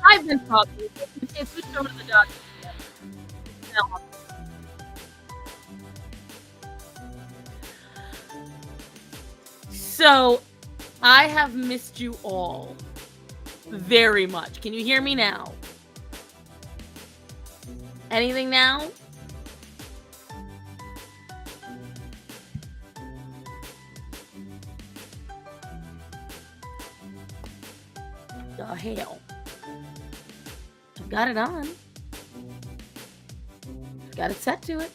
I've been talking. It's just over the dog. No. So, I have missed you all very much. Can you hear me now? Anything now? The hell. I've got it on. Got it set to it.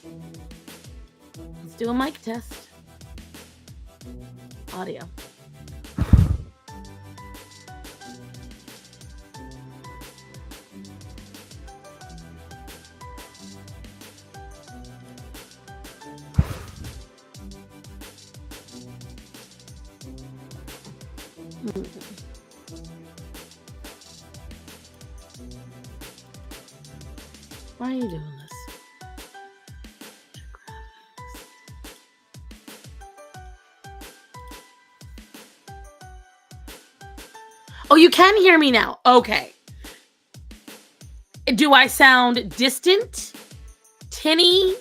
Let's do a mic test. Audio. Why are you doing this? Oh, you can hear me now. Okay. Do I sound distant? Tinny?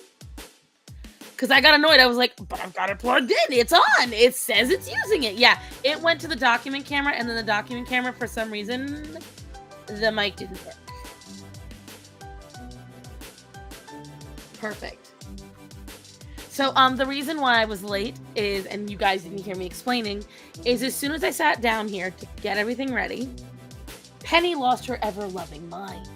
Because I got annoyed. I was like, but I've got it plugged in. It's on. It says it's using it. Yeah, it went to the document camera, and then the document camera, for some reason, the mic didn't work. Perfect. So the reason why I was late is, and you guys didn't hear me explaining, is as soon as I sat down here to get everything ready, Penny lost her ever-loving mind.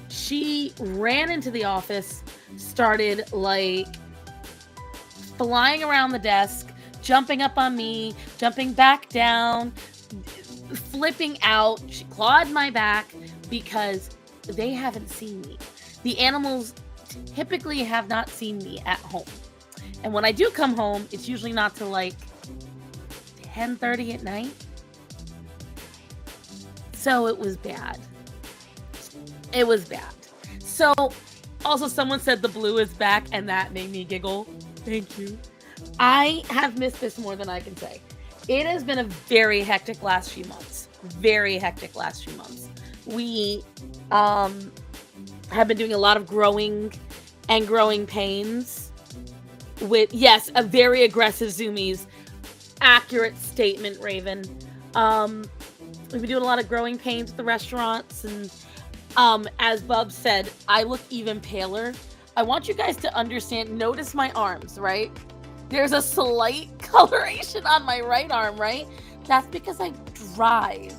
She ran into the office, started like flying around the desk, jumping up on me, jumping back down, flipping out. She clawed my back because they haven't seen me. The animals typically have not seen me at home. And when I do come home, it's usually not till like 10:30 at night. So it was bad. It was bad. So also someone said the blue is back, and that made me giggle. Thank you. I have missed this more than I can say. It has been a very hectic last few months. Very hectic last few months. We have been doing a lot of growing and growing pains with, yes, a very aggressive zoomies. Accurate statement, Raven. We've been doing a lot of growing pains at the restaurants, and as Bub said, I look even paler. I want you guys to understand, notice my arms, right? There's a slight coloration on my right arm, right? That's because I drive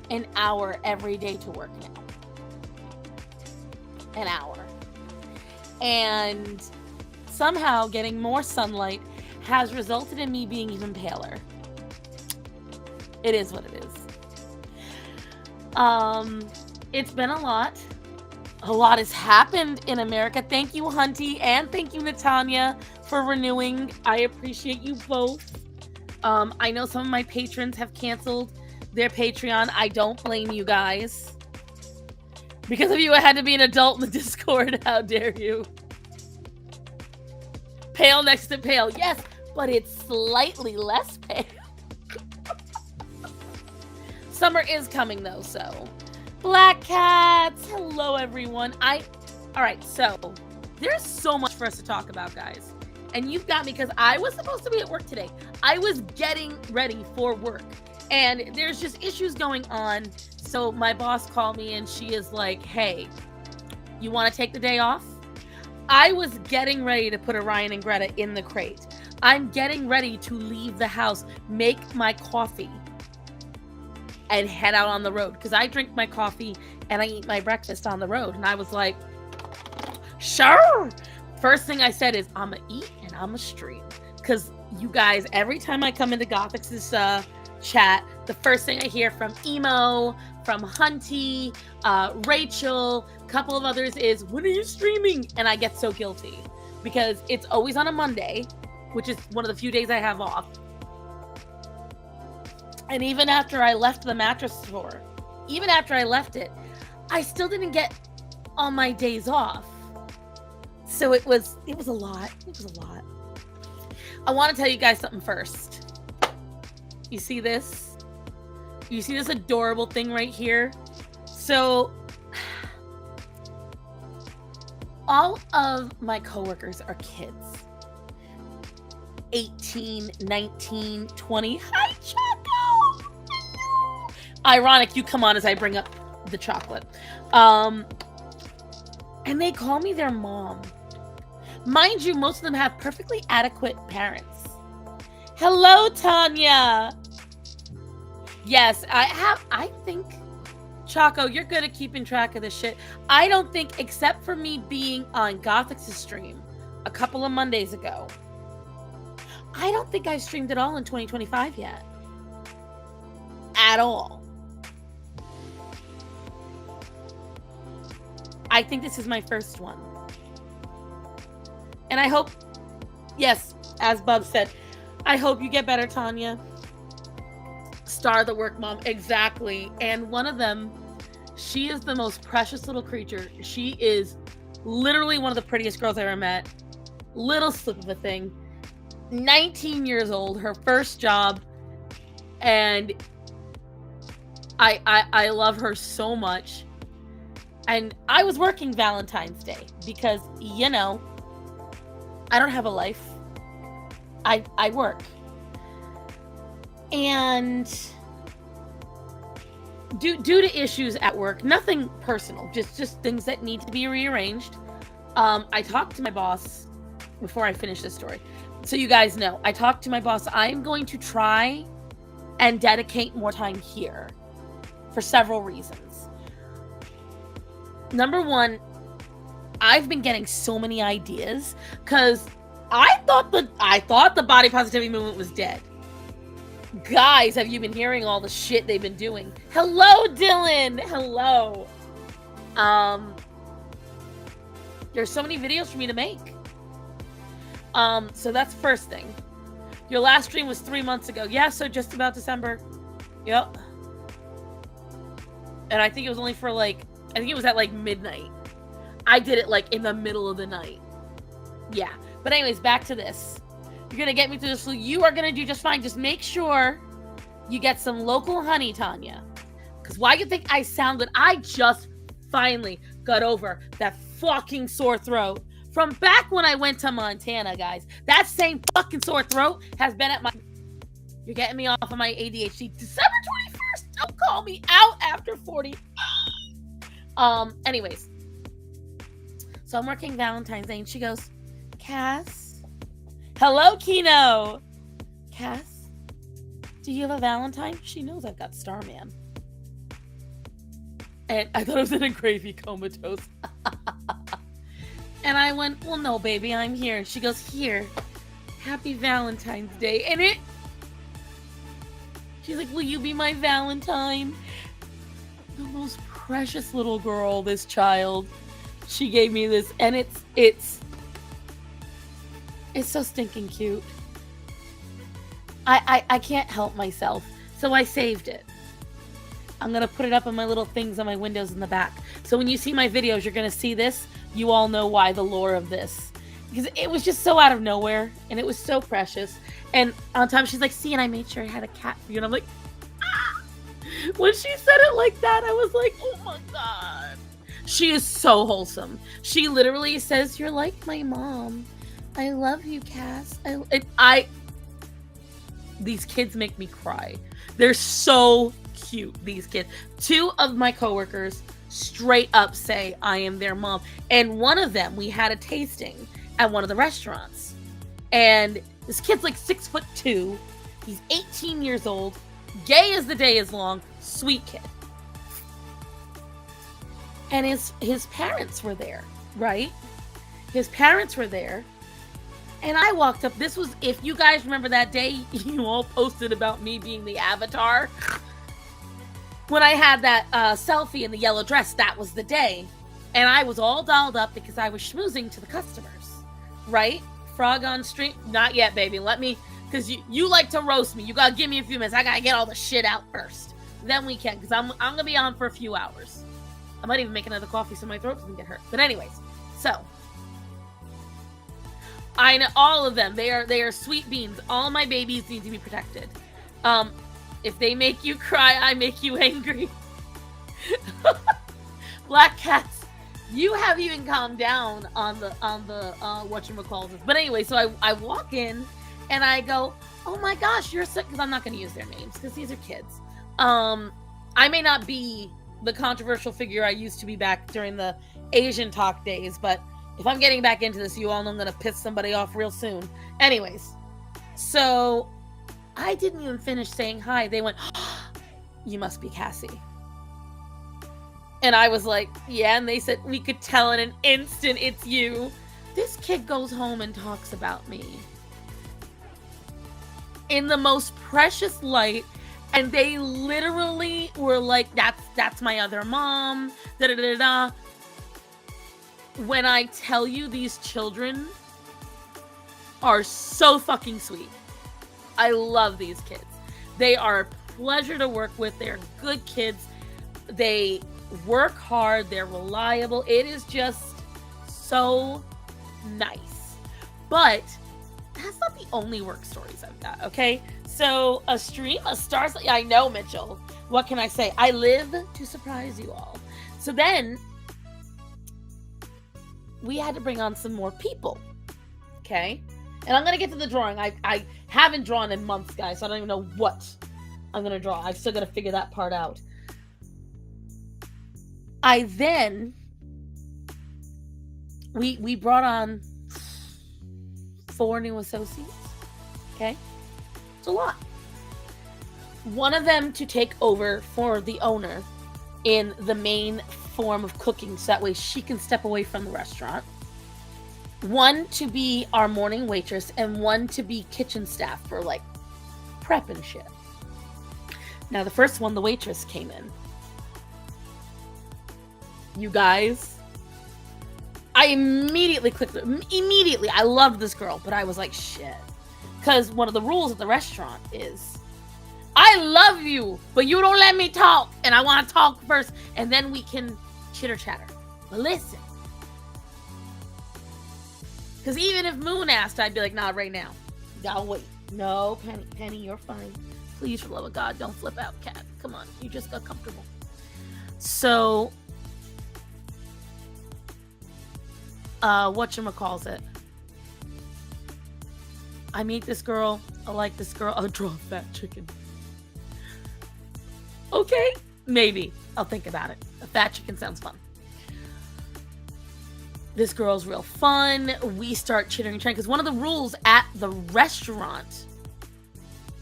an hour every day to work now. An hour. And somehow getting more sunlight has resulted in me being even paler. It is what it is. It's been a lot. A lot has happened in America. Thank you, Hunty, and thank you, Natanya, for renewing. I appreciate you both. I know some of my patrons have canceled their Patreon. I don't blame you guys. Because of you, I had to be an adult in the Discord. How dare you? Pale next to pale. Yes, but it's slightly less pale. Summer is coming, though, so. Black Cats! Hello, everyone. Alright, so, there's so much for us to talk about, guys. And you've got me, because I was supposed to be at work today. I was getting ready for work. And there's just issues going on. So my boss called me and she is like, hey, you want to take the day off? I was getting ready to put Orion and Greta in the crate. I'm getting ready to leave the house, make my coffee, and head out on the road. Because I drink my coffee and I eat my breakfast on the road. And I was like, sure. First thing I said is, I'm going to eat and I'm going to stream. Because you guys, every time I come into Gothix's chat, the first thing I hear from Emo, from Hunty, Rachel, a couple of others is, when are you streaming? And I get so guilty because it's always on a Monday, which is one of the few days I have off. And even after I left the mattress store, even after I left it, I still didn't get all my days off. So it was a lot. It was a lot. I want to tell you guys something first. You see this? You see this adorable thing right here? So all of my coworkers are kids. 18, 19, 20. Hi, Choco! Ironic, you come on as I bring up the chocolate. And they call me their mom. Mind you, most of them have perfectly adequate parents. Hello, Tanya! Yes, I think, Choco, you're good at keeping track of this shit. I don't think, except for me being on Gothix's stream a couple of Mondays ago, I don't think I've streamed at all in 2025 yet. At all. I think this is my first one. And I hope, yes, as Bub said, I hope you get better, Tanya. Star the work mom, exactly. And one of them, she is the most precious little creature. She is literally one of the prettiest girls I ever met. Little slip of a thing. 19 years old, her first job, and I love her so much. And I was working Valentine's Day because, you know, I don't have a life. I work. And due to issues at work, nothing personal, just things that need to be rearranged. I talked to my boss before I finish this story. So you guys know, I talked to my boss. I'm going to try and dedicate more time here for several reasons. Number one, I've been getting so many ideas because I thought the body positivity movement was dead. Guys, have you been hearing all the shit they've been doing? Hello, Dylan. Hello. There's so many videos for me to make. So that's first thing. Your last stream was 3 months ago. Yeah, so just about December. Yep. And I think it was only for I think it was at midnight. I did it in the middle of the night. Yeah. But anyways, back to this. You're gonna get me through this, so you are gonna do just fine. Just make sure you get some local honey, Tanya. Because why you think I sound good? I just finally got over that fucking sore throat. From back when I went to Montana, guys. That same fucking sore throat has been at my... You're getting me off of my ADHD. December 21st! Don't call me out after 40. Anyways. So I'm working Valentine's Day, and she goes, Cass? Hello, Kino! Cass? Do you have a Valentine? She knows I've got Starman. And I thought it was in a gravy comatose. And I went, well, no, baby, I'm here. She goes, here. Happy Valentine's Day. And she's like, will you be my Valentine? The most precious little girl, this child. She gave me this, and it's so stinking cute. I can't help myself. So I saved it. I'm going to put it up on my little things on my windows in the back. So when you see my videos, you're going to see this. You all know why, the lore of this. Because it was just so out of nowhere. And it was so precious. And on time, she's like, see, and I made sure I had a cat for you. And I'm like, ah! When she said it like that, I was like, oh my God. She is so wholesome. She literally says, you're like my mom. I love you, Cass. These kids make me cry. They're so cute, these kids. 2 of my coworkers straight up say I am their mom. And one of them, we had a tasting at one of the restaurants. And this kid's 6'2". He's 18 years old. Gay as the day is long. Sweet kid. And his parents were there, right? His parents were there. And I walked up. This was, if you guys remember that day, you all posted about me being the avatar. When I had that selfie in the yellow dress, that was the day. And I was all dolled up because I was schmoozing to the customers. Right? Frog on stream? Not yet, baby. Let me, because you like to roast me. You gotta give me a few minutes. I gotta get all the shit out first. Then we can, because I'm gonna be on for a few hours. I might even make another coffee so my throat doesn't get hurt. But anyways, so I know all of them. They are sweet beans. All my babies need to be protected. If they make you cry, I make you angry. Black Cats, you have even calmed down on the whatchamacallit. But anyway, so I walk in and I go, oh my gosh, you're so, because I'm not going to use their names because these are kids. I may not be the controversial figure I used to be back during the Asian talk days, but if I'm getting back into this, you all know I'm going to piss somebody off real soon. Anyways, so I didn't even finish saying hi. They went, oh, you must be Cassie. And I was like, yeah. And they said, we could tell in an instant it's you. This kid goes home and talks about me in the most precious light. And they literally were like, that's my other mom. Da da da da. When I tell you, these children are so fucking sweet. I love these kids. They are a pleasure to work with. They're good kids. They work hard. They're reliable. It is just so nice. But that's not the only work stories I've got, okay? So a stream of stars. I know, Mitchell. What can I say? I live to surprise you all. So then we had to bring on some more people, okay? And I'm going to get to the drawing. I haven't drawn in months, guys, so I don't even know what I'm going to draw. I've still got to figure that part out. I then, we brought on 4 new associates, okay? It's a lot. One of them to take over for the owner in the main form of cooking, so that way she can step away from the restaurant. One to be our morning waitress, and one to be kitchen staff for like prep and shit. Now the first one, the waitress, came in. You guys, I immediately clicked. Immediately, I loved this girl, but I was like, shit. Because one of the rules at the restaurant is, I love you, but you don't let me talk, and I want to talk first, and then we can chitter chatter. But listen. Because even if Moon asked, I'd be like, nah, right now. You gotta wait. No, Penny, you're fine. Please, for the love of God, don't flip out, cat. Come on, you just got comfortable. So, whatchamacallit. I meet this girl. I like this girl. I'll draw a fat chicken. Okay, maybe. I'll think about it. A fat chicken sounds fun. This girl's real fun. We start chittering and chatting because one of the rules at the restaurant,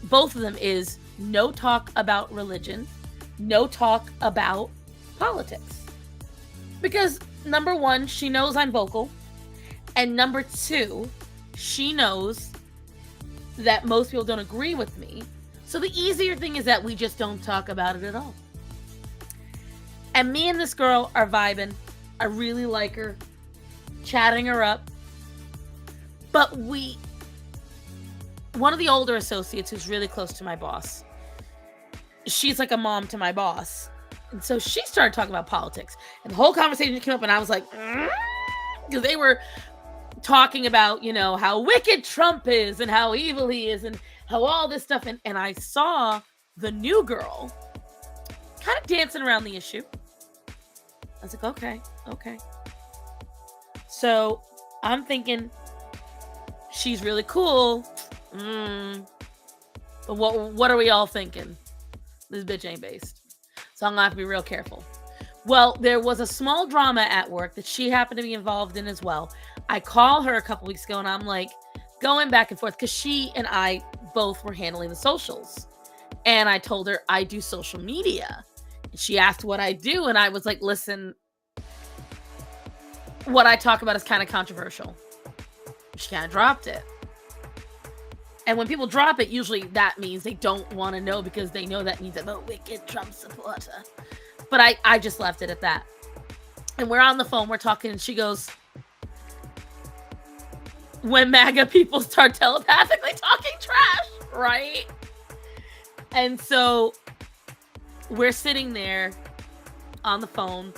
both of them, is no talk about religion, no talk about politics. Because number one, she knows I'm vocal, and number two, she knows that most people don't agree with me. So the easier thing is that we just don't talk about it at all. And me and this girl are vibing. I really like her. Chatting her up. But one of the older associates who's really close to my boss, she's like a mom to my boss. And so she started talking about politics. And the whole conversation came up and I was like, because they were talking about, you know, how wicked Trump is and how evil he is and how all this stuff. And I saw the new girl kind of dancing around the issue. I was like, okay. So I'm thinking she's really cool. But what are we all thinking? This bitch ain't based. So I'm gonna have to be real careful. Well, there was a small drama at work that she happened to be involved in as well. I called her a couple weeks ago and I'm like going back and forth because she and I both were handling the socials. And I told her I do social media. She asked what I do and I was like, listen, what I talk about is kind of controversial. She kind of dropped it. And when people drop it, usually that means they don't want to know because they know that means I'm a wicked Trump supporter. But I just left it at that. And we're on the phone, we're talking, and she goes, when MAGA people start telepathically talking trash, right? And so we're sitting there on the phone,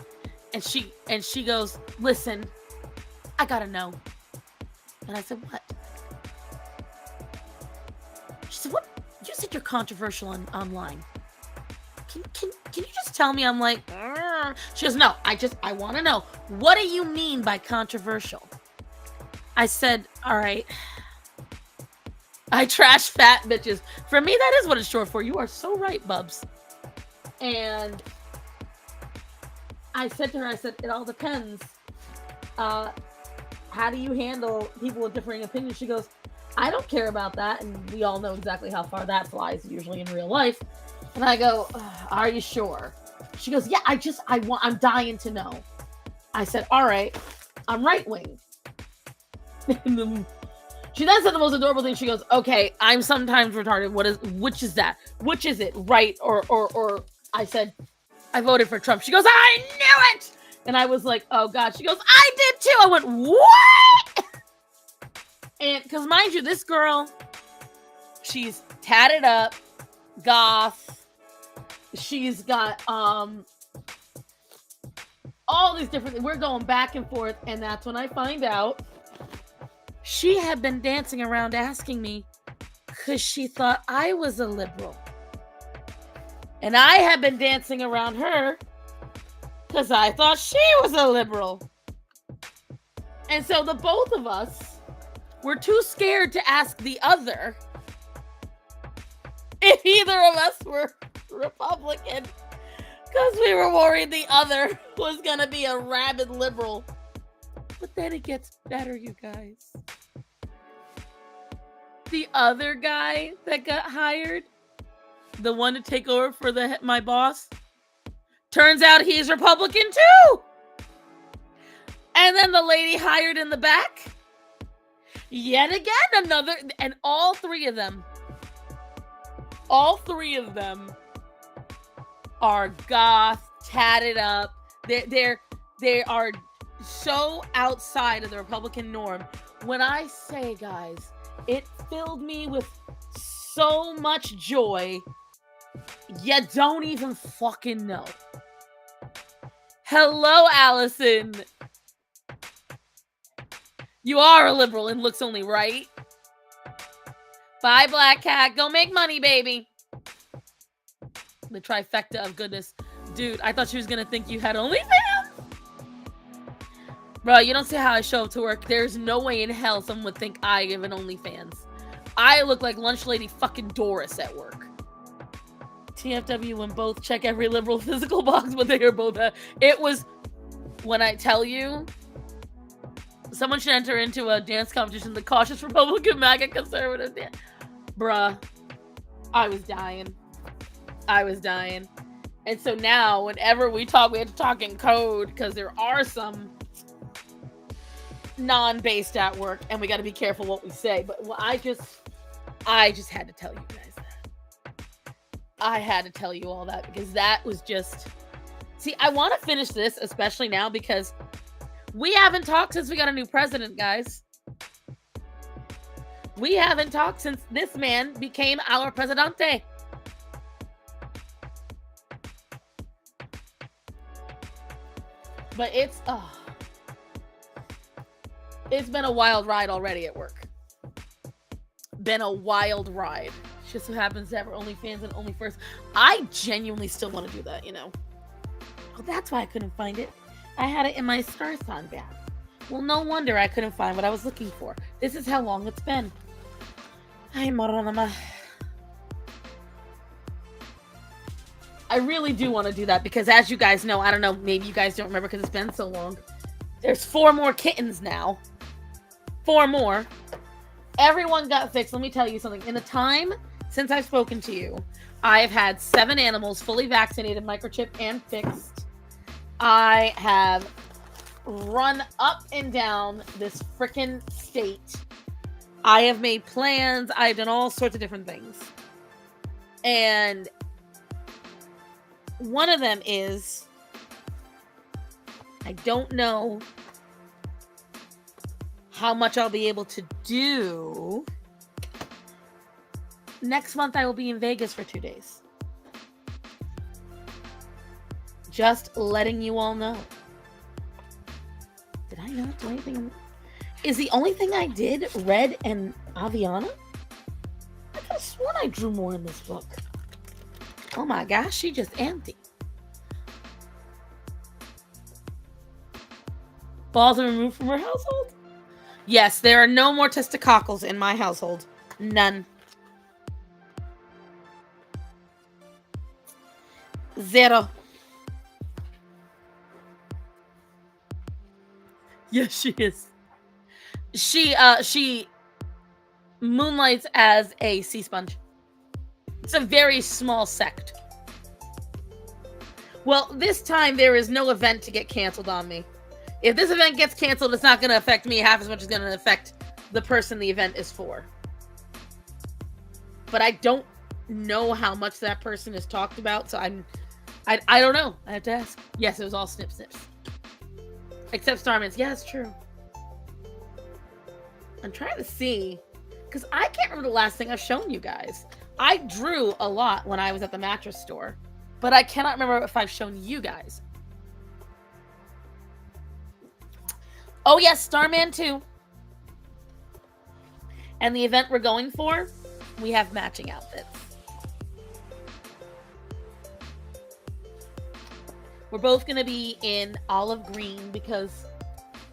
and she goes, listen, I gotta know. And I said, what? She said, what? You said you're controversial online. Can you just tell me? I'm like, She goes, no, I want to know, what do you mean by controversial? I said, all right. I trash fat bitches. For me, that is what it's short for. You are so right, Bubs. And I said to her, I said, it all depends. How do you handle people with differing opinions? She goes, I don't care about that. And we all know exactly how far that flies, usually in real life. And I go, are you sure? She goes, yeah, I'm dying to know. I said, all right, I'm right wing. She then said the most adorable thing. She goes, okay, I'm sometimes retarded. Which is that? Which is it? Right? Or I said, I voted for Trump. She goes, I knew it. And I was like, oh God. She goes, I did too. I went, what? And because mind you, this girl, she's tatted up, goth. She's got all these different things. We're going back and forth. And that's when I find out she had been dancing around asking me because she thought I was a liberal. And I had been dancing around her because I thought she was a liberal. And so the both of us were too scared to ask the other if either of us were Republican because we were worried the other was going to be a rabid liberal. But then it gets better, you guys. The other guy that got hired, the one to take over for my boss, turns out he's Republican too. And then the lady hired in the back, yet again another, and all three of them are goth, tatted up. They are so outside of the Republican norm. When I say, guys, it filled me with so much joy. You don't even fucking know. Hello, Allison. You are a liberal and looks only right. Bye, Black Cat. Go make money, baby. The trifecta of goodness. Dude, I thought she was going to think you had OnlyFans. Bro, you don't see how I show up to work. There's no way in hell someone would think I give an OnlyFans. I look like lunch lady fucking Doris at work. TFW when both check every liberal physical box, but they are both it was, when I tell you, someone should enter into a dance competition, the cautious Republican MAGA conservative dance. Bruh, I was dying. And so now, whenever we talk, we have to talk in code, because there are some non-based at work, and we got to be careful what we say. But I just had to tell you guys that. I had to tell you all that, because that was just... See, I want to finish this, especially now, because we haven't talked since we got a new president, guys. We haven't talked since this man became our presidente. But it's been a wild ride already at work. Been a wild ride. Just so happens to have our OnlyFans and OnlyFirst. I genuinely still want to do that, you know. Well, that's why I couldn't find it. I had it in my Starthon bag. Well, no wonder I couldn't find what I was looking for. This is how long it's been. I really do want to do that, because as you guys know, I don't know, maybe you guys don't remember because it's been so long. There's 4 more kittens now. 4 more. Everyone got fixed. Let me tell you something. In the time since I've spoken to you, I have had 7 animals fully vaccinated, microchipped, and fixed. I have run up and down this freaking state. I have made plans. I've done all sorts of different things. And one of them is, I don't know how much I'll be able to do. Next month, I will be in Vegas for 2 days. Just letting you all know. Did I not do anything? Is the only thing I did Red and Aviana? I could have sworn I drew more in this book. Oh my gosh, she just empty. Balls are removed from her household? Yes, there are no more testicockles in my household. None. Zero. Yes, she is. She moonlights as a sea sponge. It's a very small sect. Well, this time there is no event to get canceled on me. If this event gets canceled, it's not going to affect me half as much as it's going to affect the person the event is for. But I don't know how much that person is talked about, so I don't know. I have to ask. Yes, it was all snip snips. Except Starman's. Yeah, it's true. I'm trying to see, because I can't remember the last thing I've shown you guys. I drew a lot when I was at the mattress store, but I cannot remember if I've shown you guys. Oh yes, Starman 2. And the event we're going for, we have matching outfits. We're both going to be in olive green because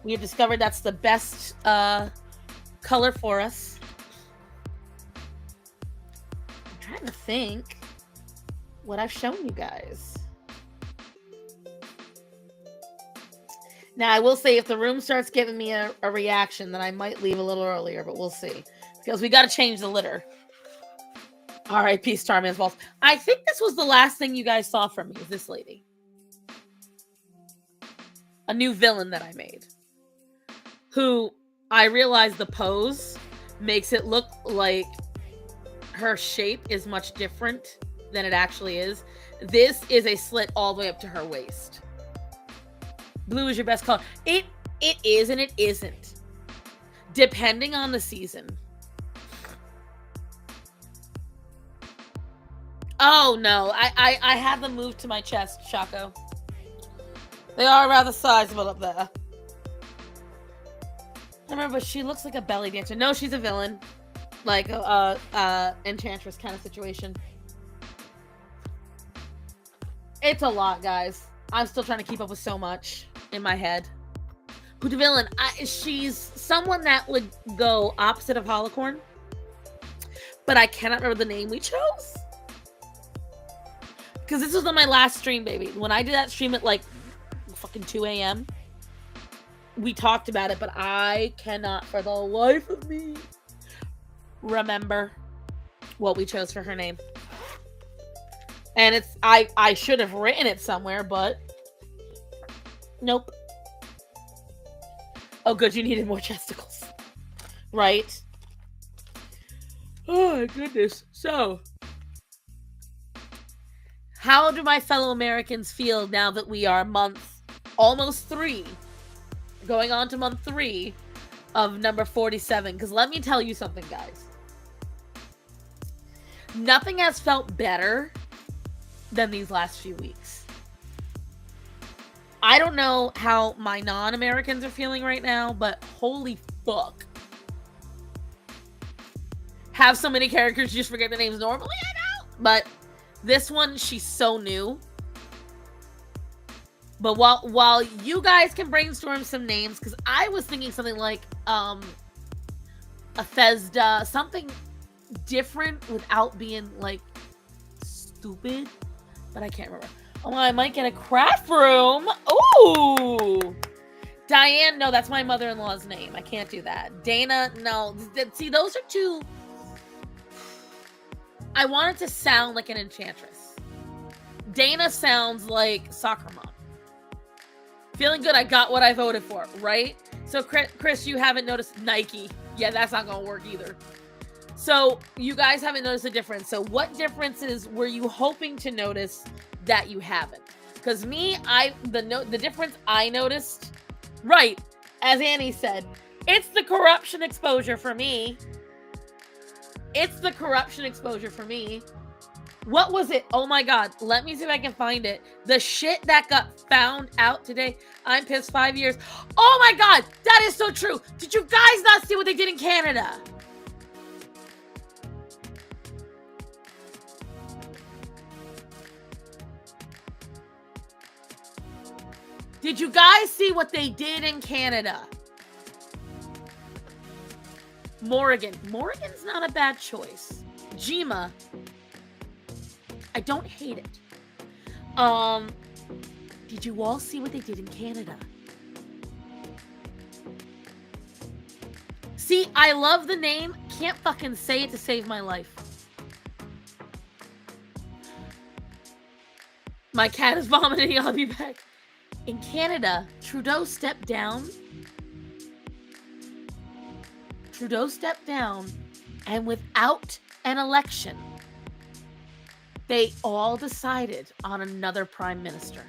we have discovered that's the best color for us. I'm trying to think what I've shown you guys. Now, I will say if the room starts giving me a reaction, then I might leave a little earlier, but we'll see. Because we got to change the litter. R.I.P. Starman's Vault. I think this was the last thing you guys saw from me, is this lady. A new villain that I made. Who I realized the pose makes it look like her shape is much different than it actually is. This is a slit all the way up to her waist. Blue is your best color. It is and it isn't. Depending on the season. Oh no, I had them moved to my chest, Shaco. They are rather sizable up there. I remember she looks like a belly dancer. No, she's a villain. Like enchantress kind of situation. It's a lot, guys. I'm still trying to keep up with so much in my head. Who's the villain? She's someone that would go opposite of Holocorn. But I cannot remember the name we chose. Because this was on my last stream, baby. When I did that stream at like fucking 2 a.m. we talked about it, but I cannot for the life of me remember what we chose for her name. And it's I should have written it somewhere, but nope. Oh good, you needed more chesticles. Right? Oh my goodness. So how do my fellow Americans feel now that we are almost 3, going on to month 3 of number 47? Because let me tell you something, guys. Nothing has felt better than these last few weeks. I don't know how my non-Americans are feeling right now, but holy fuck. Have so many characters, you just forget the names normally, I know. But this one, she's so new. But while you guys can brainstorm some names, because I was thinking something like a Thesda, something different without being like stupid, but I can't remember. Oh, I might get a craft room. Ooh, Diane. No, that's my mother-in-law's name. I can't do that. Dana. No, see, those are two. I want it to sound like an enchantress. Dana sounds like soccer mom. Feeling good, I got what I voted for, right? So, Chris, you haven't noticed Nike. Yeah, that's not going to work either. So, you guys haven't noticed a difference. So, what differences were you hoping to notice that you haven't? Because me, the difference I noticed, right, as Annie said, it's the corruption exposure for me. It's the corruption exposure for me. What was it? Oh my god. Let me see if I can find it. The shit that got found out today. I'm pissed 5 years. Oh my god. That is so true. Did you guys not see what they did in Canada? Did you guys see what they did in Canada? Morrigan. Morrigan's not a bad choice. Jima. I don't hate it. Did you all see what they did in Canada? See, I love the name. Can't fucking say it to save my life. My cat is vomiting. I'll be back. In Canada, Trudeau stepped down. And without an election, they all decided on another prime minister.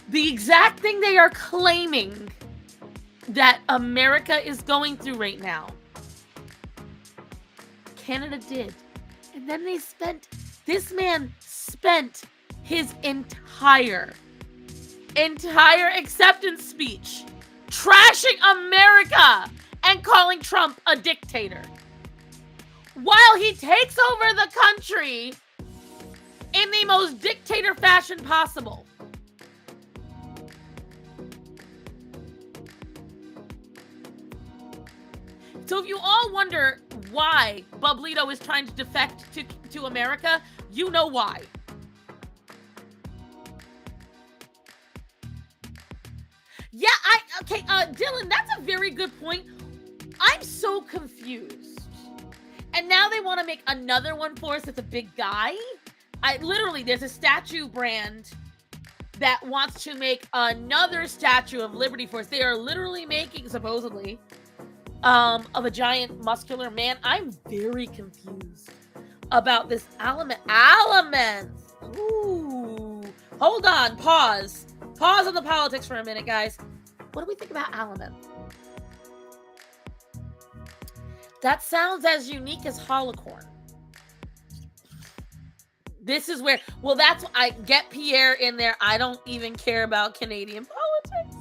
The exact thing they are claiming that America is going through right now, Canada did. And then this man spent his entire acceptance speech trashing America and calling Trump a dictator, while he takes over the country in the most dictator fashion possible. So if you all wonder why Bublito is trying to defect to America, you know why. Yeah, okay, Dylan, that's a very good point. I'm so confused. And now they want to make another one for us that's a big guy. Literally, there's a statue brand that wants to make another Statue of Liberty for us. They are literally making, supposedly, of a giant muscular man. I'm very confused about this Alamance. Ooh. Hold on. Pause on the politics for a minute, guys. What do we think about Alamance? That sounds as unique as Holocorn. This is where, well, that's, I get Pierre in there. I don't even care about Canadian politics.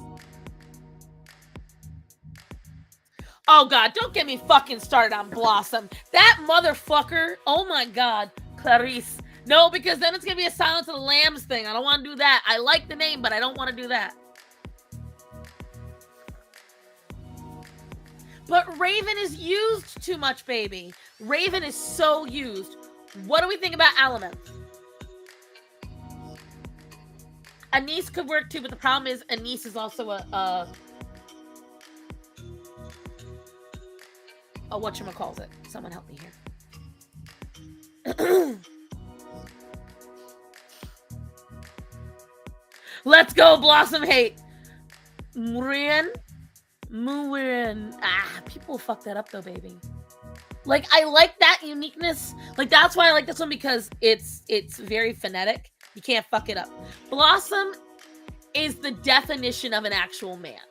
Oh, God, don't get me fucking started on Blossom. That motherfucker, oh my God, Clarice. No, because then it's going to be a Silence of the Lambs thing. I don't want to do that. I like the name, but I don't want to do that. But Raven is used too much, baby. Raven is so used. What do we think about Alamance? Anise could work too, but the problem is Anise is also a whatchamacallit. Someone help me here. Let's go, Blossom Hate. Murin. People fuck that up though, baby. Like, I like that uniqueness. Like, that's why I like this one, because it's very phonetic. You can't fuck it up. Blossom is the definition of an actual man.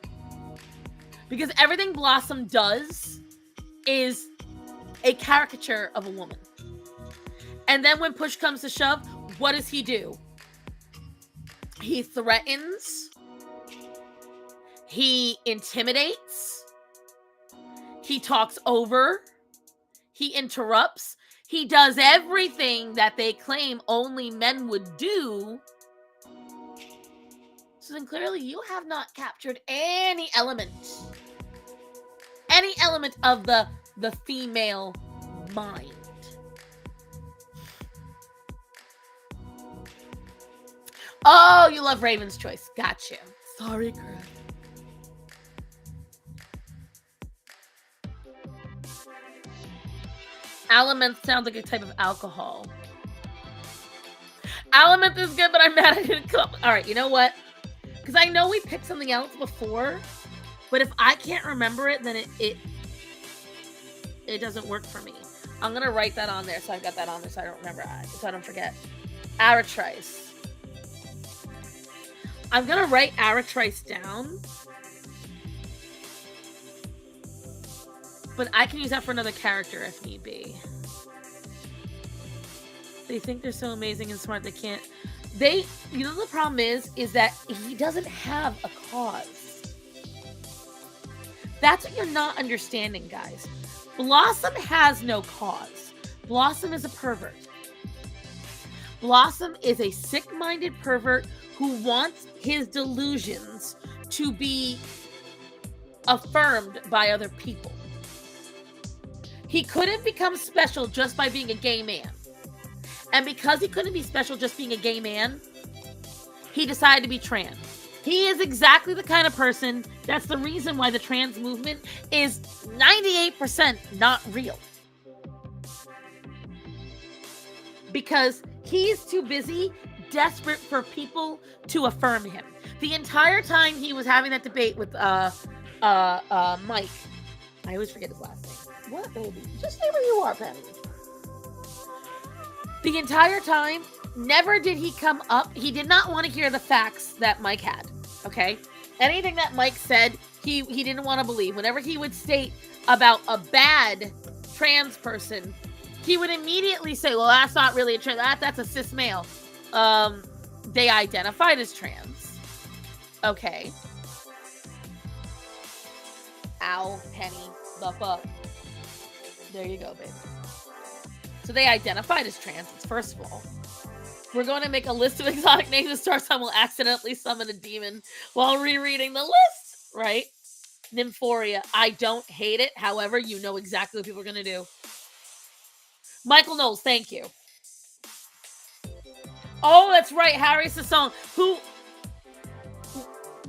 Because everything Blossom does is a caricature of a woman. And then when push comes to shove, what does he do? He threatens. He intimidates. He talks over. He interrupts. He does everything that they claim only men would do. So then clearly you have not captured any element of the female mind. Oh, you love Raven's choice. Got you. Sorry, girl. Alamance sounds like a type of alcohol. Alamance is good, but I'm mad I didn't come. All right, you know what? Because I know we picked something else before, but if I can't remember it, then it doesn't work for me. I'm gonna write that on there, so I've got that on there, so I don't remember, so I don't forget. Aratrice. I'm gonna write Aratrice down, but I can use that for another character if need be. They think they're so amazing and smart, they can't. You know, the problem is that he doesn't have a cause. That's what you're not understanding, guys. Blossom has no cause. Blossom is a pervert. Blossom is a sick-minded pervert who wants his delusions to be affirmed by other people. He couldn't become special just by being a gay man. And because he couldn't be special just being a gay man, he decided to be trans. He is exactly the kind of person, that's the reason why the trans movement is 98% not real. Because he's too busy, desperate for people to affirm him. The entire time he was having that debate with Mike, I always forget his last name. What, baby? Just stay where you are, Penny. The entire time, never did he come up. He did not want to hear the facts that Mike had. Okay? Anything that Mike said, he didn't want to believe. Whenever he would state about a bad trans person, he would immediately say, well, that's not really a trans, that's a cis male. They identified as trans. Okay. Ow, Penny, the fuck. There you go, baby. So they identified as trans, first of all. We're going to make a list of exotic names and Star Time will accidentally summon a demon while rereading the list, right? Nymphoria. I don't hate it. However, you know exactly what people are going to do. Michael Knowles, thank you. Oh, that's right. Harry Sassone, who...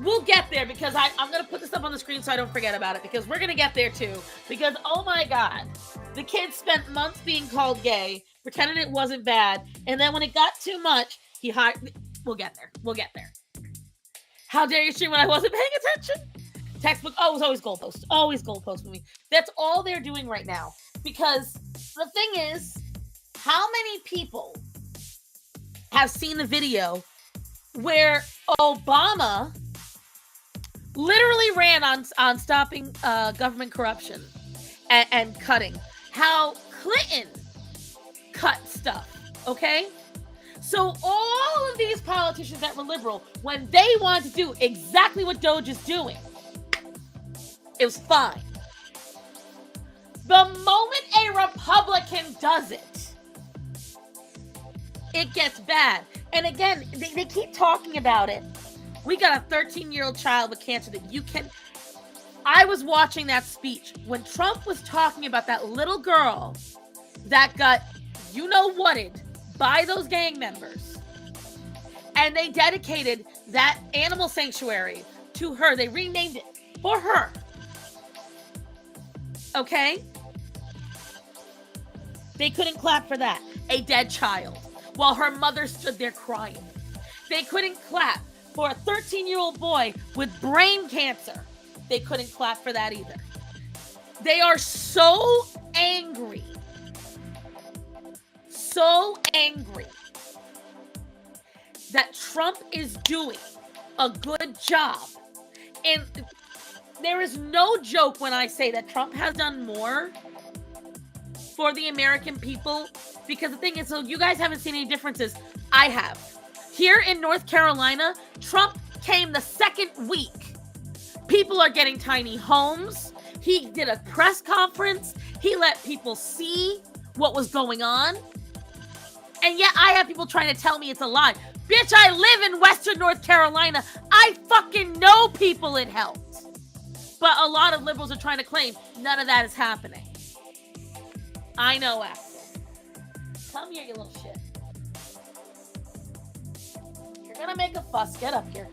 We'll get there because I'm going to put this up on the screen so I don't forget about it because we're going to get there too. Because, oh my God, the kid spent months being called gay, pretending it wasn't bad, and then when it got too much, he hired... We'll get there. We'll get there. How dare you stream when I wasn't paying attention? Textbook. Oh, it was always goalpost. Always goalpost with me. That's all they're doing right now. Because the thing is, how many people have seen the video where Obama literally ran on stopping government corruption and cutting? How Clinton cut stuff, okay? So all of these politicians that were liberal, when they wanted to do exactly what Doge is doing, it was fine. The moment a Republican does it, it gets bad. And again, they keep talking about it. We got a 13-year-old child with cancer that you can... I was watching that speech when Trump was talking about that little girl that got you-know-whatted by those gang members. And they dedicated that animal sanctuary to her. They renamed it for her. Okay? They couldn't clap for that. A dead child. While her mother stood there crying. They couldn't clap for a 13-year-old boy with brain cancer. They couldn't clap for that either. They are so angry. So angry that Trump is doing a good job. And there is no joke when I say that Trump has done more for the American people, because the thing is, so you guys haven't seen any differences. I have. Here in North Carolina, Trump came the second week. People are getting tiny homes. He did a press conference. He let people see what was going on. And yet I have people trying to tell me it's a lie. Bitch, I live in Western North Carolina. I fucking know people it helped. But a lot of liberals are trying to claim none of that is happening. I know, Axel. Come here, you little shit. You're gonna make a fuss. Get up here.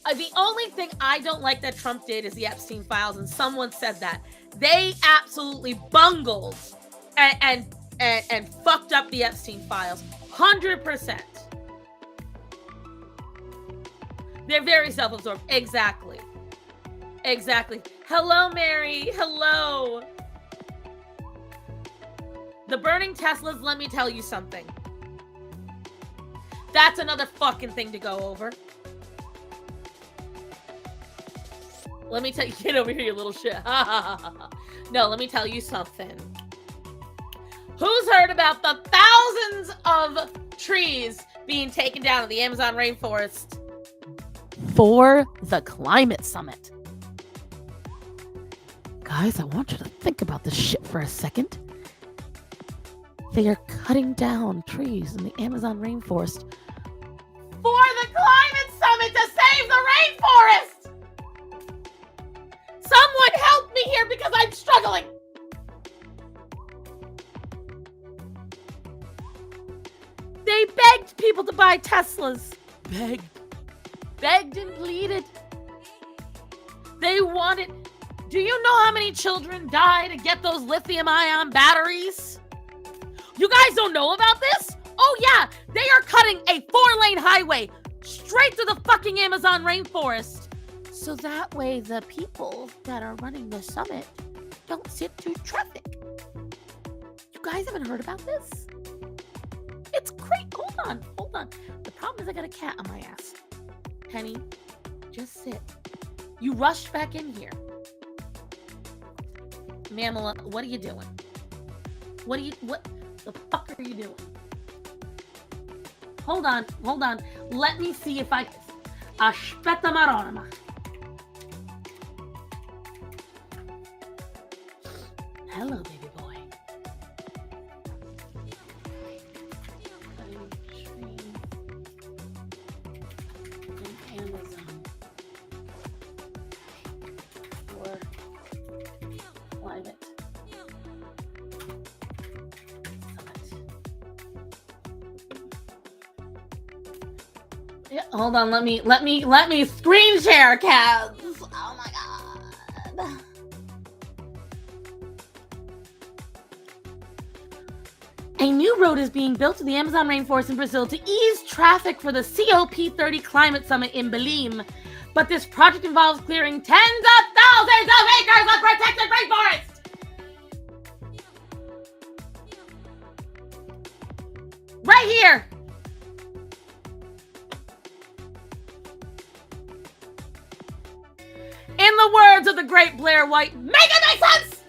The only thing I don't like that Trump did is the Epstein files, and someone said that. They absolutely bungled and fucked up the Epstein files. 100%. They're very self-absorbed. Exactly. Exactly. Hello, Mary. Hello. The burning Teslas, let me tell you something. That's another fucking thing to go over. Let me tell you, get over here, you little shit. No, let me tell you something. Who's heard about the thousands of trees being taken down in the Amazon rainforest for the climate summit? Guys, I want you to think about this shit for a second. They are cutting down trees in the Amazon rainforest for the climate summit to save the rainforest! Someone help me here because I'm struggling! They begged people to buy Teslas. Begged and pleaded. They wanted... Do you know how many children die to get those lithium-ion batteries? You guys don't know about this? Oh yeah, they are cutting a 4-lane highway straight through the fucking Amazon rainforest. So that way the people that are running the summit don't sit through traffic. You guys haven't heard about this? It's great. Hold on. The problem is I got a cat on my ass. Penny, just sit. You rushed back in here. Mamala, what are you doing? What the fuck are you doing? Hold on. Let me see if I... Aspetta marona. Hello, baby boy. Amazon. For climate. Yeah, hold on, let me screen share, Kaz. Oh my god. A new road is being built to the Amazon rainforest in Brazil to ease traffic for the COP30 climate summit in Belém. But this project involves clearing tens of thousands of acres of protected rainforest. Right here. In the words of the great Blair White, make it make sense!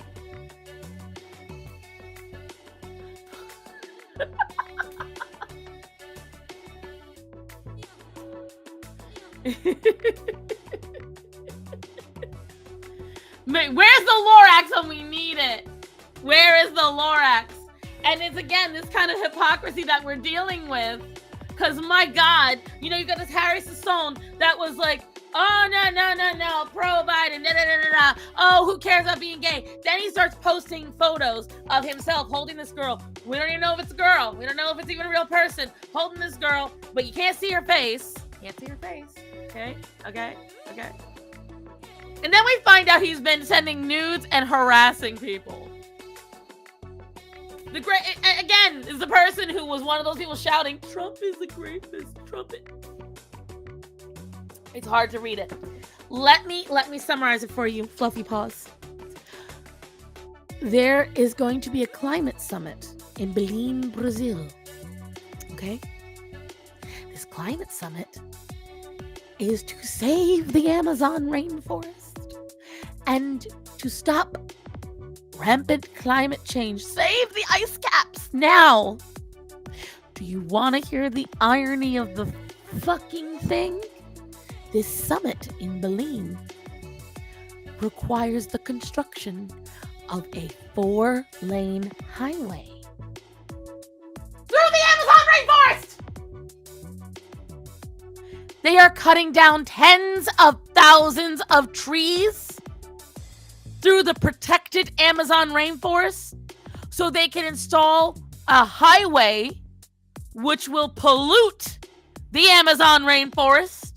Where's the Lorax when we need it? Where is the Lorax? And it's again this kind of hypocrisy that we're dealing with. Because my God, you know, you got this Harry Sassone that was like, oh, no, pro-Biden, oh, who cares about being gay? Then he starts posting photos of himself holding this girl. We don't even know if it's a girl. We don't know if it's even a real person holding this girl, but you can't see her face. Okay. And then we find out he's been sending nudes and harassing people. The great, again, is the person who was one of those people shouting, Trump is the greatest, Trump it. It's hard to read it. Let me summarize it for you, Fluffy Paws. There is going to be a climate summit in Belém, Brazil. Okay? This climate summit is to save the Amazon rainforest and to stop rampant climate change. Save the ice caps now. Do you want to hear the irony of the fucking thing? This summit in Belém requires the construction of a 4-lane highway through the Amazon rainforest. They are cutting down tens of thousands of trees through the protected Amazon rainforest so they can install a highway which will pollute the Amazon rainforest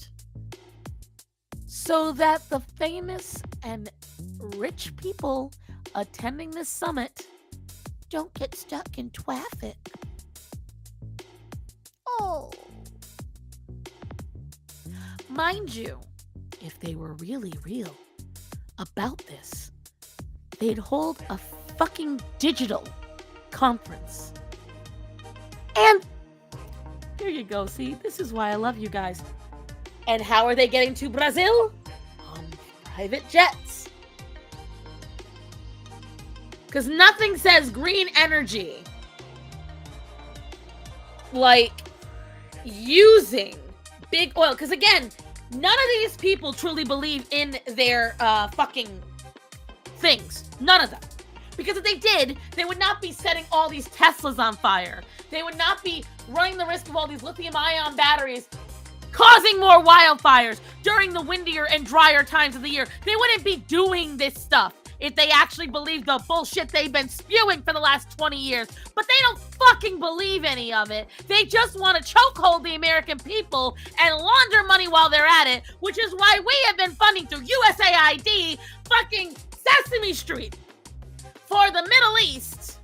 so that the famous and rich people attending this summit don't get stuck in traffic. Oh. Mind you, if they were really real about this, they'd hold a fucking digital conference. And here you go, see? This is why I love you guys. And how are they getting to Brazil? On private jets. Because nothing says green energy like using big oil. Because again, none of these people truly believe in their fucking things. None of them. Because if they did, they would not be setting all these Teslas on fire. They would not be running the risk of all these lithium-ion batteries causing more wildfires during the windier and drier times of the year. They wouldn't be doing this stuff if they actually believed the bullshit they've been spewing for the last 20 years. But they don't fucking believe any of it. They just want to chokehold the American people and launder money while they're at it, which is why we have been funding through USAID fucking Sesame Street for the Middle East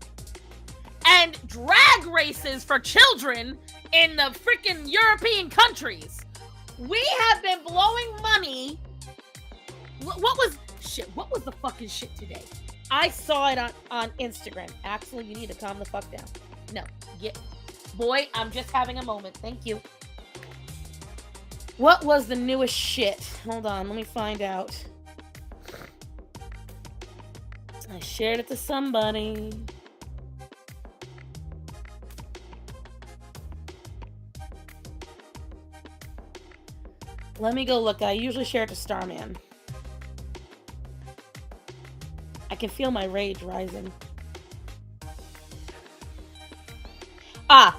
and drag races for children in the freaking European countries. We have been blowing money. What was the fucking shit today? I saw it on Instagram. Axel, you need to calm the fuck down. No, boy, I'm just having a moment. Thank you. What was the newest shit? Hold on, let me find out. I shared it to somebody. Let me go look. I usually share it to Starman. I can feel my rage rising. Well,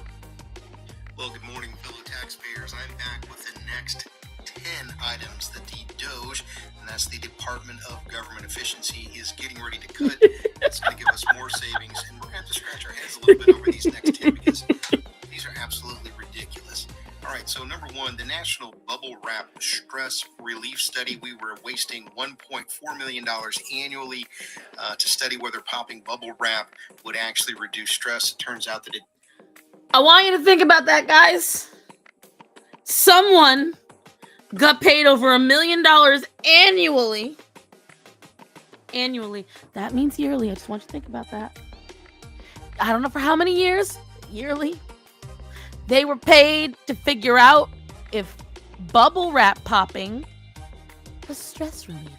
good morning, fellow taxpayers. I'm back with the next 10 items that the DOGE, and that's the Department of Government Efficiency, is getting ready to cut. It's going to give us more savings, and we're going to have to scratch our heads a little bit over these next 10 because these are absolutely ridiculous. All right, so number one, the National Bubble Wrap Stress Relief Study. We were wasting $1.4 million annually to study whether popping bubble wrap would actually reduce stress. It turns out that it... I want you to think about that, guys. Someone got paid over $1 million annually. Annually. That means yearly. I just want you to think about that. I don't know for how many years. Yearly. They were paid to figure out if bubble wrap popping was stress relieving.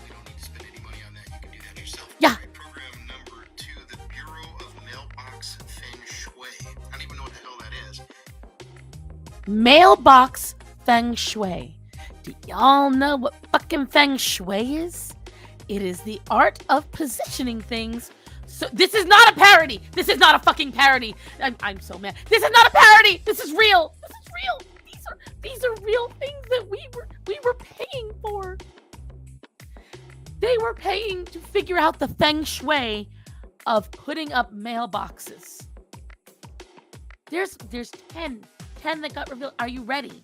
We don't need to spend any money on that. You can do that yourself. Yeah. All right, program number 2, the Bureau of Mailbox Feng Shui. I don't even know what the hell that is. Mailbox Feng Shui. Do y'all know what fucking Feng Shui is? It is the art of positioning things. So this is not a parody. This is not a fucking parody. I'm so mad. This is not a parody. This is real. This is real. These are real things that we were paying for. They were paying to figure out the Feng Shui of putting up mailboxes. There's 10 that got revealed. Are you ready?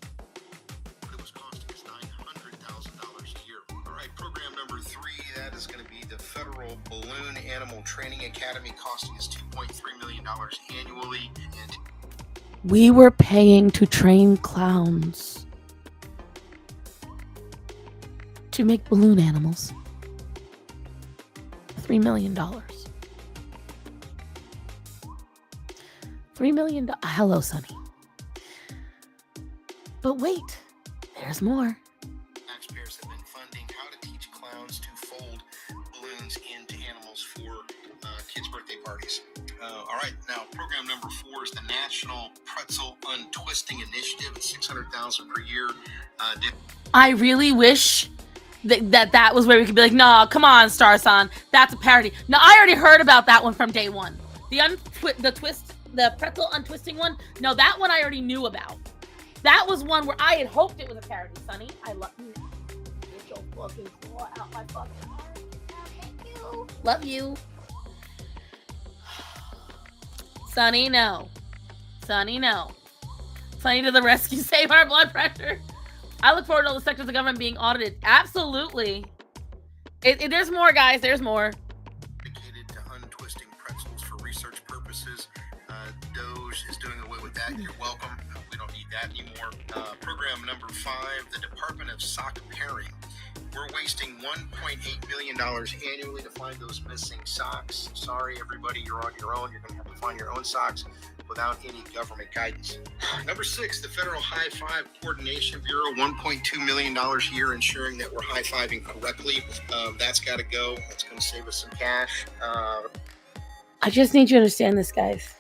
What it was costing us $900,000 a year. All right, program number 3, that is going to be the Federal Balloon Animal Training Academy, costing us $2.3 million annually. And We were paying to train clowns to make balloon animals. $3 million. $3 million. Hello, Sonny. But wait, there's more. taxpayers have been funding how to teach clowns to fold balloons into animals for kids' birthday parties. All right, now program number 4 is the National Pretzel Untwisting Initiative. It's $600,000 per year. I really wish that was where we could be like, no, come on, Starson, that's a parody. No, I already heard about that one from day one. The pretzel untwisting one. No, that one I already knew about. That was one where I had hoped it was a parody, Sonny. I love you. Get your fucking claw out my fucking heart. Thank you. Love you. Sonny, no. Sonny, no. Sonny to the rescue. Save our blood pressure. I look forward to all the sectors of the government being audited. Absolutely. There's more, guys. There's more. Dedicated to untwisting pretzels for research purposes. DOGE is doing away with that. You're welcome. We don't need that anymore. Program number 5, the Department of Sock Pairing. We're wasting $1.8 million annually to find those missing socks. Sorry, everybody, you're on your own. You're going to have to find your own socks without any government guidance. Number 6, the Federal High Five Coordination Bureau, $1.2 million a year ensuring that we're high-fiving correctly. That's got to go. That's going to save us some cash. I just need you to understand this, guys.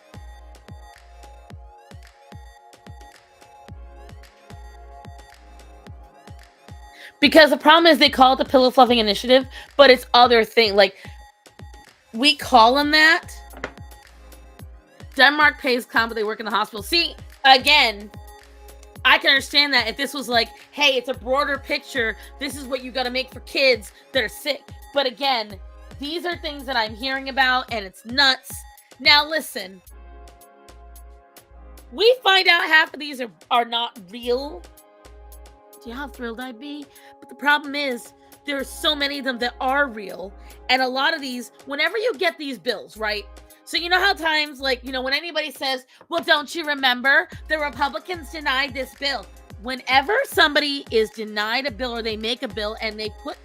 Because the problem is they call it the pillow fluffing initiative, but it's other thing. Like, we call them that. Denmark pays con, but they work in the hospital. See, again, I can understand that if this was like, hey, it's a broader picture. This is what you got to make for kids that are sick. But again, these are things that I'm hearing about, and it's nuts. Now, listen. We find out half of these are not real. Do you know how thrilled I'd be? But the problem is, there are so many of them that are real. And a lot of these, whenever you get these bills, right? So you know how times, like, you know, when anybody says, well, don't you remember the Republicans denied this bill? Whenever somebody is denied a bill or they make a bill and they put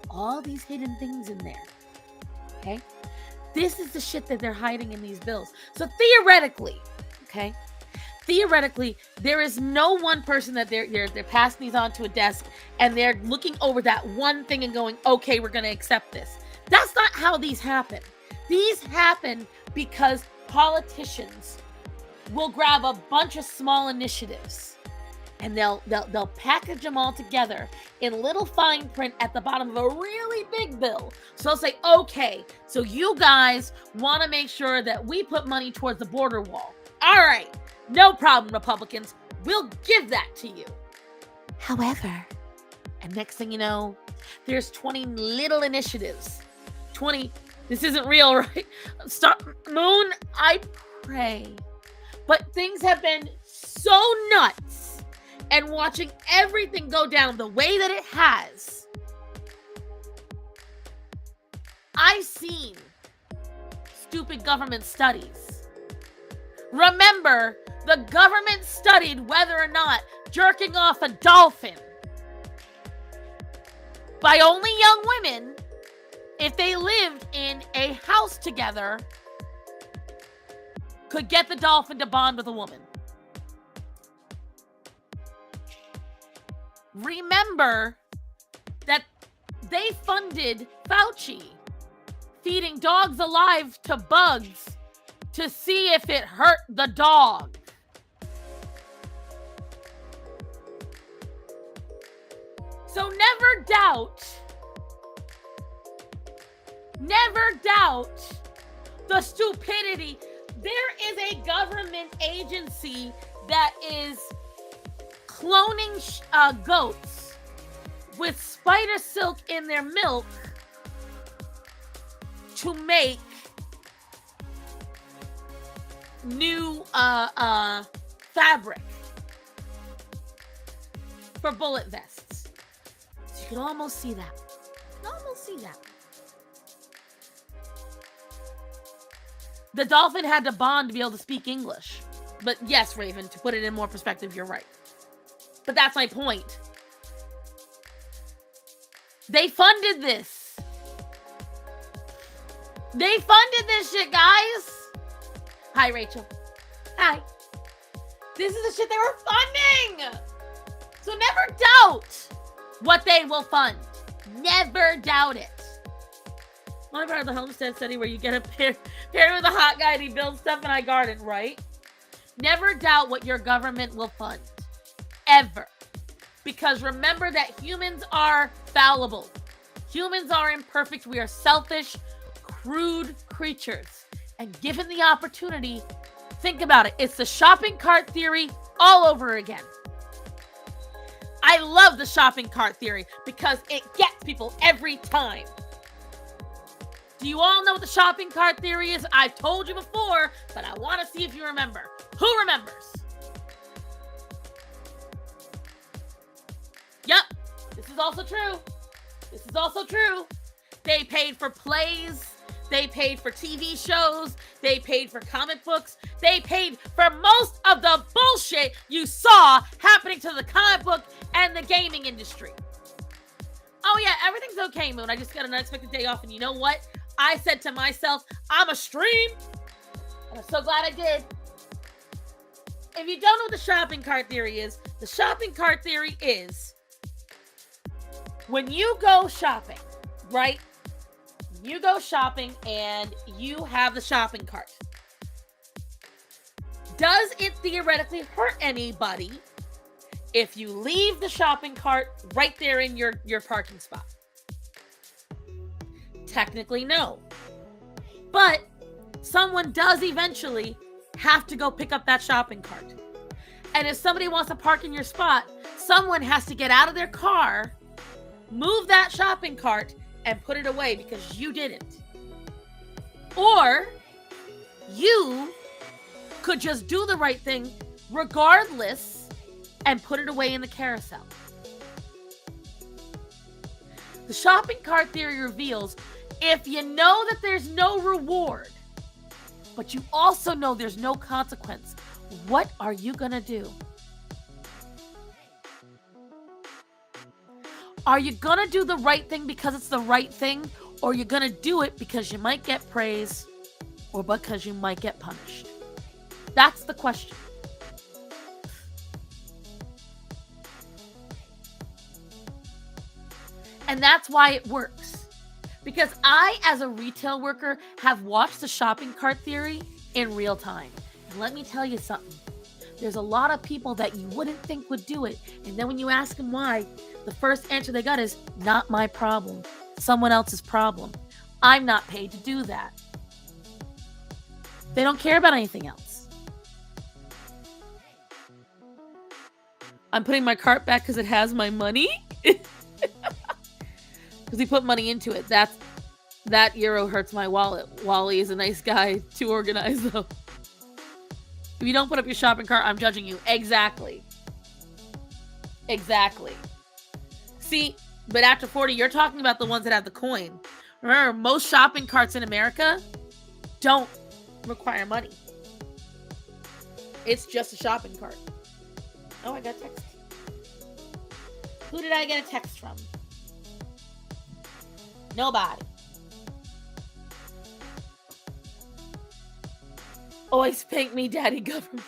all these hidden things in there, okay? This is the shit that they're hiding in these bills. So theoretically, okay? Theoretically, there is no one person that they're passing these on to a desk and they're looking over that one thing and going, okay, we're going to accept this. That's not how these happen. These happen because politicians will grab a bunch of small initiatives and they'll package them all together in little fine print at the bottom of a really big bill. So they'll say, okay, so you guys want to make sure that we put money towards the border wall. All right, no problem, Republicans. We'll give that to you. However, and next thing you know, there's 20 little initiatives. 20, this isn't real, right? Stop, Moon, I pray. But things have been so nuts, and watching everything go down the way that it has, I've seen stupid government studies. Remember, the government studied whether or not jerking off a dolphin by only young women, if they lived in a house together, could get the dolphin to bond with a woman. Remember that they funded Fauci feeding dogs alive to bugs to see if it hurt the dog. So never doubt the stupidity. There is a government agency that is cloning goats with spider silk in their milk to make new fabric for bullet vests. So you can almost see that. The dolphin had to bond to be able to speak English. But yes, Raven, to put it in more perspective, you're right. But that's my point. They funded this. They funded this shit, guys. Hi, Rachel. Hi. This is the shit they were funding. So never doubt what they will fund. Never doubt it. What about the homestead study where you get a pair with a hot guy and he builds stuff and I garden, right? Never doubt what your government will fund. Ever. Because remember that humans are fallible. Humans are imperfect. We are selfish, crude creatures. And given the opportunity, think about it. It's the shopping cart theory all over again. I love the shopping cart theory because it gets people every time. Do you all know what the shopping cart theory is? I've told you before, but I want to see if you remember. Who remembers? Yep, this is also true. They paid for plays. They paid for TV shows. They paid for comic books. They paid for most of the bullshit you saw happening to the comic book and the gaming industry. Oh yeah, everything's okay, Moon. I just got an unexpected day off, and you know what? I said to myself, I'm a stream, and I'm so glad I did. If you don't know what the shopping cart theory is, the shopping cart theory is when you go shopping, right? You go shopping and you have the shopping cart. Does it theoretically hurt anybody if you leave the shopping cart right there in your parking spot? Technically, no. But someone does eventually have to go pick up that shopping cart. And if somebody wants to park in your spot, someone has to get out of their car, move that shopping cart, and put it away because you didn't. Or you could just do the right thing regardless and put it away in the carousel. The shopping cart theory reveals if you know that there's no reward, but you also know there's no consequence, what are you gonna do? Are you gonna do the right thing because it's the right thing, or are you gonna do it because you might get praise or because you might get punished? That's the question. And that's why it works. Because I, as a retail worker, have watched the shopping cart theory in real time. And let me tell you something. There's a lot of people that you wouldn't think would do it. And then when you ask them why, the first answer they got is, not my problem. Someone else's problem. I'm not paid to do that. They don't care about anything else. I'm putting my cart back because it has my money. Because he put money into it. That euro hurts my wallet. Wally is a nice guy. Too organized, though. If you don't put up your shopping cart, I'm judging you. Exactly. Exactly. See, but after 40, you're talking about the ones that have the coin. Remember, most shopping carts in America don't require money. It's just a shopping cart. Oh, I got a text. Who did I get a text from? Nobody. Always spank me, daddy government.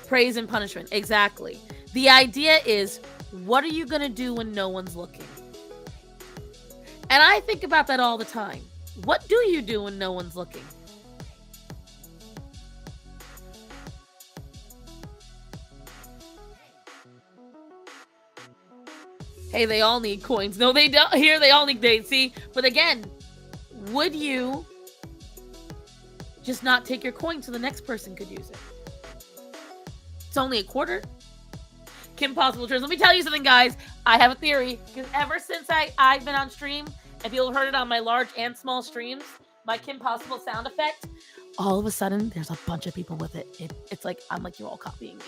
Praise and punishment. Exactly. The idea is, what are you going to do when no one's looking? And I think about that all the time. What do you do when no one's looking? Hey, they all need coins. No, they don't. Here, they all need dates. See? But again, would you just not take your coin so the next person could use it? It's only a quarter. Kim Possible Turns. Let me tell you something, guys. I have a theory. Because ever since I've been on stream, and people have heard it on my large and small streams, my Kim Possible sound effect, all of a sudden, there's a bunch of people with it. It's like, I'm like, you're all copying me.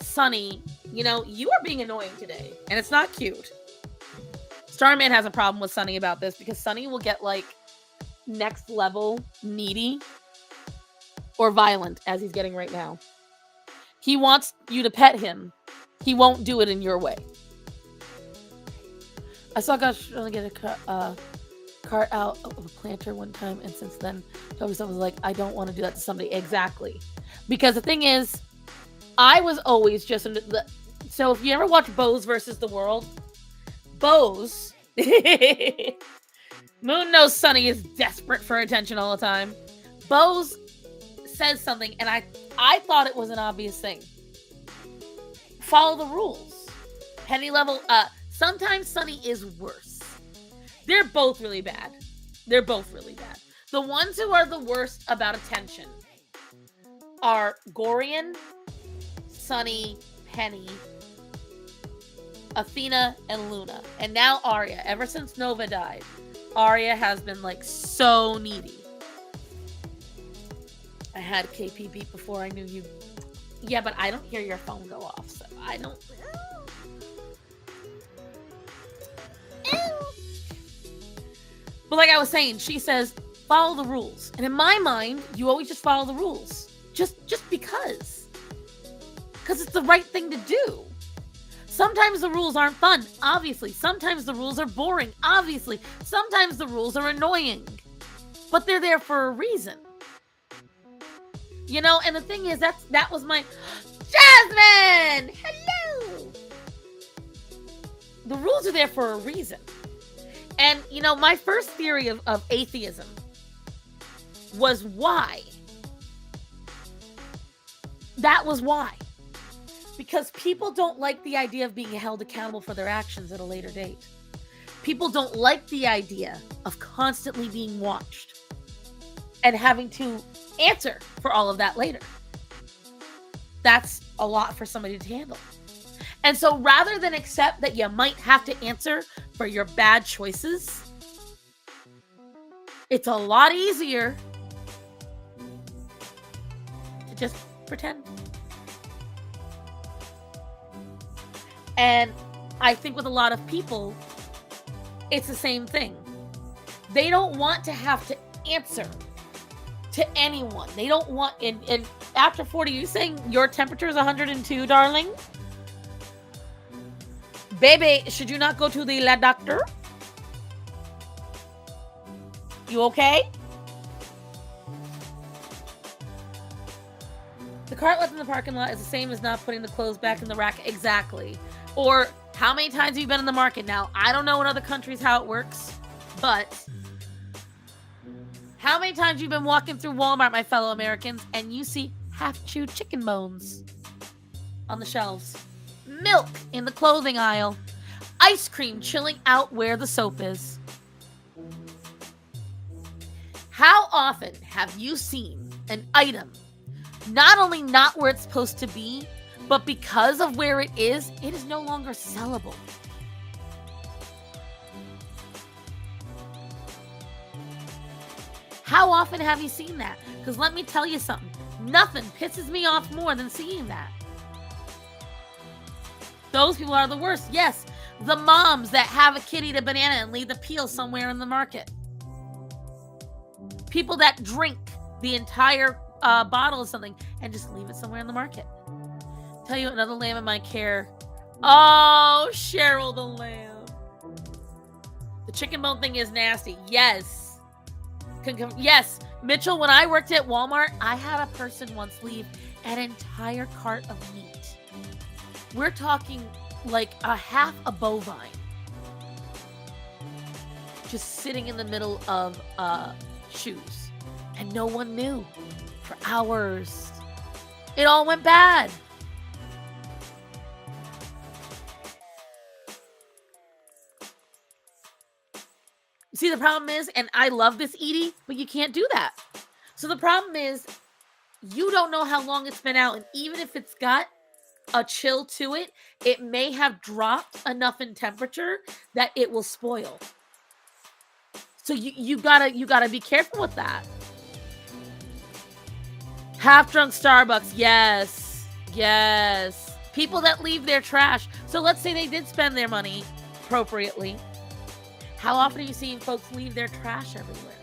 Sunny, you know, you are being annoying today, and it's not cute. Starman has a problem with Sunny about this because Sunny will get like next level needy or violent as he's getting right now. He wants you to pet him. He won't do it in your way. I saw guys trying to get a cart out of a planter one time, and since then, Toby was like, I don't want to do that to somebody. Exactly. Because the thing is, I was always just into the... So if you ever watch Bose versus the World, Bose... Moon knows Sunny is desperate for attention all the time. Bose says something, and I thought it was an obvious thing. Follow the rules. Penny level... Sometimes Sunny is worse. They're both really bad. They're both really bad. The ones who are the worst about attention are Gorian, Sunny, Penny, Athena, and Luna. And now Arya. Ever since Nova died, Arya has been like so needy. I had KP beat before I knew you. Yeah, but I don't hear your phone go off, so I don't... But like I was saying, she says, follow the rules. And in my mind, you always just follow the rules. Just because. Because it's the right thing to do. Sometimes the rules aren't fun, obviously. Sometimes the rules are boring, obviously. Sometimes the rules are annoying. But they're there for a reason. You know, and the thing is, that was my... Jasmine! Hello! The rules are there for a reason. And, you know, my first theory of atheism was why. That was why. Because people don't like the idea of being held accountable for their actions at a later date. People don't like the idea of constantly being watched and having to answer for all of that later. That's a lot for somebody to handle. And so rather than accept that you might have to answer for your bad choices, it's a lot easier to just pretend. And I think with a lot of people, it's the same thing. They don't want to have to answer to anyone. They don't want, and after 40, you saying your temperature is 102, darling? Baby, should you not go to the doctor? You okay? The cart left in the parking lot is the same as not putting the clothes back in the rack. Exactly. Or how many times have you been in the market? Now, I don't know in other countries how it works, but how many times you've been walking through Walmart, my fellow Americans, and you see half-chewed chicken bones on the shelves, milk in the clothing aisle, ice cream chilling out where the soap is. How often have you seen an item not only not where it's supposed to be, but because of where it is no longer sellable? How often have you seen that? Because let me tell you something. Nothing pisses me off more than seeing that. Those people are the worst. Yes, the moms that have a kid eat a banana and leave the peel somewhere in the market. People that drink the entire bottle of something and just leave it somewhere in the market. Tell you another lamb in my care. Oh, Cheryl the lamb. The chicken bone thing is nasty. Yes. Yes. Mitchell, when I worked at Walmart, I had a person once leave an entire cart of meat. We're talking like a half a bovine. Just sitting in the middle of shoes. And no one knew for hours. It all went bad. See, the problem is, and I love this, Edie, but you can't do that. So the problem is, you don't know how long it's been out, and even if it's got a chill to it, it may have dropped enough in temperature that it will spoil. So you gotta be careful with that. Half-drunk Starbucks, yes. Yes. People that leave their trash. So let's say they did spend their money appropriately. How often are you seeing folks leave their trash everywhere?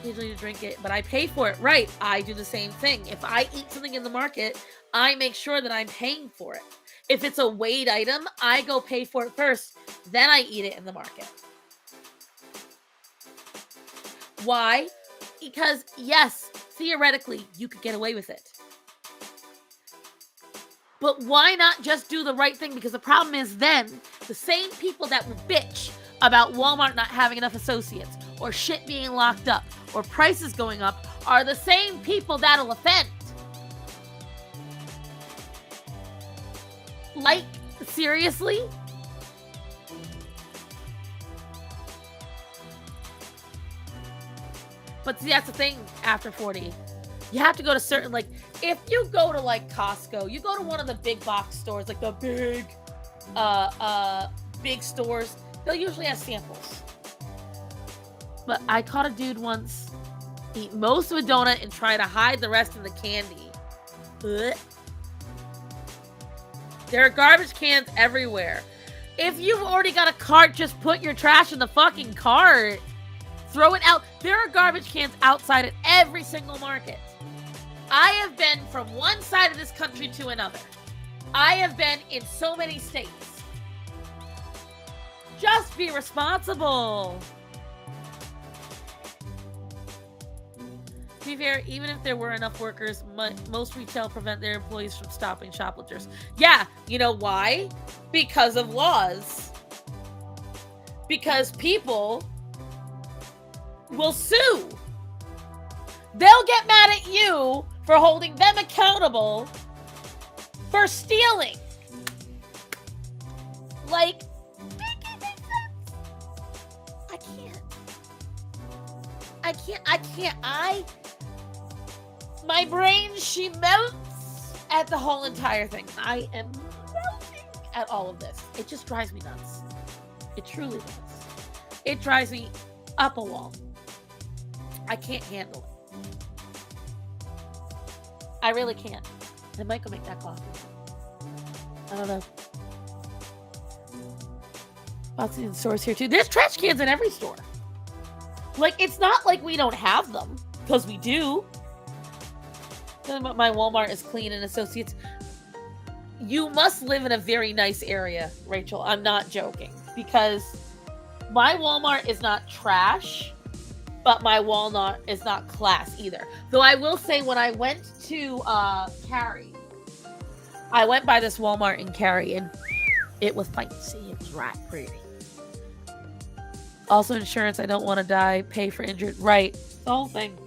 Usually to drink it, but I pay for it. Right, I do the same thing. If I eat something in the market, I make sure that I'm paying for it. If it's a weighed item, I go pay for it first, then I eat it in the market. Why? Because, yes, theoretically, you could get away with it. But why not just do the right thing? Because the problem is then, the same people that will bitch about Walmart not having enough associates, or shit being locked up, or prices going up, are the same people that'll offend. Like, seriously? But see, that's the thing after 40. You have to go to certain, like, if you go to, like, Costco, you go to one of the big box stores, like the big stores, they'll usually have samples. But I caught a dude once eat most of a donut and try to hide the rest of the candy. Ugh. There are garbage cans everywhere. If you've already got a cart, just put your trash in the fucking cart. Throw it out. There are garbage cans outside at every single market. I have been from one side of this country to another. I have been in so many states. Just be responsible. To be fair, even if there were enough workers, most retail prevent their employees from stopping shoplifters. Yeah, you know why? Because of laws. Because people will sue. they'll get mad at you for holding them accountable for stealing. Like, I can't. My brain, she melts at the whole entire thing. I am melting at all of this. It just drives me nuts. It truly does. It drives me up a wall. I can't handle it. I really can't. I might go make that coffee. I don't know. Boxing in stores here too. There's trash cans in every store. Like, it's not like we don't have them, because we do. My Walmart is clean and associates. You must live in a very nice area, Rachel. I'm not joking. Because my Walmart is not trash, but my Walmart is not class either. Though I will say, when I went to Cary, I went by this Walmart in Cary, and it was fancy. It was right pretty. Also, insurance. I don't want to die. Pay for injured. Right. The whole thing.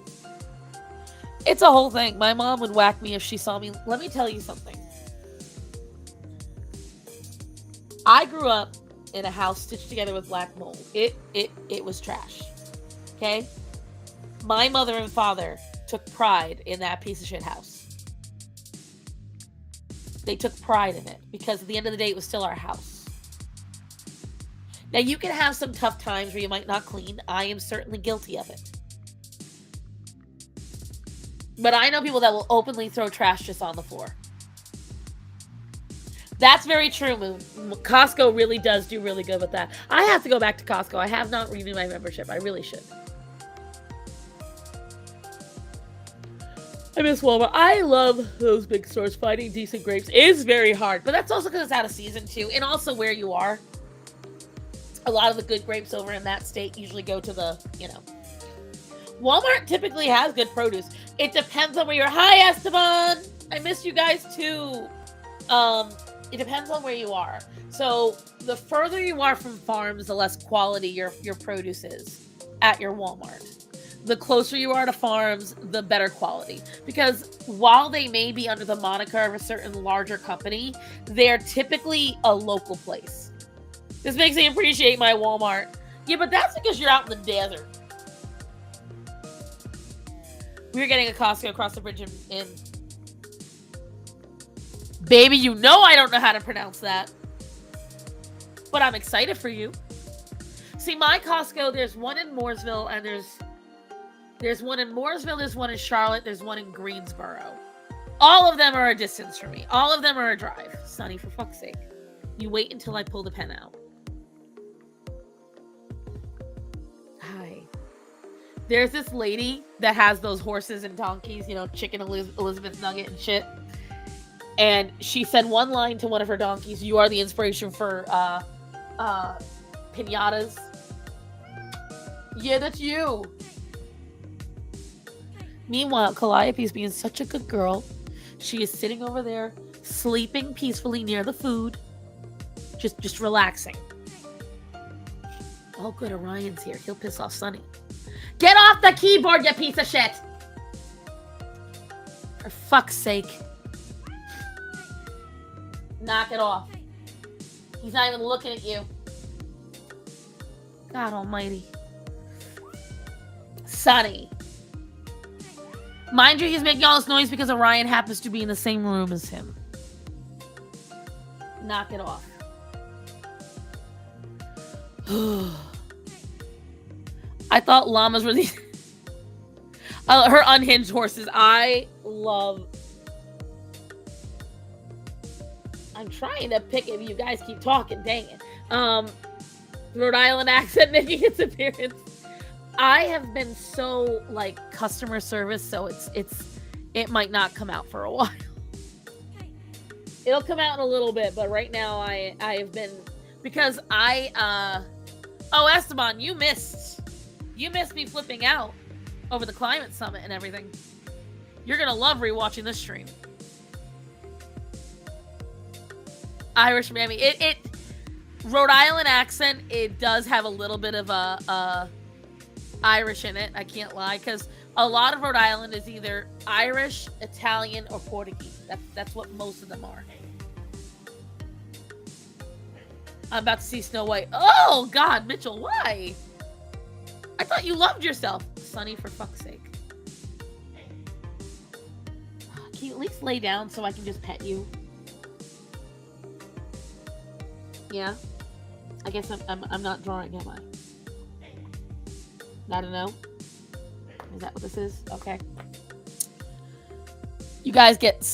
It's a whole thing. My mom would whack me if she saw me. Let me tell you something. I grew up in a house stitched together with black mold. It was trash. Okay? My mother and father took pride in that piece of shit house. They took pride in it because at the end of the day, it was still our house. Now, you can have some tough times where you might not clean. I am certainly guilty of it. But I know people that will openly throw trash just on the floor. That's very true, Moon. Costco really does do really good with that. I have to go back to Costco. I have not renewed my membership. I really should. I miss Walmart. I love those big stores. Finding decent grapes is very hard. But that's also because it's out of season, too. And also where you are. A lot of the good grapes over in that state usually go to the, Walmart typically has good produce. It depends on where you're. Hi, Esteban! I miss you guys, too. It depends on where you are. So, the further you are from farms, the less quality your produce is at your Walmart. The closer you are to farms, the better quality. Because while they may be under the moniker of a certain larger company, they're typically a local place. This makes me appreciate my Walmart. Yeah, but that's because you're out in the desert. We're getting a Costco across the bridge in... Baby, you know I don't know how to pronounce that. But I'm excited for you. See, my Costco, there's one in Mooresville, and there's one in Mooresville, there's one in Charlotte, there's one in Greensboro. All of them are a distance from me. All of them are a drive. Sonny, for fuck's sake. You wait until I pull the pen out. Hi. There's this lady that has those horses and donkeys, Chicken Elizabeth Nugget and shit. And she said one line to one of her donkeys, "You are the inspiration for piñatas." Yeah, that's you. Meanwhile, Calliope's being such a good girl. She is sitting over there, sleeping peacefully near the food. Just relaxing. Oh, good, Orion's here. He'll piss off Sonny. Get off the keyboard, you piece of shit! For fuck's sake. Knock it off. He's not even looking at you. God almighty. Sonny. Mind you, he's making all this noise because Orion happens to be in the same room as him. Knock it off. I thought llamas were these... her unhinged horses. I love... I'm trying to pick it. You guys keep talking. Dang it. Rhode Island accent making its appearance. I have been so customer service, so it might not come out for a while. It'll come out in a little bit, but right now I have been, because oh, Esteban, you missed me flipping out over the climate summit and everything. You're gonna love rewatching this stream. Irish mammy. It Rhode Island accent, it does have a little bit of a Irish in it. I can't lie, because A lot of Rhode Island is either Irish, Italian, or Portuguese. That's what most of them are. I'm about to see Snow White. Oh, God, Mitchell, why? I thought you loved yourself. Sonny, for fuck's sake. Can you at least lay down so I can just pet you? Yeah? I guess I'm not drawing, am I? Not a no? Is that what this is? Okay. You guys get...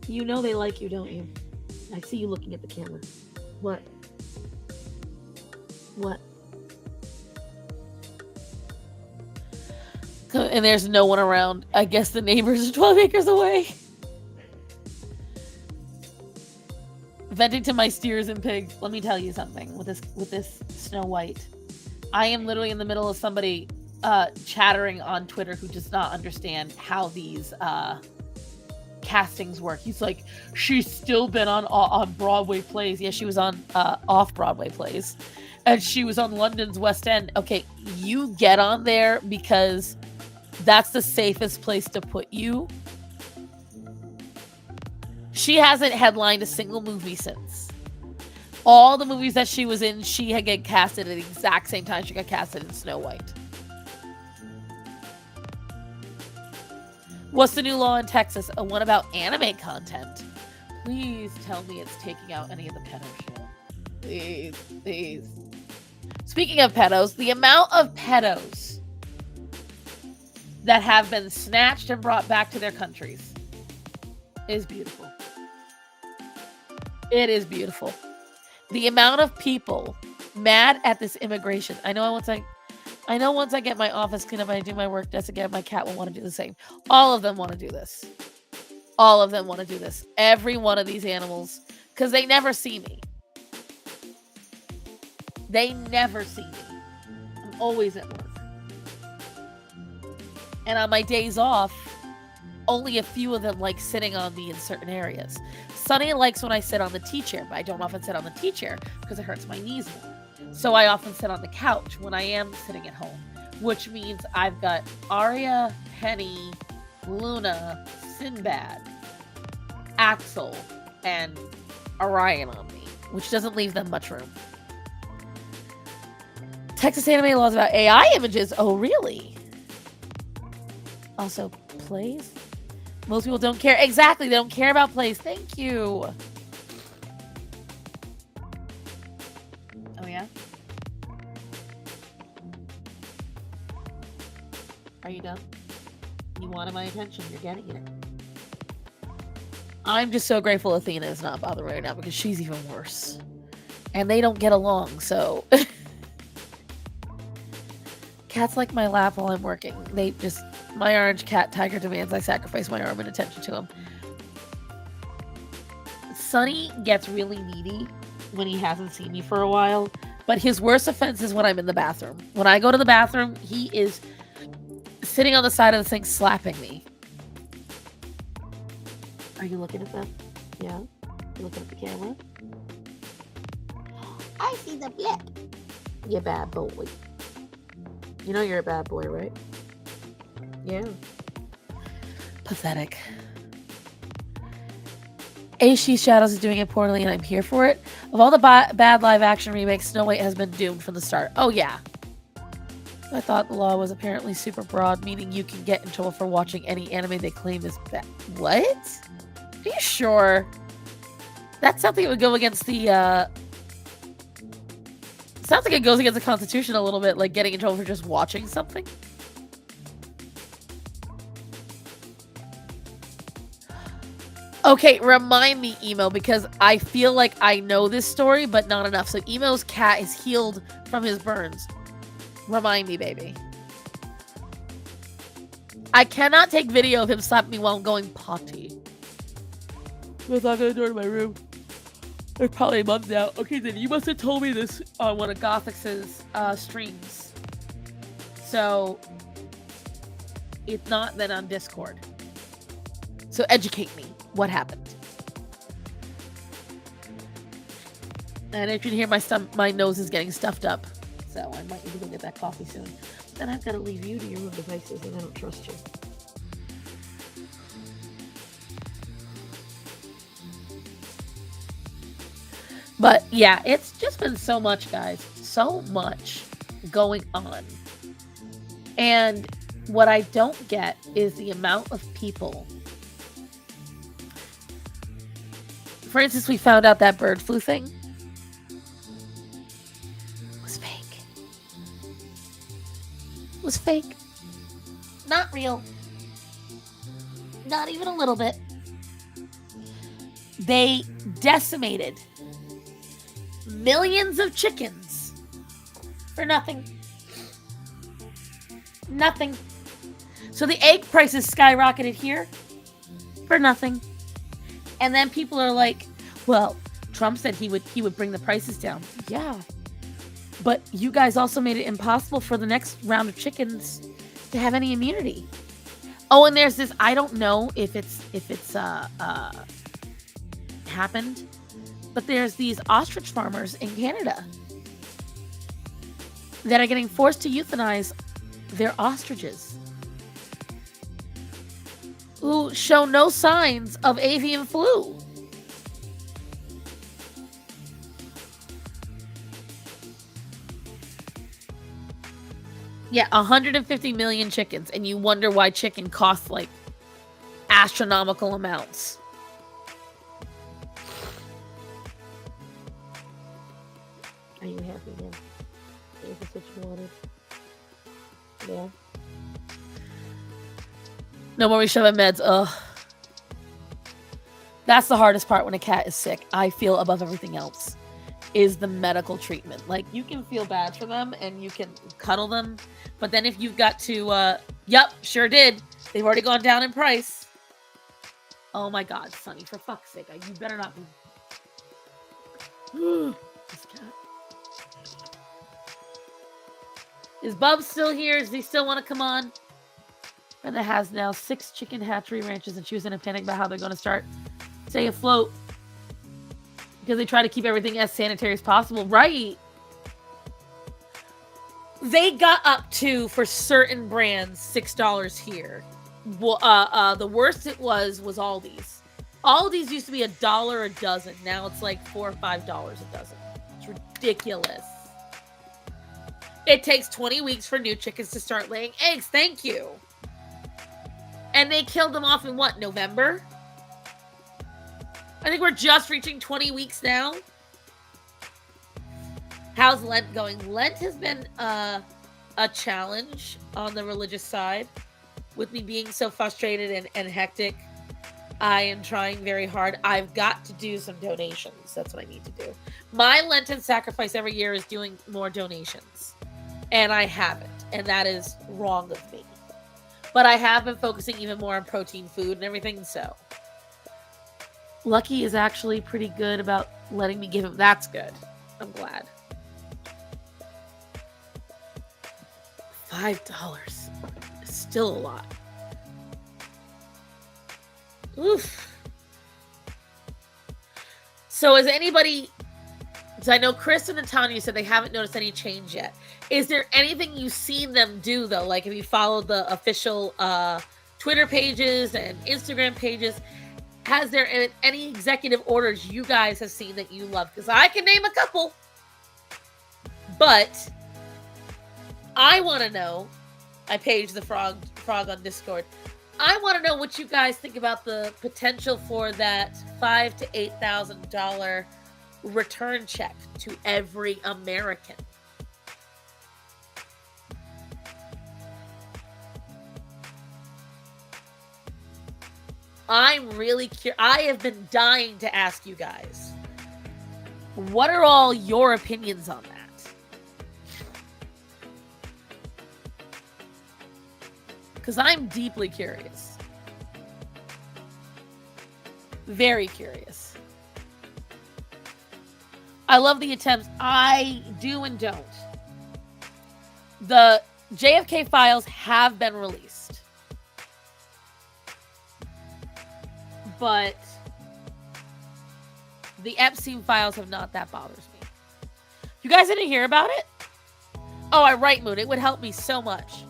You know they like you, don't you? I see you looking at the camera. What? What? And there's no one around. I guess the neighbors are 12 acres away. Venting to my steers and pigs. Let me tell you something with this Snow White. I am literally in the middle of somebody chattering on Twitter who does not understand how these castings work. He's like, she's still been on Broadway plays. Yeah, she was on off-Broadway plays. And she was on London's West End. Okay, you get on there because that's the safest place to put you. She hasn't headlined a single movie since. All the movies that she was in, she had get casted at the exact same time she got casted in Snow White. What's the new law in Texas? A one about anime content. Please tell me it's taking out any of the pedo shit. Please, please. Speaking of pedos, the amount of pedos that have been snatched and brought back to their countries is beautiful. It is beautiful. The amount of people mad at this immigration. I know once I get my office cleaned up and I do my work desk again, my cat will want to do the same. All of them want to do this. All of them want to do this. Every one of these animals, because they never see me. They never see me. I'm always at work. And on my days off, only a few of them like sitting on me in certain areas. Sunny likes when I sit on the T-chair, but I don't often sit on the T-chair because it hurts my knees more. So I often sit on the couch when I am sitting at home, which means I've got Arya, Penny, Luna, Sinbad, Axel, and Orion on me, which doesn't leave them much room. Texas anime laws about AI images. Oh, really? Also, plays? Most people don't care. Exactly, they don't care about plays. Thank you. Oh, yeah? Are you done? You wanted my attention. You're getting it. I'm just so grateful Athena is not bothering right now because she's even worse. And they don't get along, so... Cats like my lap while I'm working. They just... My orange cat tiger demands I sacrifice my arm and attention to him. Sunny gets really needy when he hasn't seen me for a while. But his worst offense is when I'm in the bathroom. When I go to the bathroom, he is sitting on the side of the sink slapping me. Are you looking at them? Yeah? You looking at the camera? I see the blip. You bad boy. You know you're a bad boy, right? Yeah. Pathetic. AC Shadows is doing it poorly and I'm here for it. Of all the bad live action remakes, Snow White has been doomed from the start. Oh yeah. I thought the law was apparently super broad, meaning you can get in trouble for watching any anime they claim is bad. What? Are you sure? That's something that would go against the, sounds like it goes against the Constitution a little bit, like getting in trouble for just watching something. Okay, remind me, Emo, because I feel like I know this story, but not enough. So Emo's cat is healed from his burns. Remind me, baby. I cannot take video of him slapping me while I'm going potty. He's not gonna door to my room. They're probably months now. Okay, then you must have told me this on one of Gothix's streams. So, if not, then on Discord. So educate me. What happened? And if you can hear my nose is getting stuffed up. So I might need to go get that coffee soon. then I've got to leave you to your own devices, and I don't trust you. But yeah, it's just been so much, guys. So much going on. And what I don't get is the amount of people. For instance, we found out that bird flu thing was fake. It was fake. Not real. Not even a little bit. They decimated millions of chickens for nothing. Nothing. So the egg prices skyrocketed here for nothing. And then people are like, well, Trump said he would bring the prices down. Yeah. But you guys also made it impossible for the next round of chickens to have any immunity. Oh, and there's this, I don't know if it's happened, but there's these ostrich farmers in Canada that are getting forced to euthanize their ostriches who show no signs of avian flu. Yeah, 150 million chickens, and you wonder why chicken costs like astronomical amounts. Are you happy now? Is this what you wanted? Yeah. No more shoving meds. Ugh. That's the hardest part when a cat is sick. I feel above everything else is the medical treatment. Like, you can feel bad for them and you can cuddle them, but then if you've got to, yep, sure did. They've already gone down in price. Oh my God, Sonny, for fuck's sake, you better not be. This cat. Is Bub still here? Does he still want to come on? Brenda has now 6 chicken hatchery ranches, and she was in a panic about how they're going to stay afloat because they try to keep everything as sanitary as possible. Right. They got up to, for certain brands, $6 here. Well, the worst it was Aldi's. Aldi's used to be $1 a dozen. Now it's like $4 or $5 a dozen. It's ridiculous. It takes 20 weeks for new chickens to start laying eggs. Thank you. And they killed them off in what, November? I think we're just reaching 20 weeks now. How's Lent going? Lent has been a challenge on the religious side. With me being so frustrated and hectic, I am trying very hard. I've got to do some donations. That's what I need to do. My Lenten sacrifice every year is doing more donations. And I haven't. And that is wrong of me. But I have been focusing even more on protein food and everything, so. Lucky is actually pretty good about letting me give him. That's good. I'm glad. $5 is still a lot. Oof. So is anybody... So I know Chris and Tanya said they haven't noticed any change yet. Is there anything you've seen them do, though? Like, if you followed the official Twitter pages and Instagram pages, has there any executive orders you guys have seen that you love? Because I can name a couple. But I want to know. I paged the frog on Discord. I want to know what you guys think about the potential for that $5,000 to $8,000 return check to every American. I'm really curious. I have been dying to ask you guys, what are all your opinions on that? Because I'm deeply curious. Very curious. I love the attempts. I do and don't. The JFK files have been released. But the Epstein files have not. That bothers me. You guys didn't hear about it? Oh, I right, Moon. It would help me so much.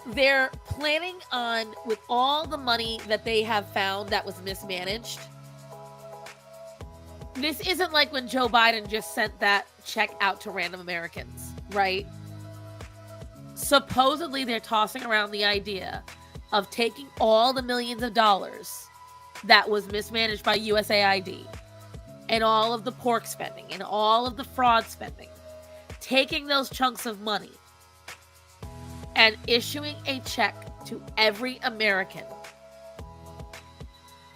They're planning on, with all the money that they have found that was mismanaged. This isn't like when Joe Biden just sent that check out to random Americans, right? Supposedly, they're tossing around the idea of taking all the millions of dollars that was mismanaged by USAID and all of the pork spending and all of the fraud spending, taking those chunks of money and issuing a check to every American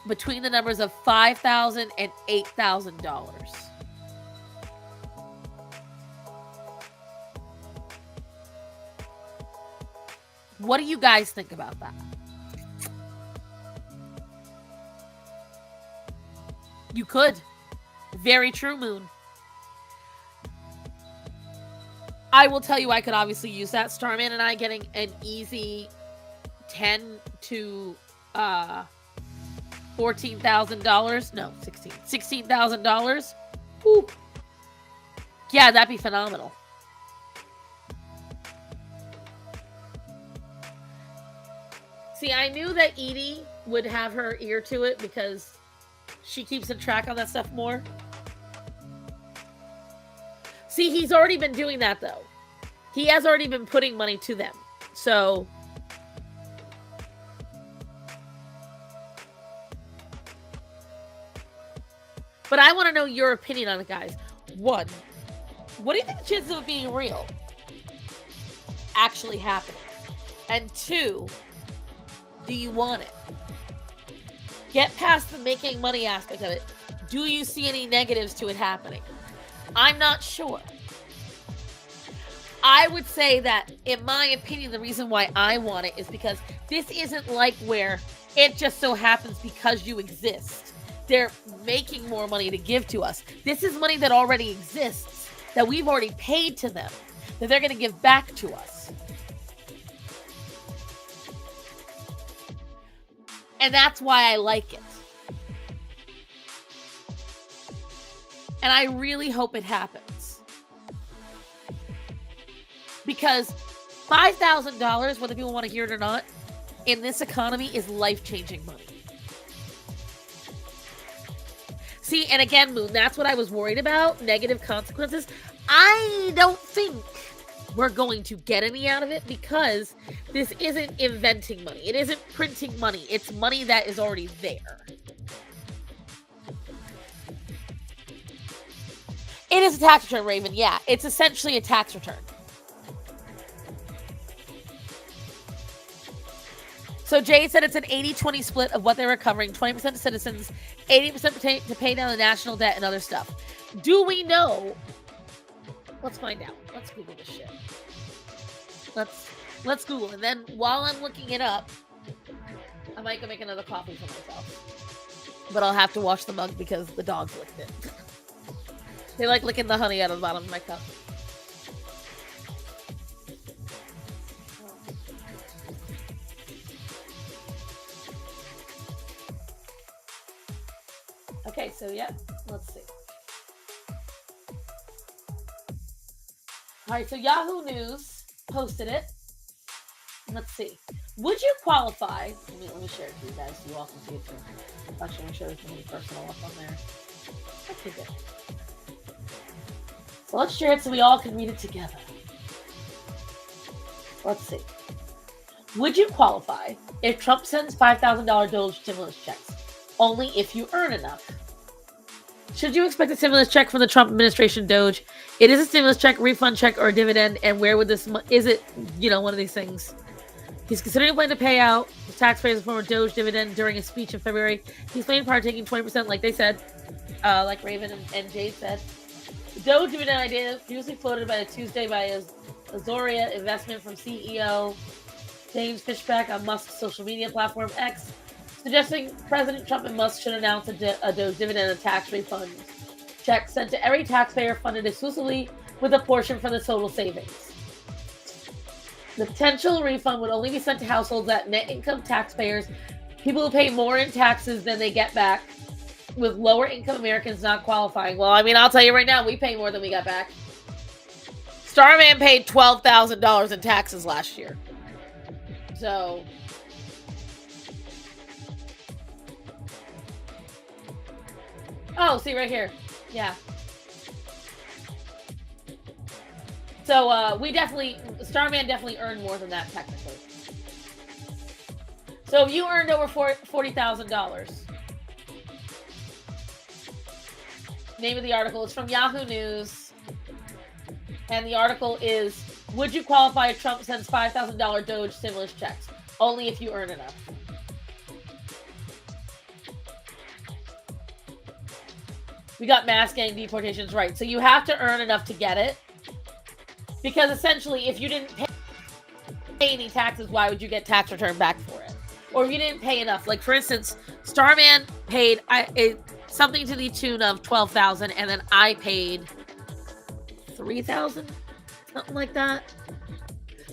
between the numbers of $5,000 and $8,000. What do you guys think about that? You could. Very true, Moon. I will tell you, I could obviously use that. Starman and I getting an easy $10,000 to $14,000. No, $16,000. Whew. Yeah, that'd be phenomenal. See, I knew that Edie would have her ear to it because she keeps a track on that stuff more. See, he's already been doing that, though. He has already been putting money to them. So, but I want to know your opinion on it, guys. One, what do you think the chances of it being real? Actually happening? And two, do you want it? Get past the making money aspect of it. Do you see any negatives to it happening? I'm not sure. I would say that, in my opinion, the reason why I want it is because this isn't like where it just so happens because you exist. They're making more money to give to us. This is money that already exists, that we've already paid to them, that they're going to give back to us. And that's why I like it. And I really hope it happens. Because $5,000, whether people want to hear it or not, in this economy is life-changing money. See, and again, Moon, that's what I was worried about, negative consequences. I don't think we're going to get any out of it because this isn't inventing money. It isn't printing money. It's money that is already there. It is a tax return, Raven. Yeah, it's essentially a tax return. So Jay said it's an 80-20 split of what they're recovering, 20% to citizens, 80% to pay down the national debt and other stuff. Do we know? Let's find out. Let's Google this shit. Let's Google. And then while I'm looking it up, I might go make another coffee for myself. But I'll have to wash the mug because the dogs licked it. They like licking the honey out of the bottom of my cup. Okay, so yeah, let's see. All right, so Yahoo News posted it. Let's see. Would you qualify? Let me share it to you guys so you all can see it too. Actually, I'm sure there's something personal up on there. Okay, good. So let's share it so we all can read it together. Let's see. Would you qualify if Trump sends $5,000 Doge stimulus checks? Only if you earn enough. Should you expect a stimulus check from the Trump administration, Doge? It is a stimulus check, refund check, or a dividend, and where would this... Is it, one of these things? He's considering a plan to pay out the taxpayers in the form of Doge dividend during a speech in February. He's planning partaking 20%, like they said, like Raven and Jade said. The Doge dividend idea previously floated by a Tuesday by Azoria investment from CEO James Fishback on Musk's social media platform X, suggesting President Trump and Musk should announce a Doge dividend and tax refund check sent to every taxpayer funded exclusively with a portion from the total savings. The potential refund would only be sent to households that net income taxpayers, people who pay more in taxes than they get back, with lower income Americans not qualifying. Well, I mean, I'll tell you right now, we pay more than we got back. Starman paid $12,000 in taxes last year. So, oh, see right here. Yeah. So, Starman definitely earned more than that technically. So if you earned over $40,000. Name of the article is from Yahoo News. And the article is, would you qualify if Trump sends $5,000 Doge stimulus checks? Only if you earn enough. We got mass gang deportations right. So you have to earn enough to get it. Because essentially, if you didn't pay any taxes, why would you get tax return back for it? Or if you didn't pay enough. Like, for instance, Starman paid something to the tune of $12,000, and then I paid $3,000, something like that.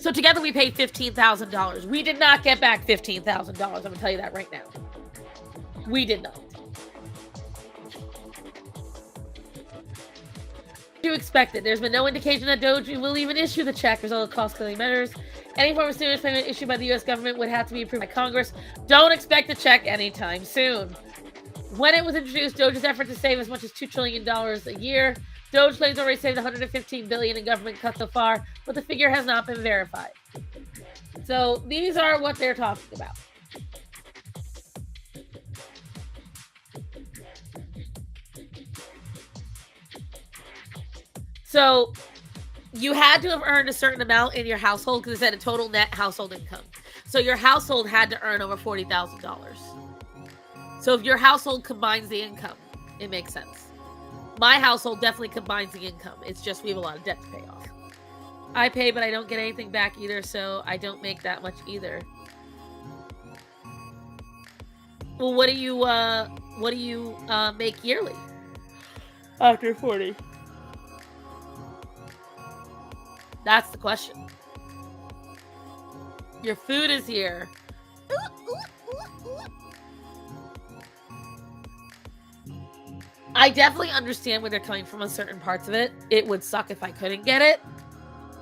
So together we paid $15,000. We did not get back $15,000. I'm going to tell you that right now. We did not. You expect it. There's been no indication that Doge will even issue the check as well as cost-cutting measures. Any form of stimulus payment issued by the U.S. government would have to be approved by Congress. Don't expect a check anytime soon. When it was introduced, Doge's effort to save as much as $2 trillion a year. Doge claims already saved $115 billion in government cuts so far, but the figure has not been verified. So these are what they're talking about. So you had to have earned a certain amount in your household because it said a total net household income. So your household had to earn over $40,000. So if your household combines the income, it makes sense. My household definitely combines the income. It's just we have a lot of debt to pay off. I pay, but I don't get anything back either, so I don't make that much either. Well, what do you make yearly? After 40. That's the question. Your food is here. I definitely understand where they're coming from on certain parts of it. It would suck if I couldn't get it.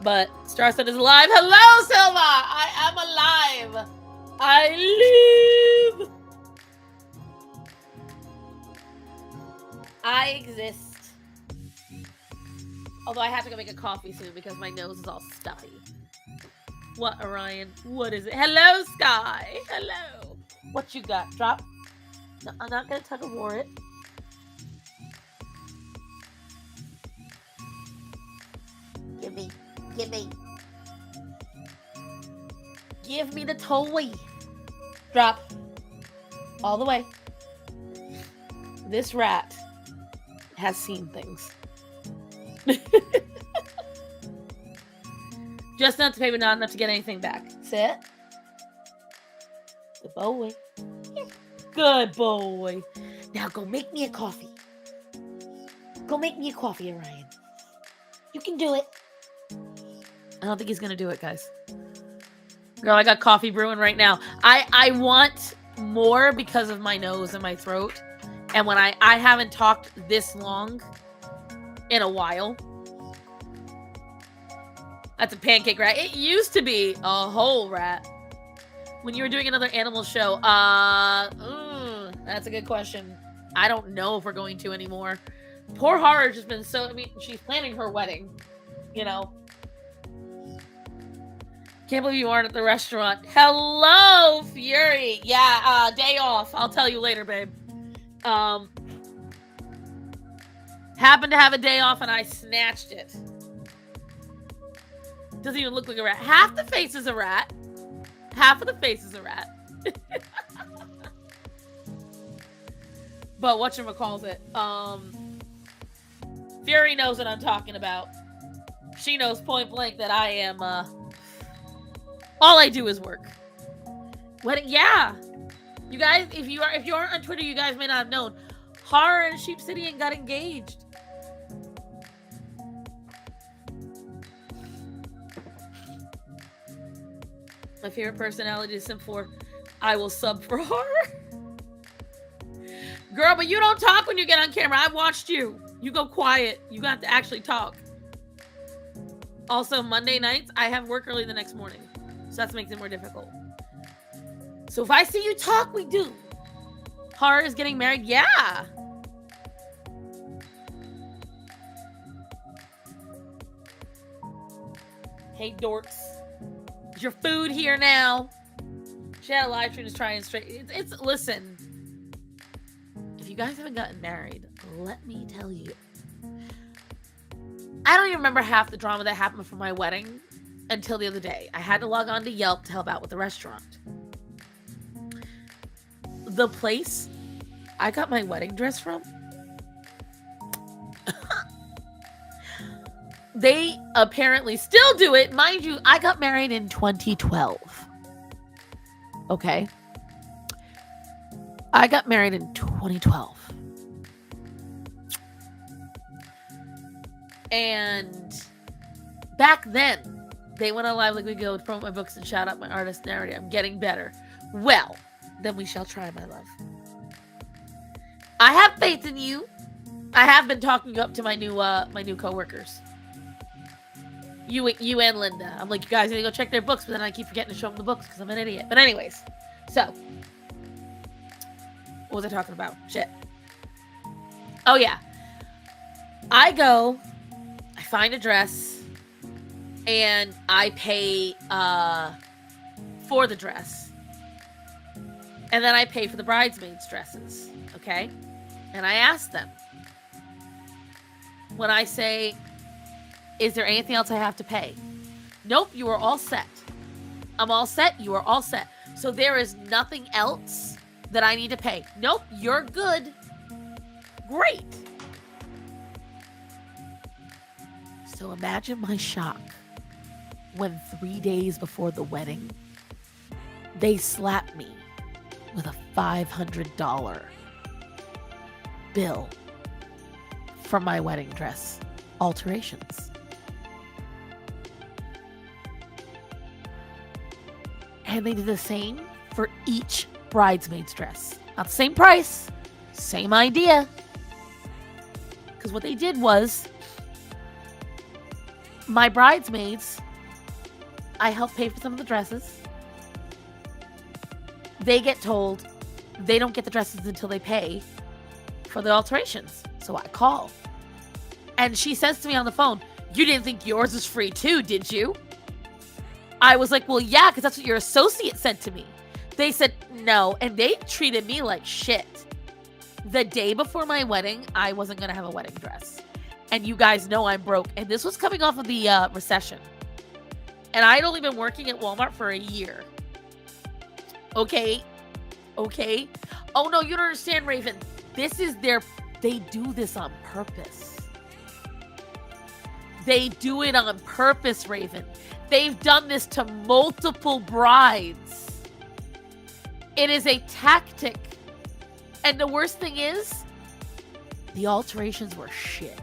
But Starson is alive. Hello, Silva! I am alive. I live. I exist. Although I have to go make a coffee soon because my nose is all stuffy. What, Orion? What is it? Hello, Sky. Hello. What you got? Drop. No, I'm not going to tug of war it. Give me. Give me the toy. Drop. All the way. This rat has seen things. Just enough to pay, but not enough to get anything back. Sit. Good boy. Good boy. Now go make me a coffee. Go make me a coffee, Orion. You can do it. I don't think he's gonna do it, guys. Girl, I got coffee brewing right now. I want more because of my nose and my throat. And when I haven't talked this long in a while. That's a pancake rat. It used to be a whole rat. When you were doing another animal show, that's a good question. I don't know if we're going to anymore. Poor Horror's just been so, I mean, she's planning her wedding, you know. Can't believe you aren't at the restaurant. Hello, Fury. Yeah, day off. I'll tell you later, babe. Happened to have a day off and I snatched it. Doesn't even look like a rat. Half the face is a rat. Half of the face is a rat. But whatchamacallit, Fury knows what I'm talking about. She knows point blank that I am, all I do is work. What? Yeah. You guys, if you aren't on Twitter, you guys may not have known. Horror and Sheep City got engaged. My favorite personality is Sim4. I will sub for Horror. Girl, but you don't talk when you get on camera. I watched you. You go quiet. You got to actually talk. Also, Monday nights, I have work early the next morning. So that makes it more difficult. So if I see you talk, we do. Horror is getting married? Yeah. Hey, dorks. Is your food here now? She had a live stream to try and straight. Listen. If you guys haven't gotten married, let me tell you. I don't even remember half the drama that happened for my wedding until the other day. I had to log on to Yelp to help out with the restaurant. The place I got my wedding dress from, they apparently still do it. Mind you, I got married in 2012. Okay? I got married in 2012. And back then, they went on live like we go, promote my books and shout out my artist narrative. I'm getting better. Well, then we shall try, my love. I have faith in you. I have been talking up to my new coworkers. You and Linda. I'm like, you guys need to go check their books, but then I keep forgetting to show them the books because I'm an idiot. But anyways, so what was I talking about? Shit. Oh yeah. I go, I find a dress, and I pay for the dress. And then I pay for the bridesmaids' dresses, okay? And I ask them, when I say, is there anything else I have to pay? Nope, you are all set. I'm all set, you are all set. So there is nothing else that I need to pay. Nope, you're good. Great. So imagine my shock when 3 days before the wedding, they slapped me with a $500 bill for my wedding dress alterations. And they did the same for each bridesmaid's dress. Not the same price, same idea. Because what they did was, my bridesmaids, I helped pay for some of the dresses. They get told they don't get the dresses until they pay for the alterations. So I call. And she says to me on the phone, you didn't think yours was free too, did you? I was like, well, yeah, because that's what your associate said to me. They said no, and they treated me like shit. The day before my wedding, I wasn't going to have a wedding dress. And you guys know I'm broke. And this was coming off of the recession. And I'd only been working at Walmart for a year. Okay? Okay? Oh, no, you don't understand, Raven. They do this on purpose. They do it on purpose, Raven. They've done this to multiple brides. It is a tactic. And the worst thing is, the alterations were shit.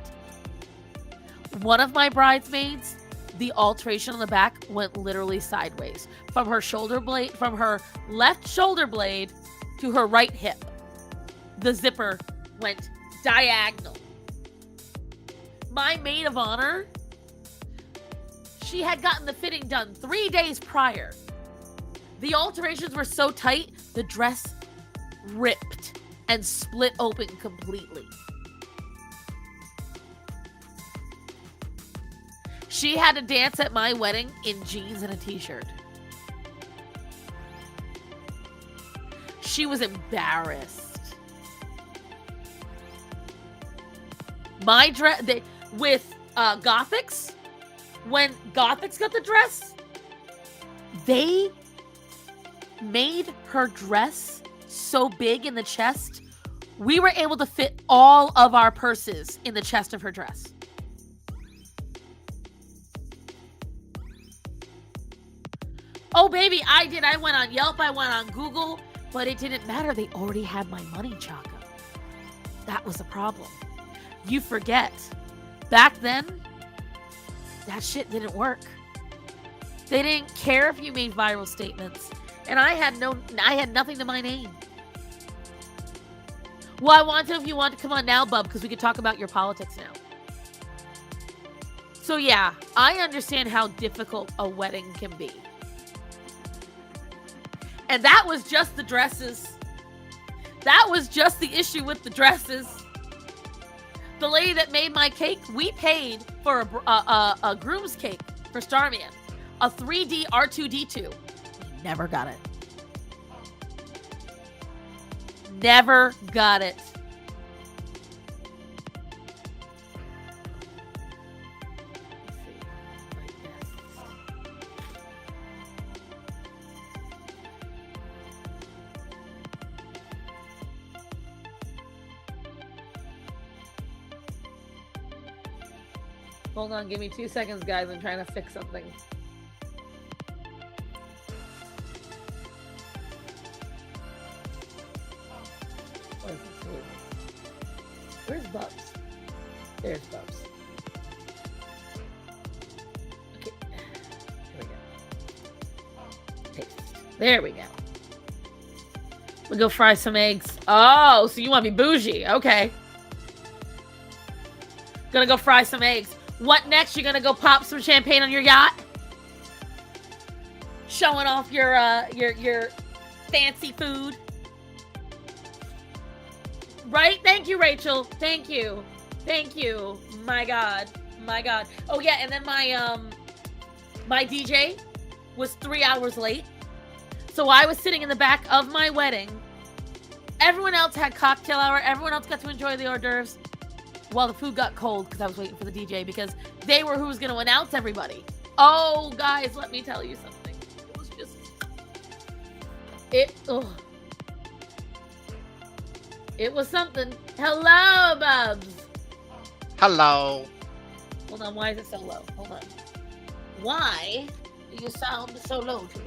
One of my bridesmaids, the alteration on the back went literally sideways. From her shoulder blade, from her left shoulder blade to her right hip. The zipper went diagonal. My maid of honor, she had gotten the fitting done 3 days prior. The alterations were so tight, the dress ripped and split open completely. She had to dance at my wedding in jeans and a t-shirt. She was embarrassed. My dress, with Gothics, when Gothics got the dress, they made her dress so big in the chest, we were able to fit all of our purses in the chest of her dress. Oh, baby, I did. I went on Yelp. I went on Google. But it didn't matter. They already had my money, Chaka. That was the problem. You forget. Back then, that shit didn't work. They didn't care if you made viral statements. And I had nothing to my name. Well, I want to if you want to come on now, bub, because we could talk about your politics now. So yeah, I understand how difficult a wedding can be. And that was just the dresses. That was just the issue with the dresses. The lady that made my cake, we paid for a groom's cake for Starman. A 3D R2-D2. Never got it. Never got it. Hold on, give me 2 seconds, guys. I'm trying to fix something. Where's Bubs? There's Bubs. Okay. Here we go. Paste. There we go. We'll go fry some eggs. Oh, so you want me bougie. Okay. Gonna go fry some eggs. What next? You're gonna go pop some champagne on your yacht? Showing off your fancy food. Right? Thank you, Rachel. Thank you. Thank you. My God. My God. Oh yeah, and then my DJ was 3 hours late. So I was sitting in the back of my wedding. Everyone else had cocktail hour. Everyone else got to enjoy the hors d'oeuvres. While the food got cold because I was waiting for the DJ because they were who was going to announce everybody. Oh, guys, let me tell you something. It was just... It was something. Hello, Bubs. Hello. Hold on, why is it so low? Hold on. Why do you sound so low to me?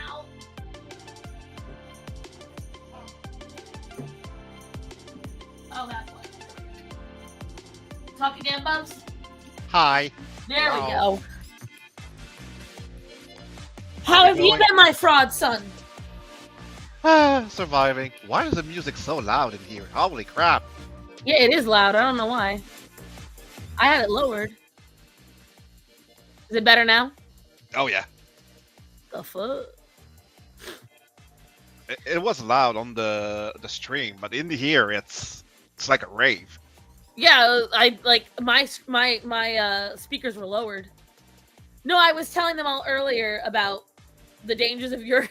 Ow. Oh, that's why. Talk again, Bubs. Hi. There we go. How have you been, my fraud son? Surviving. Why is the music so loud in here? Holy crap. Yeah, it is loud. I don't know why. I had it lowered. Is it better now? Oh, yeah. The fuck? It was loud on the stream, but in here it's like a rave. Yeah, I like my speakers were lowered. No, I was telling them all earlier about the dangers of your...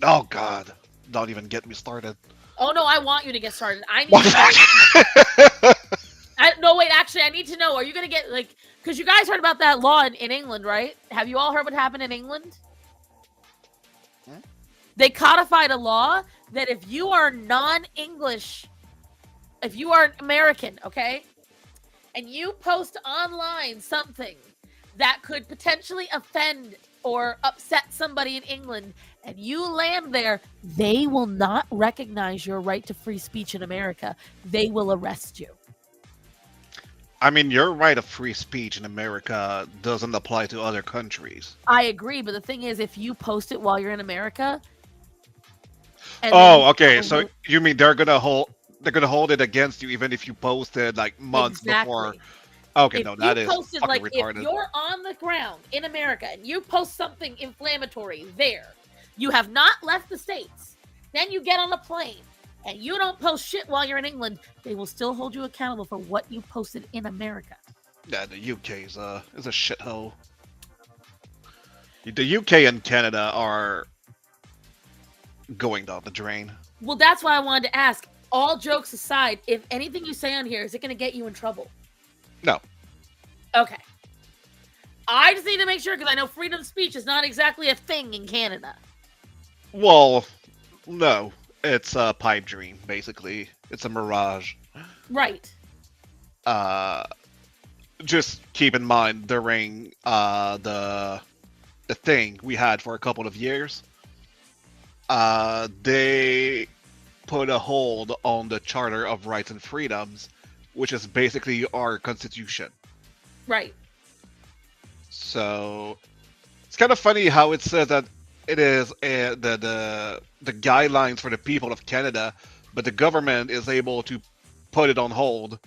Oh, God. Don't even get me started. Oh, no, I want you to get started. I need to know. No, wait, actually, I need to know. Are you going to get, like... Because you guys heard about that law in England, right? Have you all heard what happened in England? Hmm? They codified a law that if you are non-English... If you are American, okay? And you post online something that could potentially offend or upset somebody in England, and you land there, they will not recognize your right to free speech in America. They will arrest you. I mean, your right of free speech in America doesn't apply to other countries. I agree, but the thing is, if you post it while you're in America... Oh, okay. So you mean they're gonna hold it against you even if you posted like months before? Okay, if no, that is posted, fucking like, retarded. If you're on the ground in America and you post something inflammatory there, you have not left the States, then you get on a plane and you don't post shit while you're in England, they will still hold you accountable for what you posted in America. Yeah, the UK is a shithole. The UK and Canada are going down the drain. Well, that's why I wanted to ask. All jokes aside, if anything you say on here, is it going to get you in trouble? No. Okay. I just need to make sure because I know freedom of speech is not exactly a thing in Canada. Well, no. It's a pipe dream, basically. It's a mirage. Right. Just keep in mind during the thing we had for a couple of years, they put a hold on the Charter of Rights and Freedoms, which is basically our constitution. Right. So it's kind of funny how it says that it is the guidelines for the people of Canada, but the government is able to put it on hold,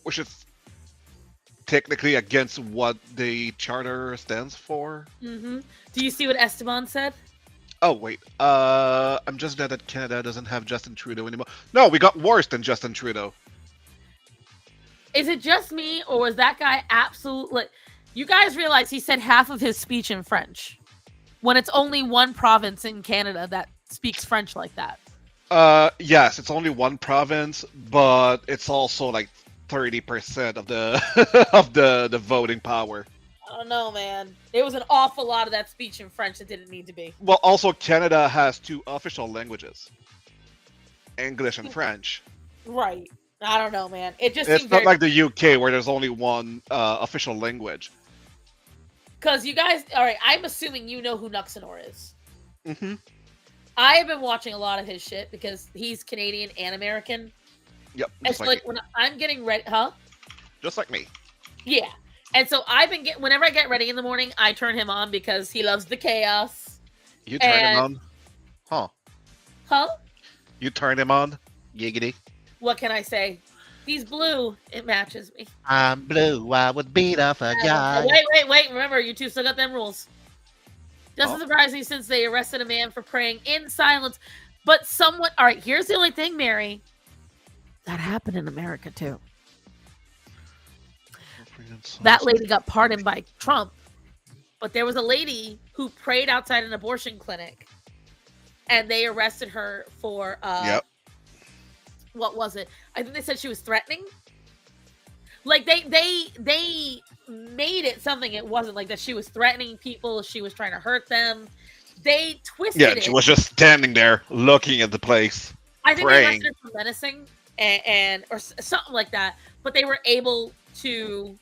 which is technically against what the charter stands for. Do you see what Esteban said? Oh wait, I'm just glad that Canada doesn't have Justin Trudeau anymore. No, we got worse than Justin Trudeau. Is it just me, or was that guy absolutely? You guys realize he said half of his speech in French, when it's only one province in Canada that speaks French like that. Yes, it's only one province, but it's also like 30% of the of the voting power. I don't know, man. There was an awful lot of that speech in French that didn't need to be. Well, also Canada has two official languages, English and French. Right. I don't know, man. It just It's seems not like the UK where there's only one official language. Because you guys, all right, I'm assuming you know who Nuxanor is. Mm-hmm. I have been watching a lot of his shit because he's Canadian and American. Yep. It's like when I'm getting ready, Just like me. Yeah. And so I've been whenever I get ready in the morning, I turn him on because he loves the chaos. You turn him on? Huh? You turn him on? Giggity. What can I say? He's blue. It matches me. I'm blue. I would beat up a guy. Wait. Remember, you two still got them rules. Doesn't surprise me since they arrested a man for praying in silence. But someone... All right, here's the only thing, Mary. That happened in America, too. That lady got pardoned by Trump. But there was a lady who prayed outside an abortion clinic. And they arrested her for... Yep. What was it? I think they said she was threatening. Like they made it something it wasn't, like that she was threatening people, she was trying to hurt them. They twisted it. Yeah, she was just standing there looking at the place. I think praying. they arrested her for menacing and or something like that. But they were able to,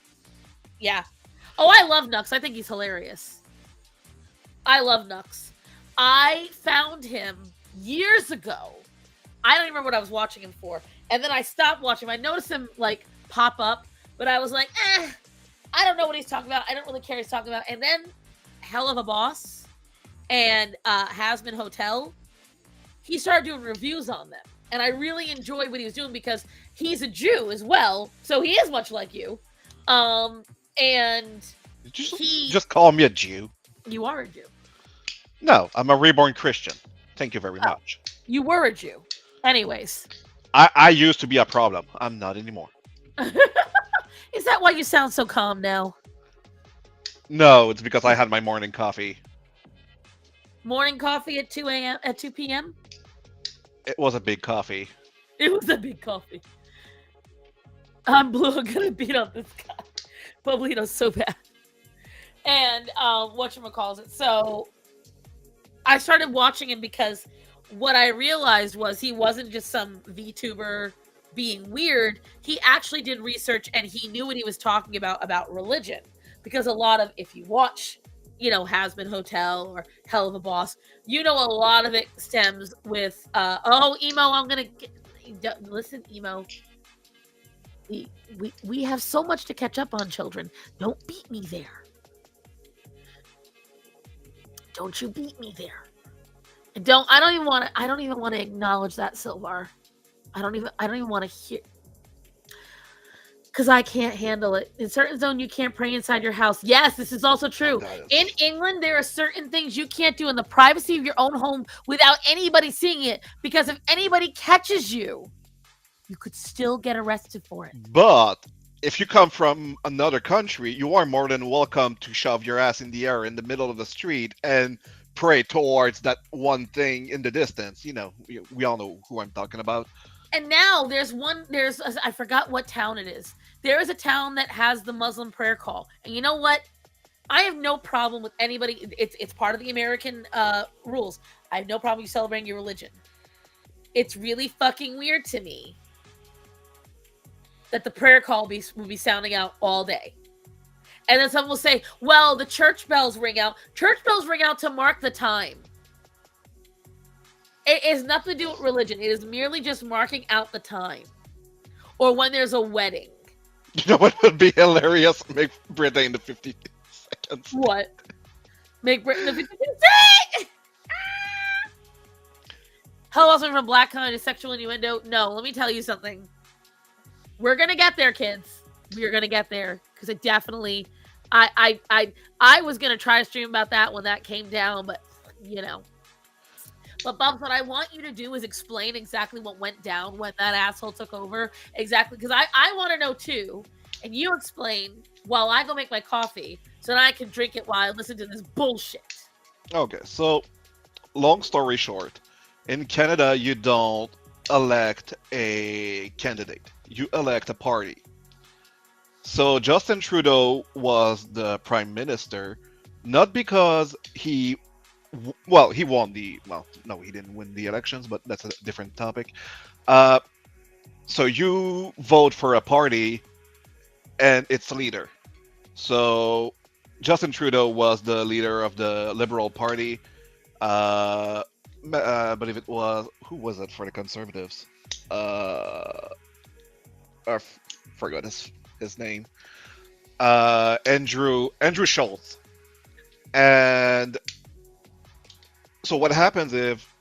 yeah. Oh, I love Nux. I think he's hilarious. I love Nux. I found him years ago. I don't even remember what I was watching him for. And then I stopped watching him. I noticed him like pop up, but I was like, I don't know what he's talking about. I don't really care what he's talking about. And then Hell of a Boss and Hasman Hotel, he started doing reviews on them. And I really enjoyed what he was doing because he's a Jew as well. So he is much like you. And Did you just call me a Jew? You are a Jew. No, I'm a reborn Christian. Thank you very much. You were a Jew. Anyways. I used to be a problem. I'm not anymore. Is that why you sound so calm now? No, it's because I had my morning coffee. Morning coffee at 2 a.m. at 2 p.m.? It was a big coffee. It was a big coffee. I'm blue. I'm gonna beat up this guy. Pablito's so bad. And whatchamacallit. So I started watching him because what I realized was he wasn't just some VTuber being weird. He actually did research and he knew what he was talking about religion. Because a lot of, if you watch, Hasman Hotel or Hell of a Boss, a lot of it stems with, Emo, I'm going to listen, Emo. We have so much to catch up on, children. Don't beat me there. Don't you beat me there. I don't even want to acknowledge that, Silvar. I don't even want to hear, because I can't handle it. In certain zone, you can't pray inside your house. Yes, this is also true. In England, there are certain things you can't do in the privacy of your own home without anybody seeing it, because if anybody catches you, you could still get arrested for it. But if you come from another country, you are more than welcome to shove your ass in the air in the middle of the street and pray towards that one thing in the distance. We all know who I'm talking about. And now I forgot what town it is. There is a town that has the Muslim prayer call. And you know what? I have no problem with anybody. It's part of the American rules. I have no problem you celebrating your religion. It's really fucking weird to me that the prayer call will be sounding out all day. And then someone will say, well, the church bells ring out. Church bells ring out to mark the time. It has nothing to do with religion. It is merely just marking out the time. Or when there's a wedding. You know what would be hilarious? Make Britain the 50 seconds. What? Make Britain the 50 seconds. Hello, also from Black Kind is sexual innuendo. No, let me tell you something. We're gonna get there, kids. We're gonna get there because it definitely. I was gonna try to stream about that when that came down, but you know. But Bubs, what I want you to do is explain exactly what went down when that asshole took over. Exactly, because I want to know too. And you explain while I go make my coffee so that I can drink it while I listen to this bullshit. Okay, so long story short, in Canada you don't elect a candidate. You elect a party. So Justin Trudeau was the prime minister, not because he he won the no, he didn't win the elections, but that's a different topic. Uh, so you vote for a party and its leader. So Justin Trudeau was the leader of the Liberal Party. I believe it was who was it for the Conservatives? I forgot his name. Andrew Schultz. And so what happens if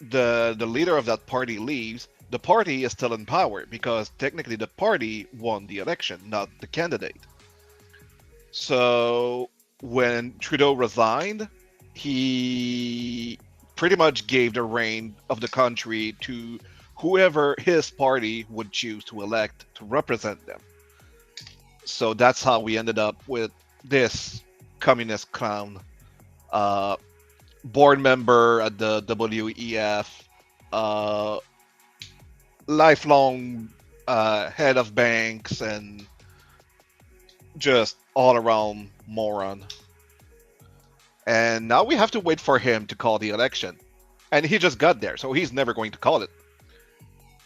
the leader of that party leaves? The party is still in power because technically the party won the election, not the candidate. So when Trudeau resigned, he pretty much gave the reign of the country to whoever his party would choose to elect to represent them. So that's how we ended up with this communist clown, uh, board member at the WEF, uh, lifelong head of banks, and just all around moron. And now we have to wait for him to call the election. And he just got there, so he's never going to call it.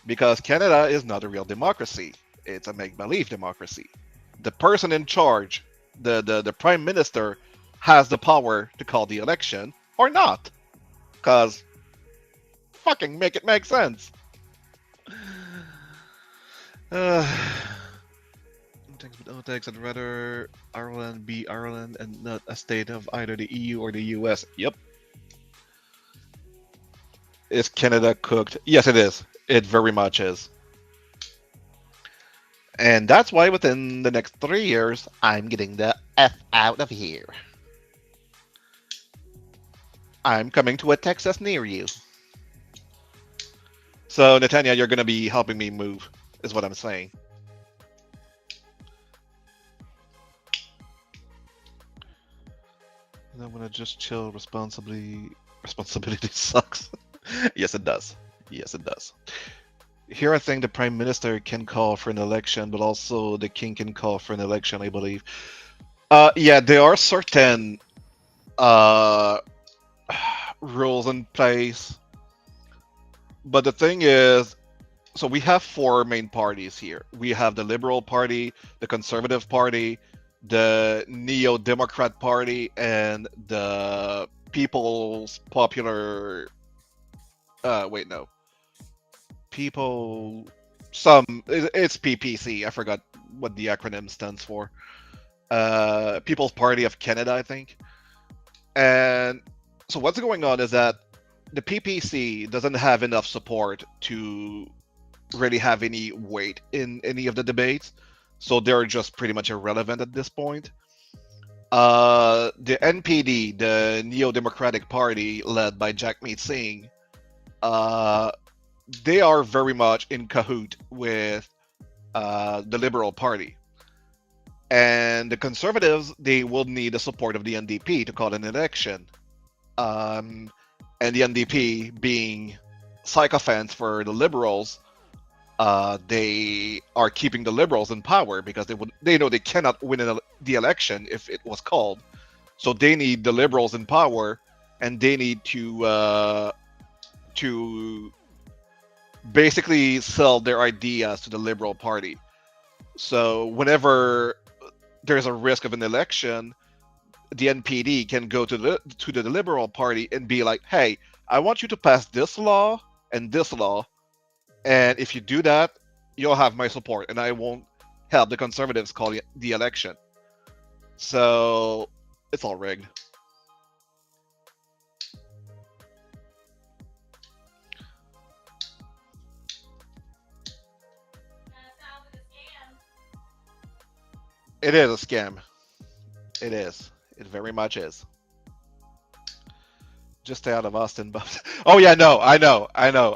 Because Canada is not a real democracy. It's a make-believe democracy. The person in charge, the prime minister, has the power to call the election or not. Because fucking make it make sense. Thanks, but no thanks. I'd rather Ireland be Ireland and not a state of either the EU or the US. Yep. Is Canada cooked? Yes, it is. It very much is. And that's why within the next 3 years, I'm getting the F out of here. I'm coming to a Texas near you. So, Netanya, you're going to be helping me move, is what I'm saying. And I'm going to just chill responsibly. Responsibility sucks. Yes, it does. Yes, it does. Here, I think the Prime Minister can call for an election, but also the King can call for an election, I believe. Yeah, there are certain rules in place. But the thing is, so we have 4 main parties here. We have the Liberal Party, the Conservative Party, the Neo-Democrat Party, and the People's Popular... wait, no. It's PPC. I forgot what the acronym stands for. People's Party of Canada, I think. And so what's going on is that the PPC doesn't have enough support to really have any weight in any of the debates, so they're just pretty much irrelevant at this point. The NPD, the Neo Democratic Party, led by Jagmeet Singh, they are very much in cahoot with the Liberal Party. And the Conservatives, they will need the support of the NDP to call an election. And the NDP being sycophants for the Liberals, they are keeping the Liberals in power because they know they cannot win the election if it was called. So they need the Liberals in power, and they need to basically sell their ideas to the Liberal Party. So whenever there's a risk of an election, the NPD can go to the Liberal Party and be like, "Hey, I want you to pass this law and this law, and if you do that, you'll have my support, and I won't help the Conservatives call the election." So it's all rigged. It is a scam. It is. It very much is. Just stay out of Austin, but oh yeah, no, I know.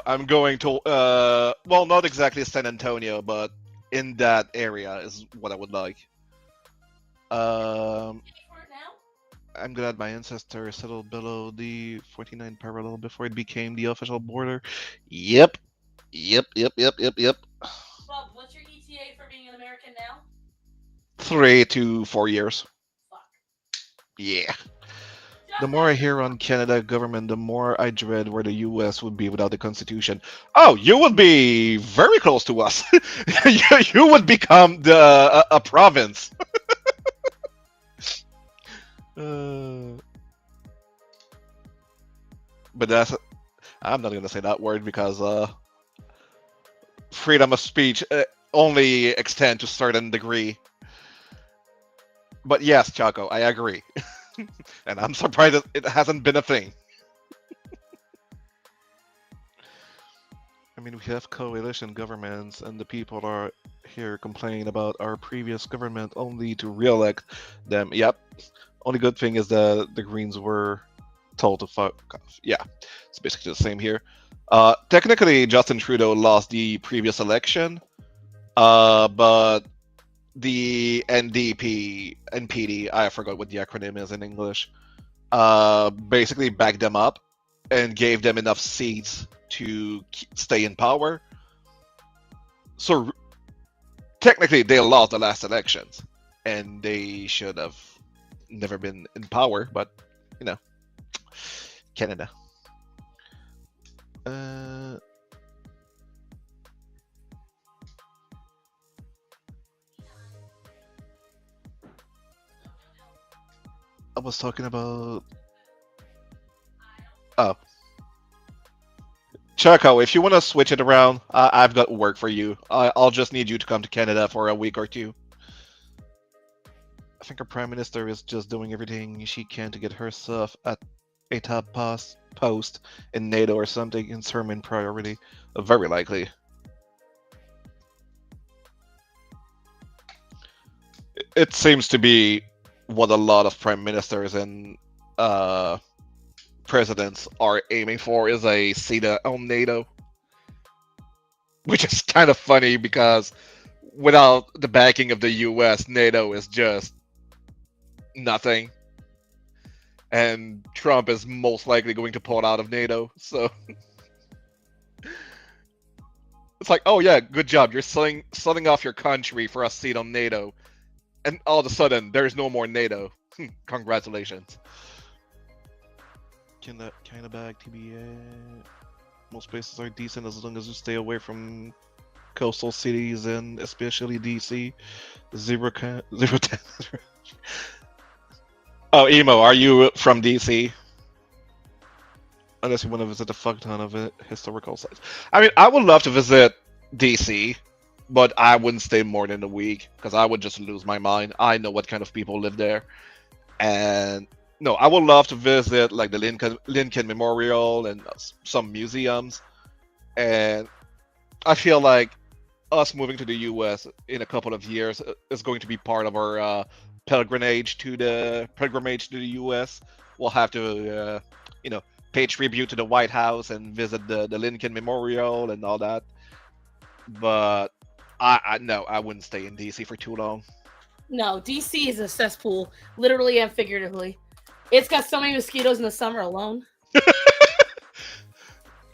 I'm going to well, not exactly San Antonio, but in that area is what I would like. Um, I'm glad my ancestors settled below the 49 parallel before it became the official border. Yep. Yep. Bob, what's your ETA for being an American now? 3 to 4 years. Fuck. Yeah. The more I hear on Canada government, the more I dread where the U.S. would be without the Constitution. Oh, you would be very close to us. You would become a province. But I'm not gonna say that word because freedom of speech only extend to certain degree. But yes, Chaco, I agree. And I'm surprised it hasn't been a thing. I mean, we have coalition governments, and the people are here complaining about our previous government only to re-elect them. Yep. Only good thing is that the Greens were told to fuck off. Yeah, it's basically the same here. Technically, Justin Trudeau lost the previous election, but the NPD, I forgot what the acronym is in English, basically backed them up and gave them enough seats to stay in power. So technically, they lost the last elections, and they should have never been in power. But you know, Canada. I was talking about. Oh. Charco, if you want to switch it around, I've got work for you. I'll just need you to come to Canada for a week or two. I think our Prime Minister is just doing everything she can to get herself at a top post in NATO or something in her main priority. Very likely. It seems to be what a lot of Prime Ministers and presidents are aiming for is a seat on NATO, which is kind of funny because without the backing of the US, NATO is just nothing, and Trump is most likely going to pull out of NATO. So it's like, oh yeah, good job, you're selling off your country for a seat on NATO, and all of a sudden there's no more NATO. Congratulations. Kind of bag TBA. Most places are decent as long as you stay away from coastal cities and especially DC. Zero 10. Oh, Emo, are you from DC? Unless you want to visit a fuck ton of historical sites. I mean, I would love to visit DC, but I wouldn't stay more than a week because I would just lose my mind. I know what kind of people live there, and no, I would love to visit like the Lincoln Memorial and some museums. And I feel like us moving to the U.S. in a couple of years is going to be part of our pilgrimage to the U.S. We'll have to, pay tribute to the White House and visit the Lincoln Memorial and all that. But I wouldn't stay in D.C. for too long. No, DC is a cesspool, literally and figuratively. It's got so many mosquitoes in the summer alone.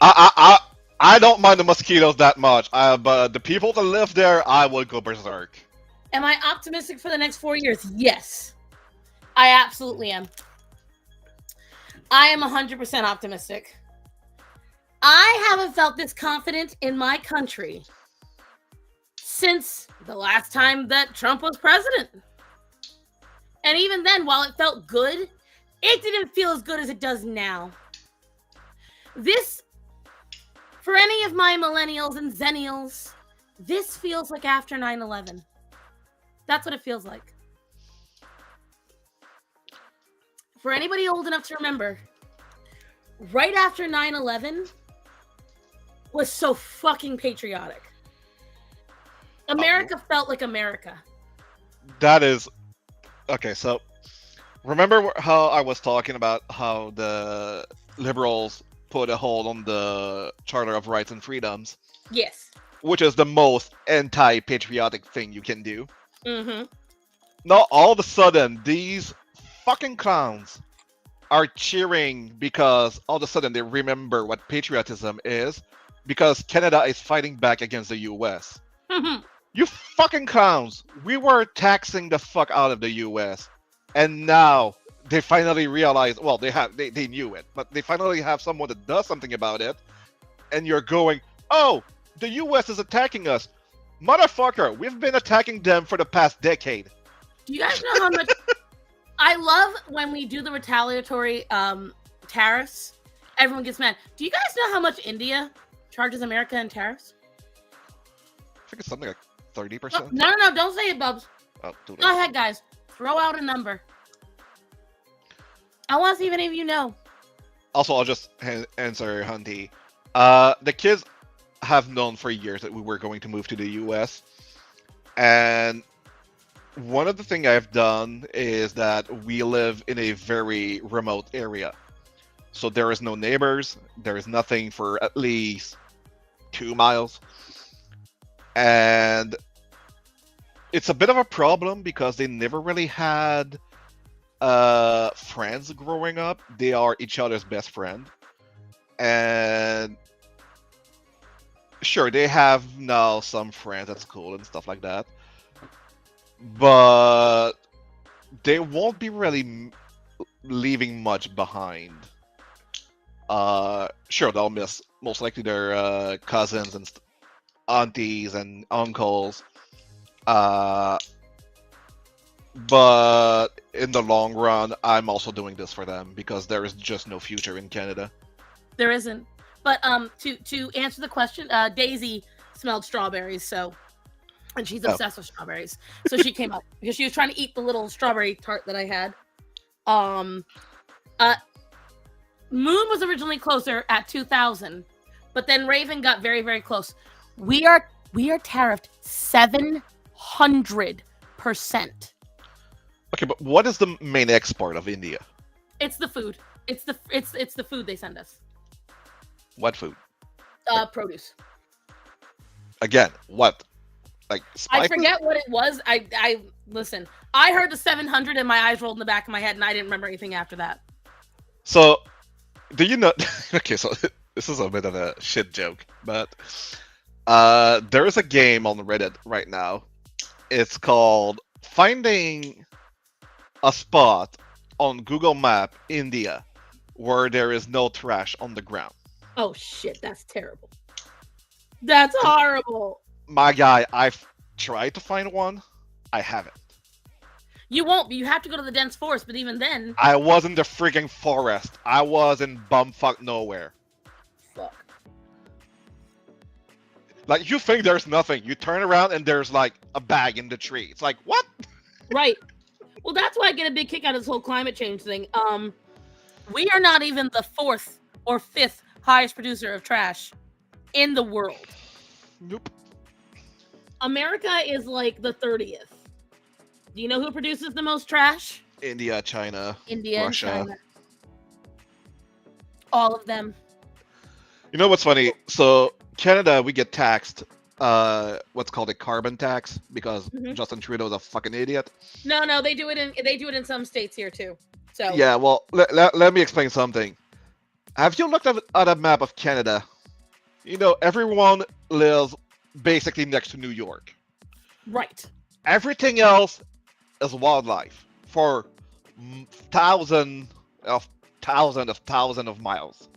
I don't mind the mosquitoes that much, but the people that live there, I would go berserk. Am I optimistic for the next 4 years? Yes. I absolutely am. I am 100% optimistic. I haven't felt this confident in my country since the last time that Trump was president. And even then, while it felt good, it didn't feel as good as it does now. This, for any of my millennials and zennials, this feels like after 9/11. That's what it feels like. For anybody old enough to remember, right after 9/11 was so fucking patriotic. America felt like America. That is okay. So remember how I was talking about how the liberals put a hold on the Charter of Rights and Freedoms, Yes. which is the most anti-patriotic thing you can do. Mm-hmm. Now all of a sudden these fucking clowns are cheering because all of a sudden they remember what patriotism is because Canada is fighting back against the US. You fucking clowns! We were taxing the fuck out of the US, and now they finally realize. Well, they knew it, but they finally have someone that does something about it. And you're going, oh, the US is attacking us, motherfucker! We've been attacking them for the past decade. Do you guys know how much I love when we do the retaliatory tariffs? Everyone gets mad. Do you guys know how much India charges America in tariffs? I think it's something like 30%. No, don't say it, Bubs. Oh, Go ahead, guys. Throw out a number. I want to see if any of you know. Also, I'll just answer Hunty. The kids have known for years that we were going to move to the US. And one of the things I've done is that we live in a very remote area. So there is no neighbors. There is nothing for at least 2 miles. And it's a bit of a problem because they never really had friends growing up. They are each other's best friend. And sure, they have now some friends at school and stuff like that. But they won't be really leaving much behind. Sure, they'll miss most likely their cousins and aunties and uncles. But in the long run, I'm also doing this for them because there is just no future in Canada. There isn't. But to answer the question, Daisy smelled strawberries, and she's obsessed with strawberries. So she came up because she was trying to eat the little strawberry tart that I had. Moon was originally closer at 2,000, but then Raven got very, very close. We are tariffed 700%. Okay, but what is the main export of India? It's the food. It's the food they send us. What food? Produce. Again, what? Like spices? I forget what it was. I listen. I heard the 700 and my eyes rolled in the back of my head, and I didn't remember anything after that. So, do you know? Okay, so this is a bit of a shit joke, but there is a game on Reddit right now. It's called Finding a Spot on Google Map India where there is no trash on the ground. Oh shit, that's terrible. That's horrible. My guy, I've tried to find one. I haven't. You won't. You have to go to the dense forest, but even then... I was in the freaking forest. I was in bumfuck nowhere. Fuck. Like, you think there's nothing. You turn around and there's, like, a bag in the tree. It's like, what? Right. Well, that's why I get a big kick out of this whole climate change thing. We are not even the 4th or 5th highest producer of trash in the world. Nope. America is like the 30th. Do you know who produces the most trash? India, China, India, Russia. and China. All of them. You know what's funny? So Canada, we get taxed what's called a carbon tax because Justin Trudeau's a fucking idiot. No, they do it in some states here too. So yeah, well, let me explain something. Have you looked at a map of Canada? You know, everyone lives basically next to New York. Right. Everything else is wildlife for thousands of miles.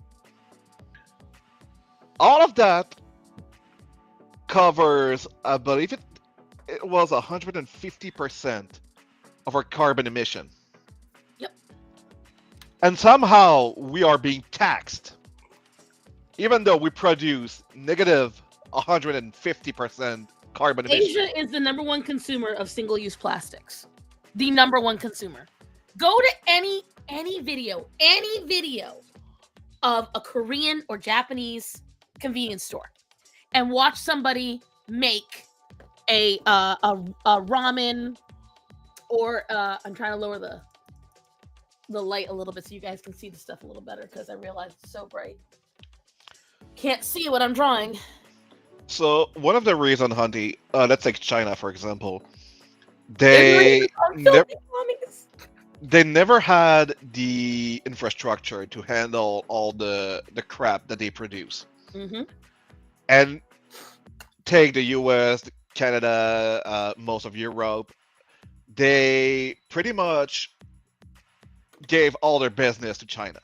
All of that covers, I believe it was 150% of our carbon emission. Yep. And somehow we are being taxed, even though we produce negative 150% carbon emission. Asia is the #1 consumer of single-use plastics. The #1 consumer. Go to any video of a Korean or Japanese convenience store and watch somebody make a ramen Or I'm trying to lower the light a little bit so you guys can see the stuff a little better because I realize it's so bright. Can't see what I'm drawing. So one of the reasons, Hunty, let's take China for example. They never had the infrastructure to handle all the crap that they produce. Mm-hmm. And take the US, Canada, most of Europe, they pretty much gave all their business to China.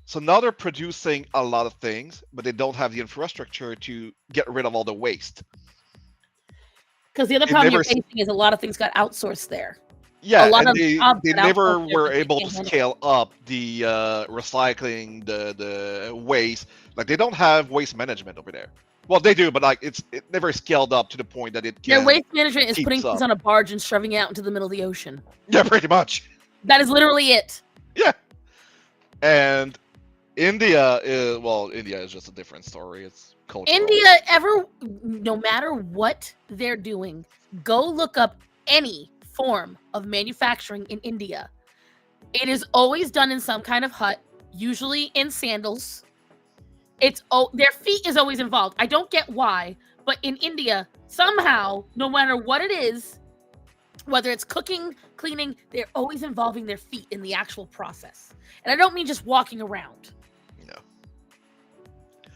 So now they're producing a lot of things, but they don't have the infrastructure to get rid of all the waste. Because the other problem you're facing is a lot of things got outsourced there. Yeah, and they never were able to scale up the recycling, the waste. Like they don't have waste management over there. Well, they do, but like it never scaled up to the point that it can. Their waste management is putting things on a barge and shoving it out into the middle of the ocean. Yeah, pretty much. That is literally it. Yeah, and India is just a different story. It's cultural. India no matter what they're doing, go look up any form of manufacturing in India. It is always done in some kind of hut, usually in sandals. Their feet is always involved. I don't get why, but in India, somehow, no matter what it is, whether it's cooking, cleaning, they're always involving their feet in the actual process. And I don't mean just walking around. No.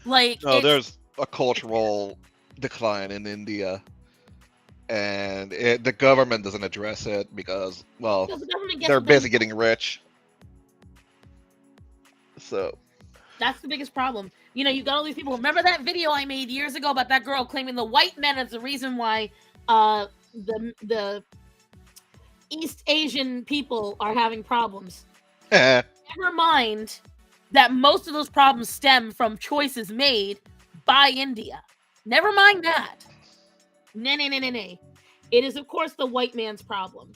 Like no, there's a cultural decline in India. And the government doesn't address it because, well, they're busy getting rich. So that's the biggest problem. You know, you got all these people. Remember that video I made years ago about that girl claiming the white men is the reason why the East Asian people are having problems. Never mind that most of those problems stem from choices made by India. Never mind that. Nay. It is, of course, the white man's problem.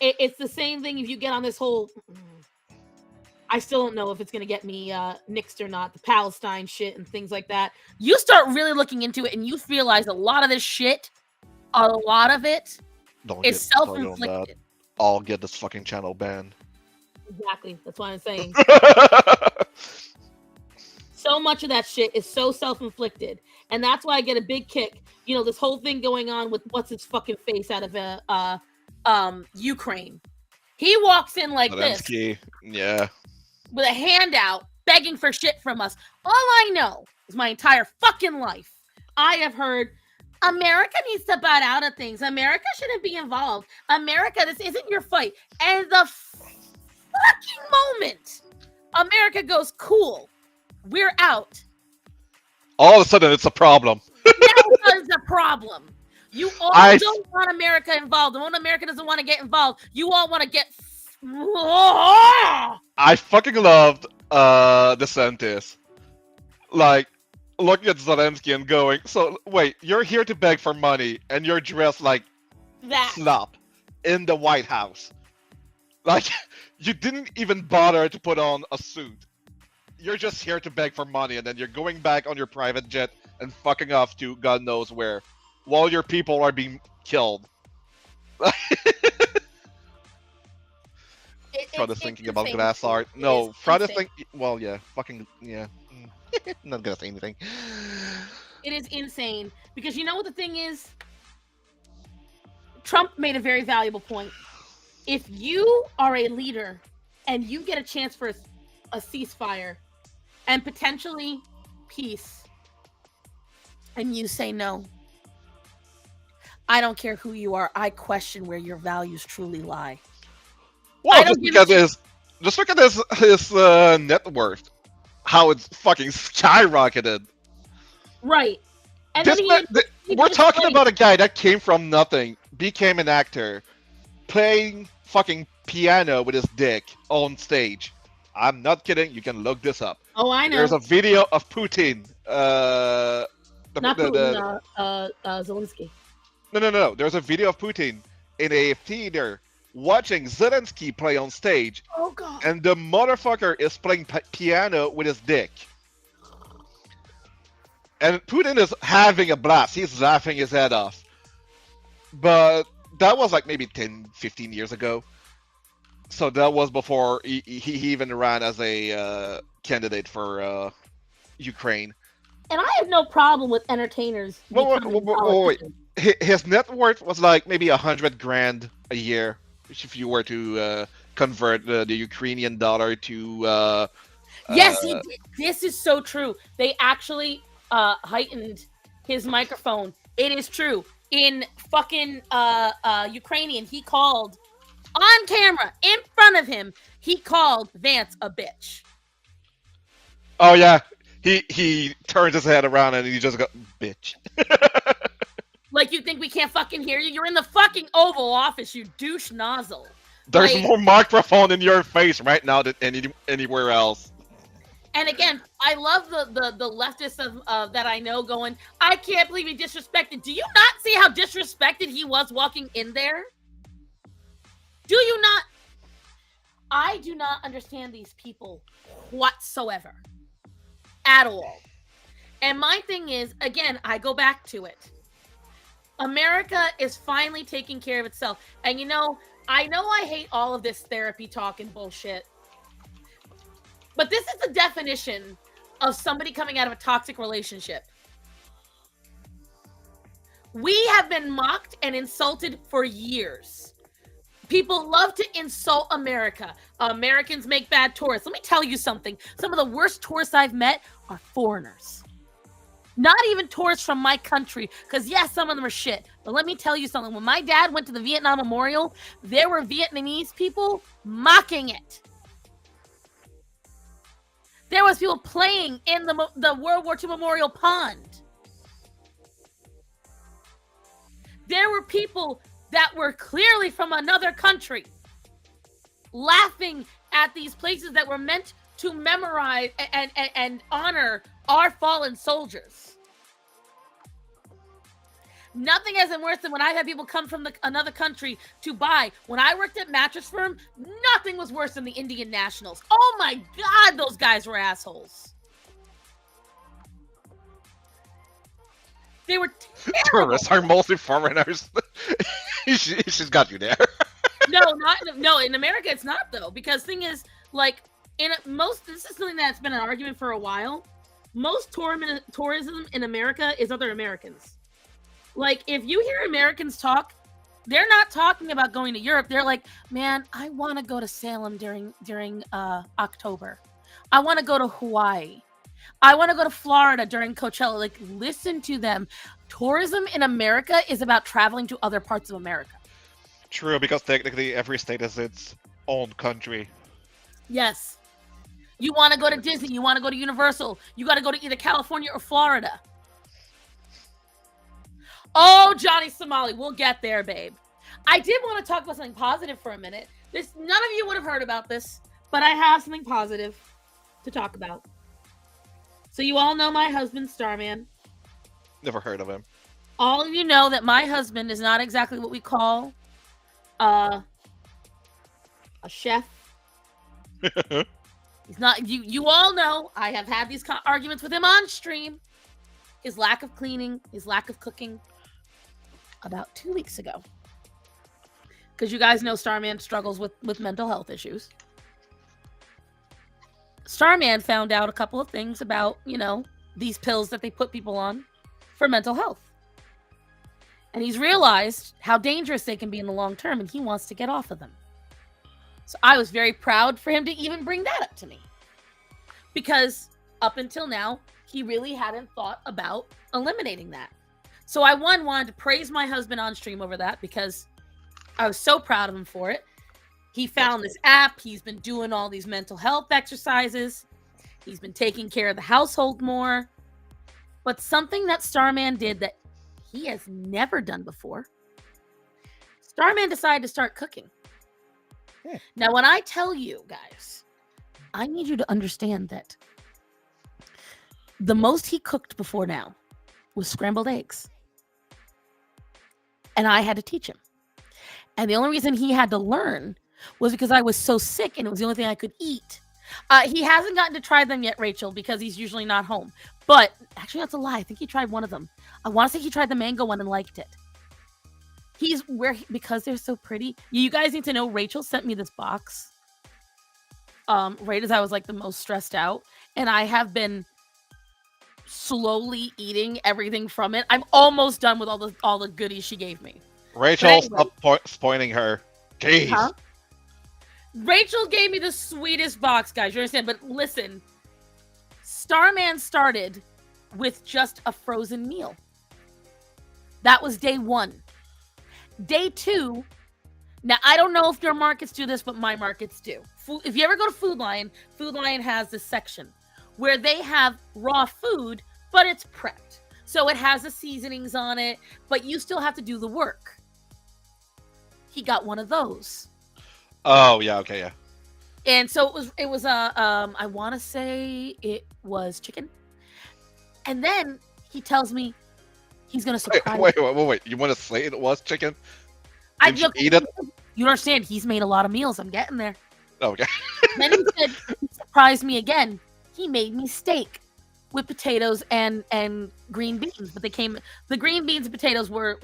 It's the same thing if you get on this whole... I still don't know if it's going to get me nixed or not, the Palestine shit and things like that. You start really looking into it and you realize a lot of this shit, a lot of it is self-inflicted. I'll get this fucking channel banned. Exactly. That's what I'm saying. So much of that shit is so self-inflicted. And that's why I get a big kick. You know, this whole thing going on with what's his fucking face out of Ukraine. He walks in like Zelensky. This. Yeah. With a handout, begging for shit from us. All I know is my entire fucking life, I have heard, America needs to butt out of things. America shouldn't be involved. America, this isn't your fight. And the fucking moment America goes, cool, we're out. All of a sudden, it's a problem. Now it's a problem. You all don't want America involved. The moment America doesn't want to get involved, you all want to get... I fucking loved DeSantis. Like, looking at Zelensky and going, so, wait, you're here to beg for money, and you're dressed like that slop in the White House. Like, you didn't even bother to put on a suit. You're just here to beg for money, and then you're going back on your private jet and fucking off to God knows where, while your people are being killed. Front thinking about glass art. No, Front is thinking. Well, yeah, fucking yeah. Not gonna say anything. It is insane because you know what the thing is. Trump made a very valuable point. If you are a leader and you get a chance for a ceasefire and potentially peace, and you say no, I don't care who you are. I question where your values truly lie. Well, just look at his net worth, how it's fucking skyrocketed. Right. And we're talking about a guy that came from nothing, became an actor, playing fucking piano with his dick on stage. I'm not kidding. You can look this up. Oh, I know. There's a video of Putin. Zelensky. No. There's a video of Putin in a theater watching Zelensky play on stage. Oh, God. And the motherfucker is playing piano with his dick. And Putin is having a blast. He's laughing his head off. But that was like maybe 10, 15 years ago. So that was before he even ran as a candidate for Ukraine. And I have no problem with entertainers becoming Wait. politicians. His net worth was like maybe 100 grand a year, which if you were to convert the Ukrainian dollar to Yes, he did. This is so true. They actually heightened his microphone. It is true. In fucking Ukrainian, he called on camera in front of him. He called Vance a bitch. oh yeah, he turns his head around and he just got bitch. Like, you think we can't fucking hear you? You're in the fucking Oval Office, you douche nozzle. There's Like, more microphone in your face right now than anywhere else. and again, I love the leftists of that I know going, I can't believe he disrespected. Do you not see how disrespected he was walking in there? Do you not? I do not understand these people whatsoever. At all. And my thing is, again, I go back to it. America is finally taking care of itself. And I know I hate all of this therapy talk and bullshit. But this is the definition of somebody coming out of a toxic relationship. We have been mocked and insulted for years. People love to insult America. Americans make bad tourists. Let me tell you something. Some of the worst tourists I've met are foreigners. Not even tourists from my country, because yes, some of them are shit. But let me tell you something. When my dad went to the Vietnam Memorial, there were Vietnamese people mocking it. There was people playing in the World War II Memorial Pond. There were people that were clearly from another country laughing at these places that were meant to memorize and honor our fallen soldiers. Nothing isn't worse than when I had people come from another country to buy. When I worked at Mattress Firm, nothing was worse than the Indian Nationals. Oh my God, those guys were assholes. They were terrible. Tourists are mostly foreigners. She's got you there. No, in America it's not though, because thing is, like, this is something that's been an argument for a while. Most tourism in America is other Americans. Like, if you hear Americans talk, they're not talking about going to Europe. They're like, man, I want to go to Salem during October. I want to go to Hawaii. I want to go to Florida during Coachella. Like, listen to them. Tourism in America is about traveling to other parts of America. True, because technically every state has its own country. Yes. You want to go to Disney. You want to go to Universal. You got to go to either California or Florida. Oh, Johnny Somali. We'll get there, babe. I did want to talk about something positive for a minute. None of you would have heard about this, but I have something positive to talk about. So you all know my husband, Starman. Never heard of him. All of you know that my husband is not exactly what we call a chef. He's not. You all know I have had these arguments with him on stream. His lack of cleaning, his lack of cooking. About 2 weeks ago, because you guys know Starman struggles with mental health issues. Starman found out a couple of things about, these pills that they put people on for mental health. And he's realized how dangerous they can be in the long term, and he wants to get off of them. So I was very proud for him to even bring that up to me. Because up until now, he really hadn't thought about eliminating that. So I wanted to praise my husband on stream over that, because I was so proud of him for it. He found this app. He's been doing all these mental health exercises. He's been taking care of the household more. But something that Starman did that he has never done before, Starman decided to start cooking. Yeah. Now, when I tell you guys, I need you to understand that the most he cooked before now was scrambled eggs. And I had to teach him. And the only reason he had to learn was because I was so sick and it was the only thing I could eat. He hasn't gotten to try them yet, Rachel, because he's usually not home. But actually, that's a lie. I think he tried one of them. I want to say he tried the mango one and liked it. because they're so pretty. You guys need to know Rachel sent me this box. Right as I was like the most stressed out, and I have been slowly eating everything from it. I'm almost done with all the goodies she gave me. Rachel, anyway. stop spoiling her. Jeez. Huh? Rachel gave me the sweetest box, guys. You understand? But listen, Starman started with just a frozen meal. That was day 1. Day 2. Now, I don't know if your markets do this, but my markets do. If you ever go to Food Lion has this section where they have raw food, but it's prepped. So it has the seasonings on it, but you still have to do the work. He got one of those. Oh, yeah, okay, yeah. And so it was I want to say it was chicken. And then he tells me he's going to surprise Wait. You want to say it was chicken? Did you eat it? You understand, he's made a lot of meals. I'm getting there. Okay. Then he said he surprised me again. He made me steak with potatoes and green beans. But the green beans and potatoes were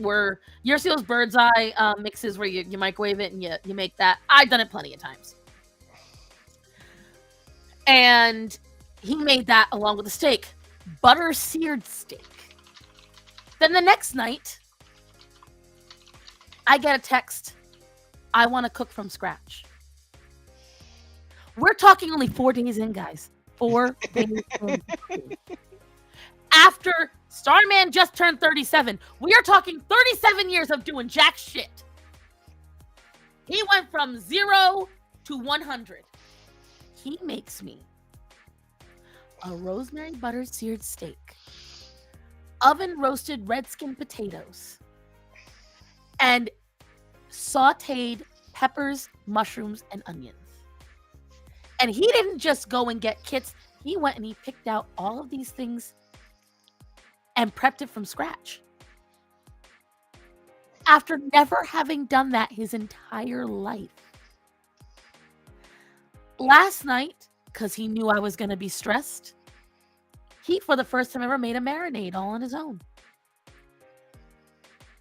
you ever see those bird's eye mixes where you microwave it and you make that? I've done it plenty of times. And he made that along with the steak. Butter seared steak. Then the next night, I get a text. I want to cook from scratch. We're talking only 4 days in, guys. 4 days in. After Starman just turned 37, we are talking 37 years of doing jack shit. He went from 0 to 100. He makes me a rosemary butter seared steak, oven roasted red skin potatoes, and sauteed peppers, mushrooms, and onions. And he didn't just go and get kits. He went and he picked out all of these things and prepped it from scratch. After never having done that his entire life. Last night, because he knew I was going to be stressed, he, for the first time ever, made a marinade all on his own.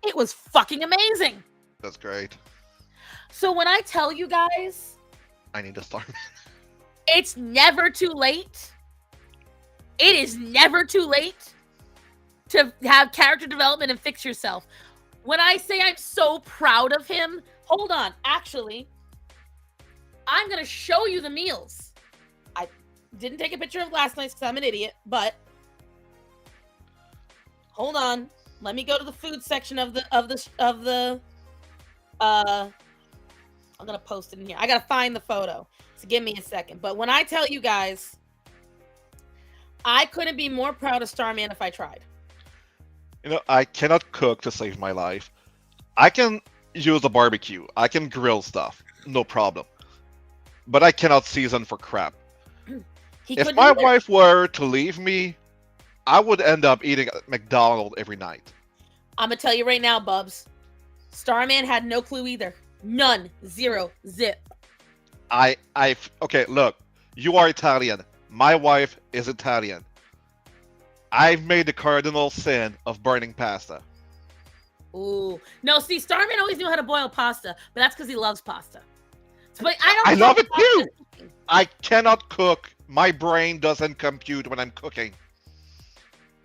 It was fucking amazing. That's great. So when I tell you guys, I need to start. It's never too late. It is never too late to have character development and fix yourself. When I say I'm so proud of him, hold on. Actually, I'm going to show you the meals. I didn't take a picture of last night's because I'm an idiot, but hold on. Let me go to the food section of the I'm going to post it in here. I got to find the photo. So give me a second. But when I tell you guys, I couldn't be more proud of Starman if I tried. You know, I cannot cook to save my life. I can use a barbecue. I can grill stuff. No problem. But I cannot season for crap. If my wife were to leave me, I would end up eating at McDonald's every night. I'm going to tell you right now, Bubs. Starman had no clue either. None. Zero. Zip. Okay, look. You are Italian. My wife is Italian. I've made the cardinal sin of burning pasta. Ooh. No, see, Starman always knew how to boil pasta, but that's because he loves pasta. But I love it too! I cannot cook. My brain doesn't compute when I'm cooking.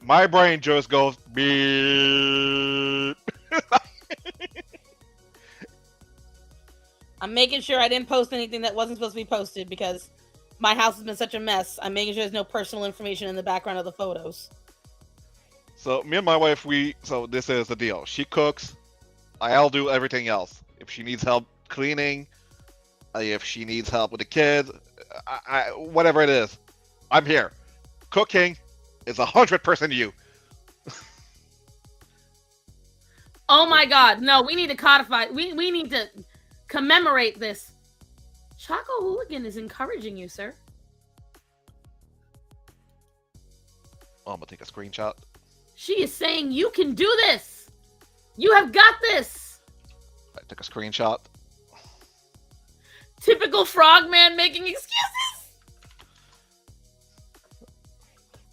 My brain just goes beep. I'm making sure I didn't post anything that wasn't supposed to be posted because my house has been such a mess. I'm making sure there's no personal information in the background of the photos. So me and my wife, so this is the deal. She cooks. I'll do everything else. If she needs help cleaning, if she needs help with the kids, whatever it is, I'm here. Cooking is 100% you. Oh my God. No, we need to codify. We need to commemorate this. Choco Hooligan is encouraging you, sir. Oh, I'm going to take a screenshot. She is saying you can do this. You have got this. I took a screenshot. Typical frogman making excuses.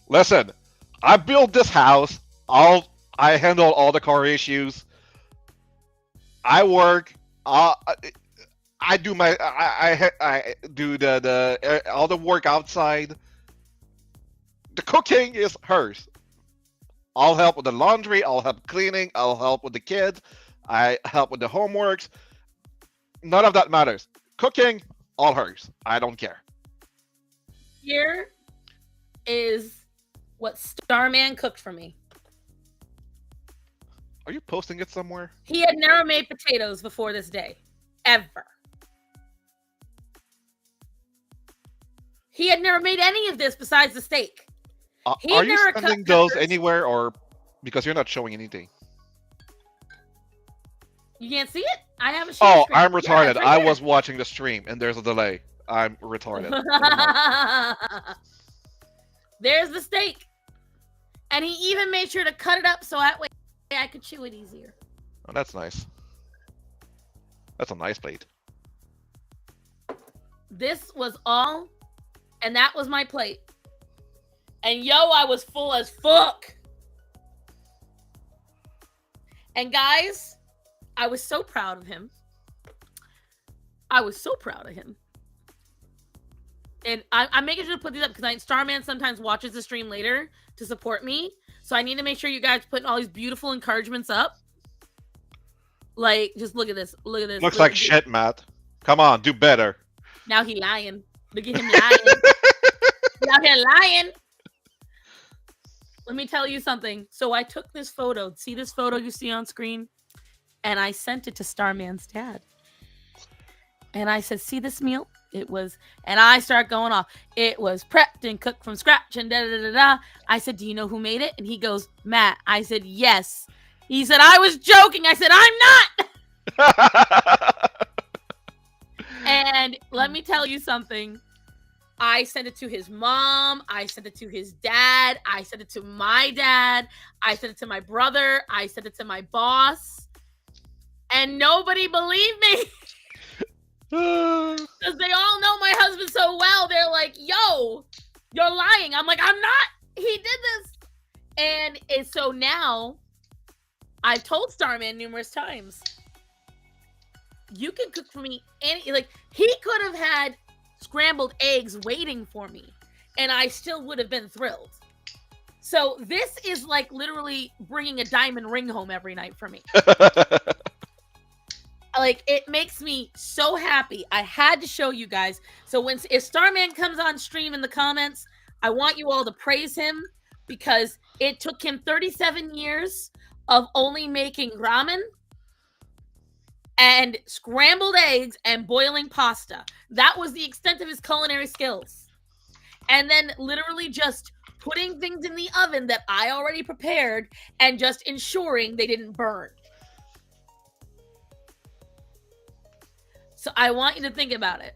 Listen, I built this house. I handle all the car issues. I work. I do my I do the all the work outside. The cooking is hers. I'll help with the laundry. I'll help cleaning. I'll help with the kids. I help with the homeworks. None of that matters. Cooking, all hers. I don't care. Here is what Starman cooked for me. Are you posting it somewhere? He had never made potatoes before this day. Ever. He had never made any of this besides the steak. Are you sending those anywhere, or because you're not showing anything? You can't see it? I have a share Oh, screen. I'm retarded. Yeah, I was watching the stream, and there's a delay. I'm retarded. There's the steak. And he even made sure to cut it up so that way I could chew it easier. Oh, that's nice. That's a nice plate. This was all, and that was my plate. And yo, I was full as fuck. And guys, I was so proud of him. I was so proud of him. And I'm making sure to put these up because Starman sometimes watches the stream later to support me. So I need to make sure you guys putting all these beautiful encouragements up. Like, just look at this. Look at this. Looks like shit, Matt. Come on, do better. Now he lying. Look at him lying. He out here lying. Let me tell you something. So I took this photo. See this photo you see on screen? And I sent it to Starman's dad. And I said, see this meal? It was, and I start going off. It was prepped and cooked from scratch and da-da-da-da-da. I said, do you know who made it? And he goes, Matt. I said, yes. He said, I was joking. I said, I'm not. And let me tell you something. I sent it to his mom. I sent it to his dad. I sent it to my dad. I sent it to my brother. I sent it to my boss. And nobody believed me. Because they all know my husband so well. They're like, yo, you're lying. I'm like, I'm not. He did this. And so now I've told Starman numerous times, you can cook for me like he could have had scrambled eggs waiting for me and I still would have been thrilled. So this is like literally bringing a diamond ring home every night for me. Like, it makes me so happy. I had to show you guys. So if Starman comes on stream in the comments, I want you all to praise him because it took him 37 years of only making ramen and scrambled eggs and boiling pasta. That was the extent of his culinary skills. And then literally just putting things in the oven that I already prepared and just ensuring they didn't burn. So I want you to think about it.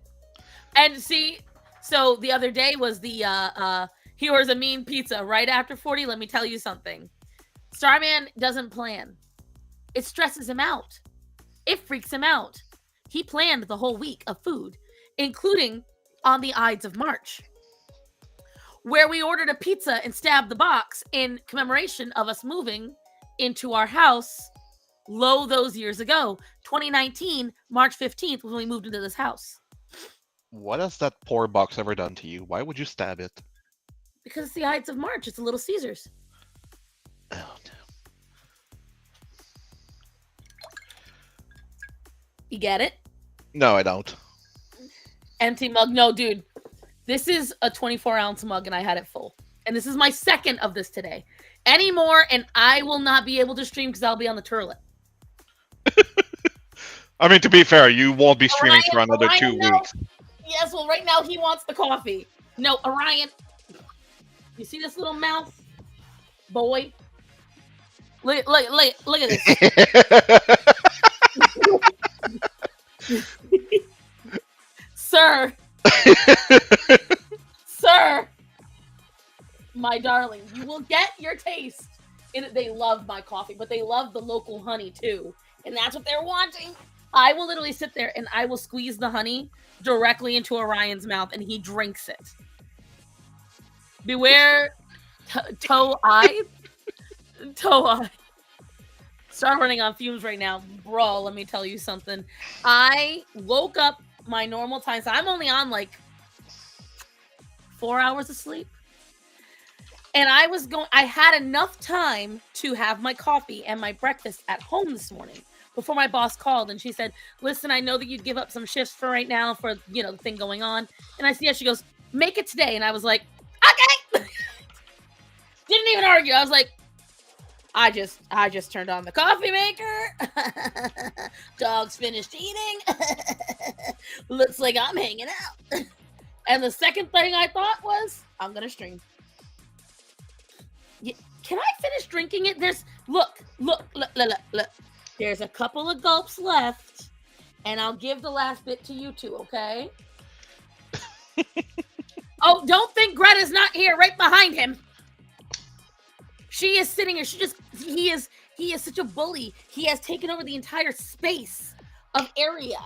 And see, so the other day was the he orders a mean pizza right after 40. Let me tell you something. Starman doesn't plan. It stresses him out. It freaks him out. He planned the whole week of food, including on the Ides of March, where we ordered a pizza and stabbed the box in commemoration of us moving into our house those years ago. 2019, March 15th, was when we moved into this house. What has that poor box ever done to you? Why would you stab it? Because it's the Ides of March. It's a Little Caesars. Oh, no. You get it? No, I don't. Empty mug. No, dude. This is a 24-ounce mug, and I had it full. And this is my second of this today. Any more, and I will not be able to stream because I'll be on the toilet. I mean, to be fair, you won't be streaming for another 2 weeks. Yes, well, right now he wants the coffee. No, Orion. You see this little mouth? Boy. Look at this. Sir. Sir. My darling, you will get your taste. They love my coffee, but they love the local honey too. And that's what they're wanting. I will literally sit there and I will squeeze the honey directly into Orion's mouth and he drinks it. Beware toe-eye. Toe-eye. start running on fumes right now. Bro, let me tell you something. I woke up my normal time, so I'm only on like 4 hours of sleep. And I had enough time to have my coffee and my breakfast at home this morning before my boss called, and she said, listen, I know that you'd give up some shifts for right now for, the thing going on. And I said, yeah, she goes, make it today. And I was like, okay. Didn't even argue. I was like, I just turned on the coffee maker. Dog's finished eating. Looks like I'm hanging out. And the second thing I thought was, I'm going to stream. Can I finish drinking it? Look. There's a couple of gulps left, and I'll give the last bit to you two, okay? Oh, don't think Greta's not here, right behind him. She is sitting here. He is such a bully. He has taken over the entire space of area.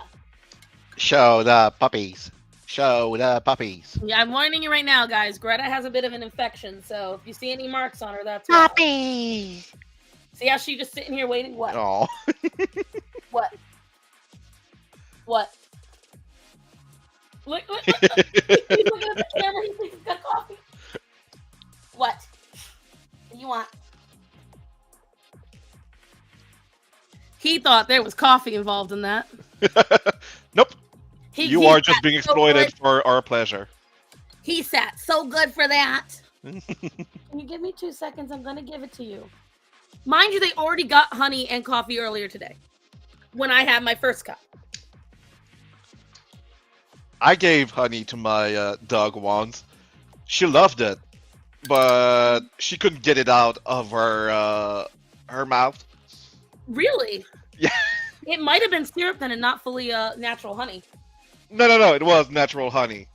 Show the puppies. Show the puppies. Yeah, I'm warning you right now, guys. Greta has a bit of an infection, so if you see any marks on her, that's why. Puppies. See how she's just sitting here waiting? What? Oh. What? Look. He's looking at the camera. He thinks he's got coffee. What? What do you want? He thought there was coffee involved in that. Nope. He You are just being so exploited good. for our pleasure. He sat so good for that. Can you give me 2 seconds? I'm going to give it to you. Mind you, they already got honey and coffee earlier today when I had my first cup. I gave honey to my dog once. She loved it, but she couldn't get it out of her mouth. Really? Yeah. It might have been syrup then and not fully natural honey. No. It was natural honey.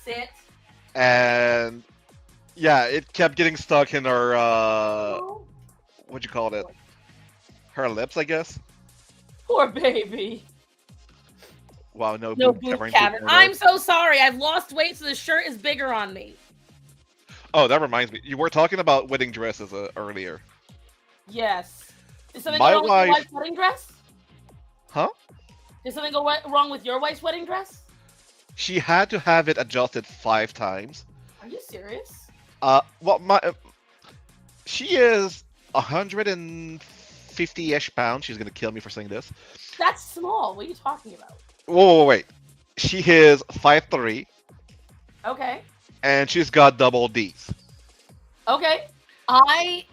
Sit. And yeah, it kept getting stuck in her what'd you call it? Her lips, I guess. Poor baby. Wow, no Boob covering cavern. people. I'm so sorry. I've lost weight, so the shirt is bigger on me. Oh, that reminds me. You were talking about wedding dresses earlier. Yes. Is something My go wrong with wife- your wife's wedding dress? Huh? Did something go wrong with your wife's wedding dress? She had to have it adjusted 5 times. Are you serious? She is 150-ish pounds. She's gonna kill me for saying this. That's small. What are you talking about? Whoa, wait. She is 5'3", Okay. and she's got double D's. Okay.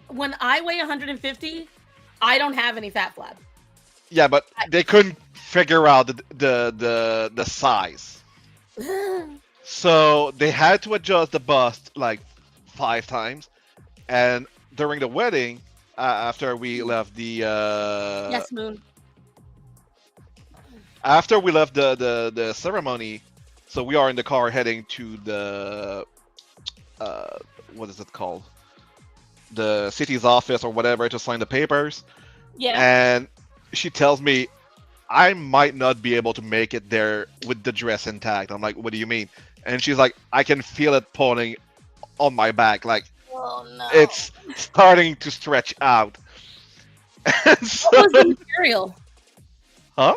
When I weigh 150, I don't have any fat flab. Yeah, but they couldn't figure out the size. So they had to adjust the bust like 5 times, and during the wedding, after we left the Yes, Moon. after we left the ceremony, so we are in the car heading to the what is it called? The city's office or whatever to sign the papers. Yeah. And she tells me I might not be able to make it there with the dress intact. I'm like, what do you mean? And she's like, I can feel it pulling on my back. Like, Oh no. it's starting to stretch out. And so, What was the material? huh?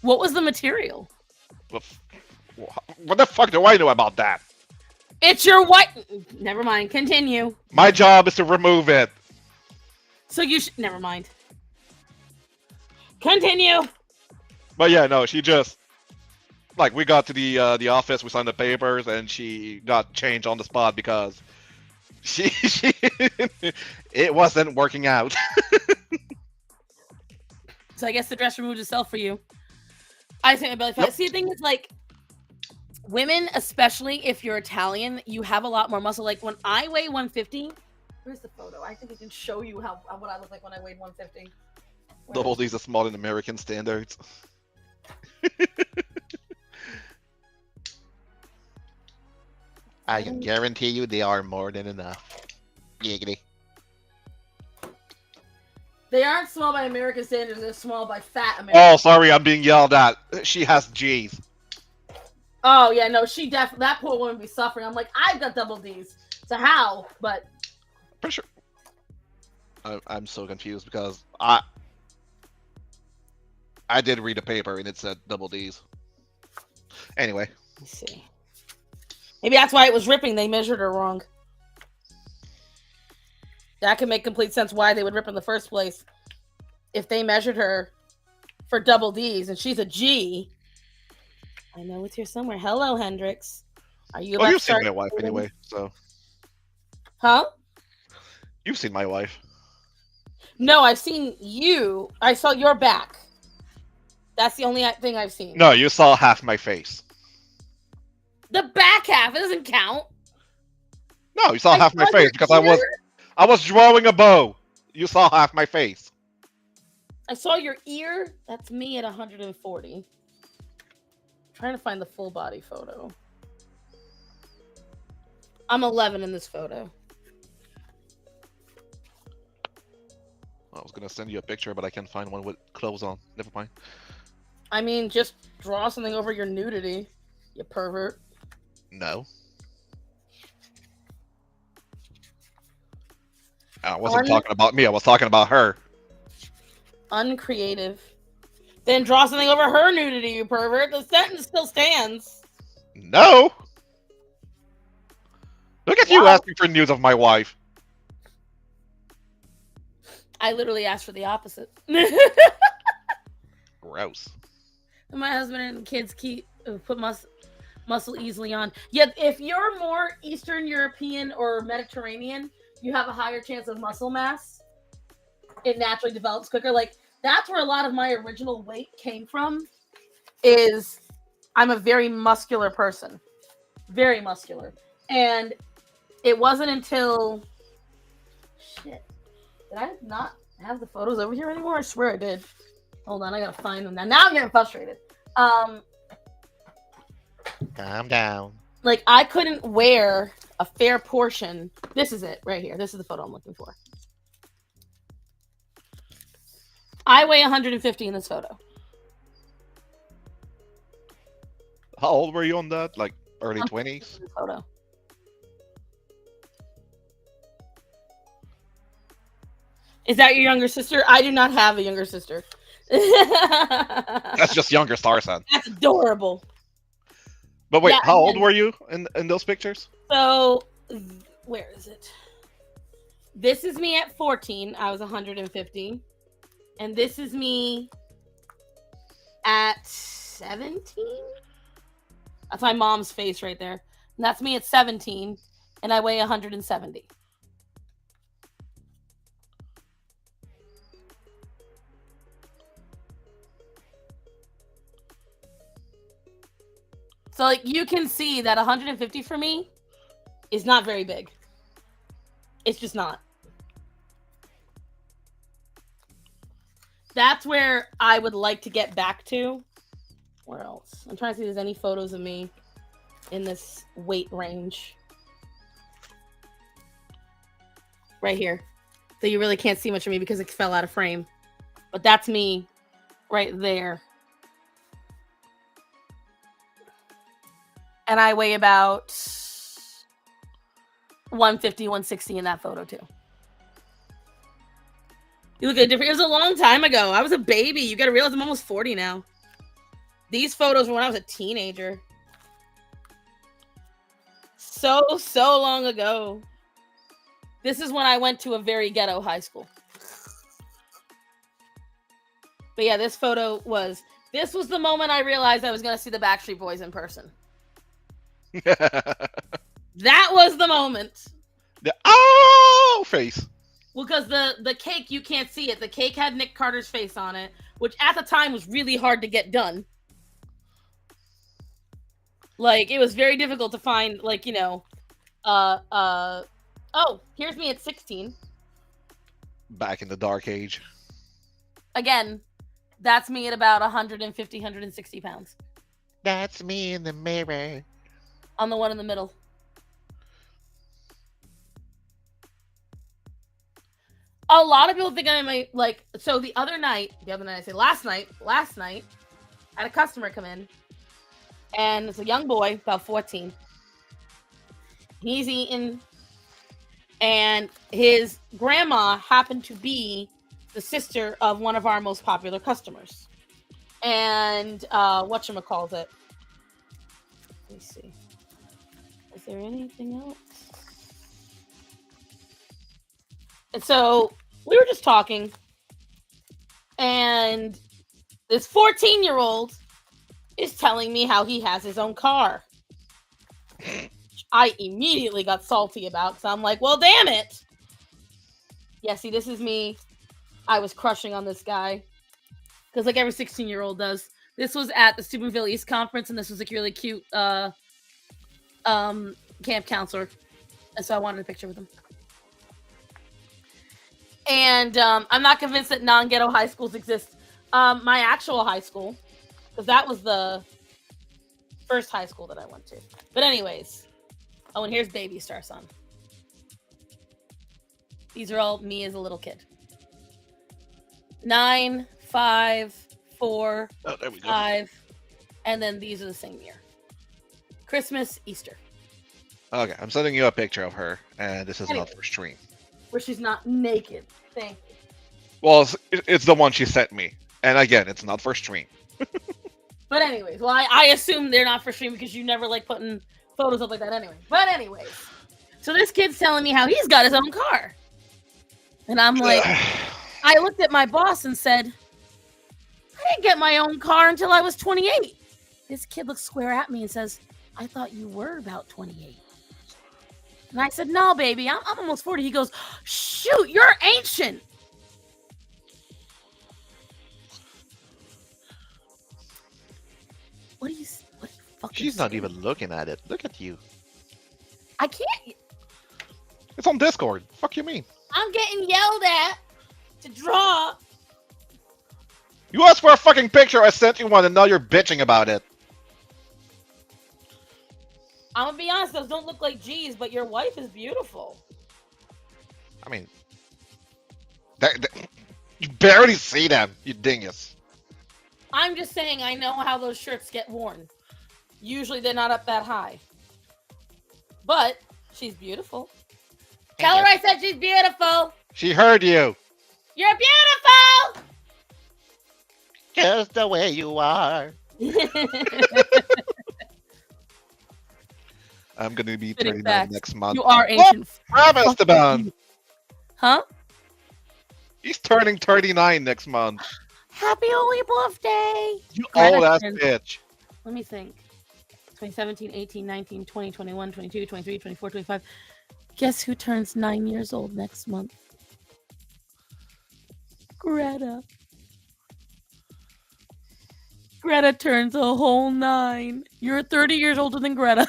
What was the material? What the fuck do I know about that? It's your white. Never mind. Continue. My job is to remove it. So you should. Never mind. Continue. But yeah, no, she just like we got to the office, we signed the papers, and she got changed on the spot because she it wasn't working out. So I guess the dress removed itself for you. I think my belly fat. Yep. See, the thing is, like, women, especially if you're Italian, you have a lot more muscle. Like when I weigh 150, where's the photo? I think I can show you what I look like when I weighed 150. Double D's are small in American standards. I can guarantee you they are more than enough. Giggity. They aren't small by American standards. They're small by fat American. Oh, sorry, I'm being yelled at. She has G's. Oh yeah, no, she definitely. That poor woman be suffering. I'm like, I've got double D's. So how? But Pretty sure. I'm so confused because I did read a paper and it said double D's. Anyway. Let's see. Maybe that's why it was ripping. They measured her wrong. That could make complete sense why they would rip in the first place. If they measured her for double D's and she's a G. I know it's here somewhere. Hello, Hendrix. Are you? Well, you've seen my wife anyway, so. Huh? You've seen my wife. No, I've seen you. I saw your back. That's the only thing I've seen. No, you saw half my face. The back half, it doesn't count. No, you saw half my face because I was drawing a bow. You saw half my face. I saw your ear. That's me at 140. I'm trying to find the full body photo. I'm 11 in this photo. I was gonna send you a picture, but I can't find one with clothes on. Never mind. I mean, just draw something over your nudity, you pervert. No. I wasn't talking about me. I was talking about her. Uncreative. Then draw something over her nudity, you pervert. The sentence still stands. No. Look at you asking for news of my wife. I literally asked for the opposite. Gross. My husband and kids put muscle easily on. Yet, if you're more Eastern European or Mediterranean, you have a higher chance of muscle mass. It naturally develops quicker. Like, that's where a lot of my original weight came from. Is I'm a very muscular person. Very muscular. And it wasn't until... Shit. Did I not have the photos over here anymore? I swear I did. Hold on, I gotta find them now. Now I'm getting frustrated. Calm down. Like, I couldn't wear a fair portion. This is it right here. This is the photo I'm looking for. I weigh 150 in this photo. How old were you on that? Like early 20s? Photo. Is that your younger sister? I do not have a younger sister. That's just younger Starson. That's adorable. But wait, Yeah, how old were you in those pictures? So, where is it? This is me at 14. I was 150. And this is me at 17. That's my mom's face right there. And that's me at 17. And I weigh 170. So, like, you can see that 150 for me is not very big. It's just not. That's where I would like to get back to. Where else? I'm trying to see if there's any photos of me in this weight range. Right here. So you really can't see much of me because it fell out of frame. But that's me right there. And I weigh about 150, 160 in that photo too. You look at it different. It was a long time ago. I was a baby. You gotta realize I'm almost 40 now. These photos were when I was a teenager. So long ago. This is when I went to a very ghetto high school. But yeah, this was the moment I realized I was gonna see the Backstreet Boys in person. That was the moment. The face. Well, because the cake, you can't see it. The cake had Nick Carter's face on it, which at the time was really hard to get done. Like, it was very difficult to find, like, you know, oh, here's me at 16. Back in the dark age. Again, that's me at about 150, 160 pounds. That's me in the mirror. On the one in the middle. A lot of people think I might, like, so last night, I had a customer come in, and it's a young boy, about 14. He's eating, and his grandma happened to be the sister of one of our most popular customers. And whatchamacallit. Let me see. Is there anything else? And so we were just talking, and this 14-year-old is telling me how he has his own car. I immediately got salty about, because I'm like, well, damn it. Yeah, see, this is me. I was crushing on this guy. Because like every 16-year-old does. This was at the Steubenville East Conference, and this was like really cute camp counselor. And so I wanted a picture with him. And I'm not convinced that non-ghetto high schools exist. My actual high school, because that was the first high school that I went to. But anyways. Oh, and here's Baby Star Son. These are all me as a little kid. 9, 5, 4, Oh, there we go. 5, and then these are the same year. Christmas, Easter. Okay, I'm sending you a picture of her, and this is Anyway. not for stream. Where she's not naked. Thank you. Well, it's the one she sent me, and again, it's not for stream. But anyways, well, I assume they're not for stream because you never like putting photos up like that anyway. But anyways, so this kid's telling me how he's got his own car. And I'm like, I looked at my boss and said, I didn't get my own car until I was 28. This kid looks square at me and says, I thought you were about 28. And I said, no, baby, I'm almost 40. He goes, shoot, you're ancient. What do you fucking She's not say? even looking at it. Look at you. I can't. It's on Discord. Fuck you mean? I'm getting yelled at to draw. You asked for a fucking picture, I sent you one, and now you're bitching about it. I'm gonna be honest, those don't look like G's, but your wife is beautiful. I mean, you barely see them, you dingus. I'm just saying I know how those shirts get worn. Usually they're not up that high. But she's beautiful. Tell her I said she's beautiful. She heard you. You're beautiful. Just the way you are. I'm gonna be Spitting 39 facts. next month. You are ancient. Grab Esteban. Huh? He's turning 39 next month. Happy holy birthday. You Greta old ass turned- bitch. Let me think. 2017, 18, 19, 20, 21, 22, 23, 24, 25. Guess who turns 9 years old next month? Greta. Greta turns a whole 9. You're 30 years older than Greta.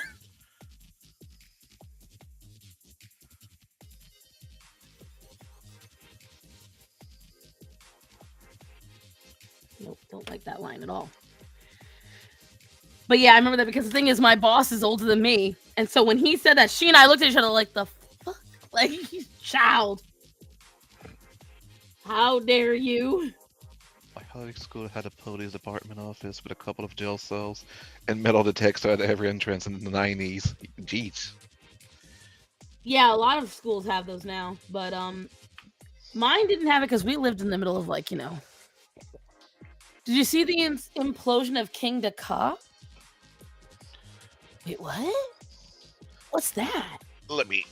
Nope, don't like that line at all. But yeah, I remember that because the thing is, my boss is older than me. And so when he said that, she and I looked at each other like, the fuck? Like, he's child. How dare you? My high school had a police department office with a couple of jail cells and metal detector at every entrance in the 90s. Jeez. Yeah, a lot of schools have those now. But mine didn't have it because we lived in the middle of, like, you know. Did you see the implosion of King Dakar? Wait, what? What's that? Let me.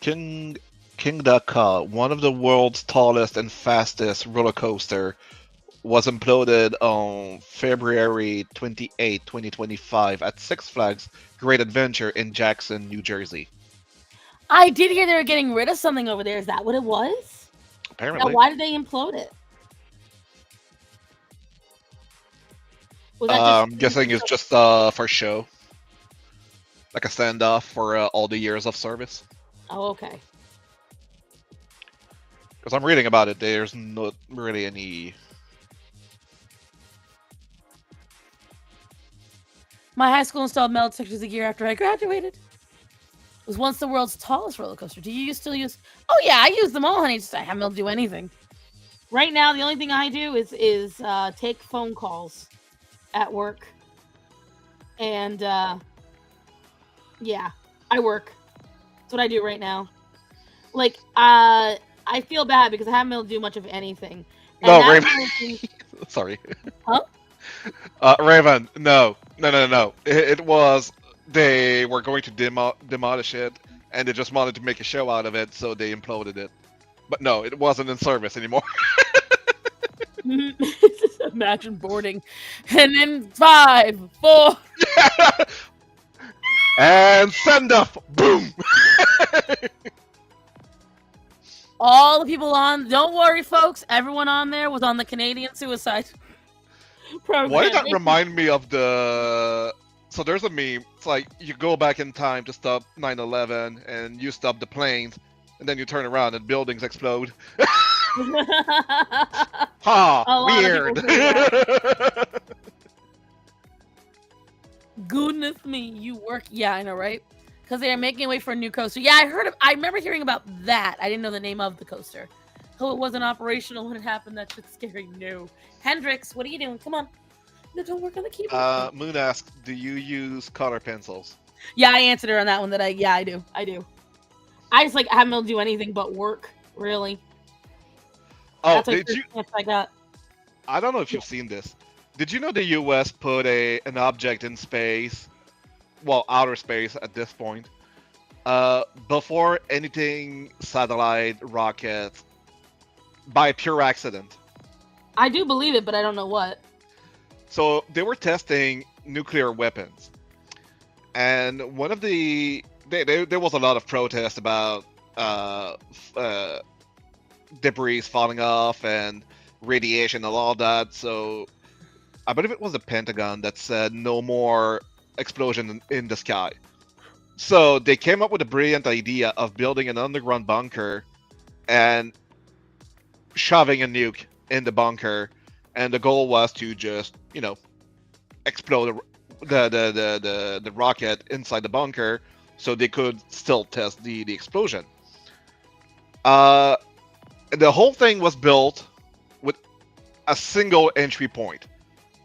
King Dakar, one of the world's tallest and fastest roller coaster, was imploded on February 28, 2025 at Six Flags Great Adventure in Jackson, New Jersey. I did hear they were getting rid of something over there. Is that what it was? Apparently. Now, why did they implode it? Was that I'm guessing it's just for show. Like a standoff for all the years of service. Oh, okay. Because I'm reading about it, there's not really any... My high school installed metal detectors a year after I graduated. It was once the world's tallest roller coaster. Do you still use? Oh yeah, I use them all, honey. Just I haven't been able to do anything. Right now, the only thing I do is take phone calls at work, and yeah, I work. That's what I do right now. Like I I feel bad because I haven't been able to do much of anything. And No, that's Raven. one of the things- Sorry. Huh? Raven, no. It was they were going to demolish it, and they just wanted to make a show out of it, so they imploded it. But no, it wasn't in service anymore. Just imagine boarding. And in 5, 4. And send off. Boom. All the people on, don't worry, folks. Everyone on there was on the Canadian suicide program. Why did that remind me of the? So there's a meme. It's like you go back in time to stop 9/11, and you stop the planes, and then you turn around and buildings explode. Ha! A lot of Weird. people do that. Goodness me, you work. Yeah, I know, right? Because they are making way for a new coaster. Yeah, I remember hearing about that. I didn't know the name of the coaster. Oh, it wasn't operational when it happened. That shit's scary. No. Hendrix, what are you doing? Come on. No, don't work on the keyboard. Moon asked, "Do you use color pencils?" Yeah, I answered her on that one. I do. I just I haven't been able to do anything but work. Really. Oh, That's did you? I got. I don't know if you've seen this. Did you know the U.S. put an object in space, well, outer space at this point, before anything satellite, rockets, by pure accident? I do believe it, but I don't know what. So they were testing nuclear weapons, and one of the there was a lot of protest about debris falling off and radiation and all that. So I believe it was the Pentagon that said no more explosion in the sky. So they came up with a brilliant idea of building an underground bunker and shoving a nuke in the bunker, and the goal was to just, explode the rocket inside the bunker so they could still test the explosion. The whole thing was built with a single entry point.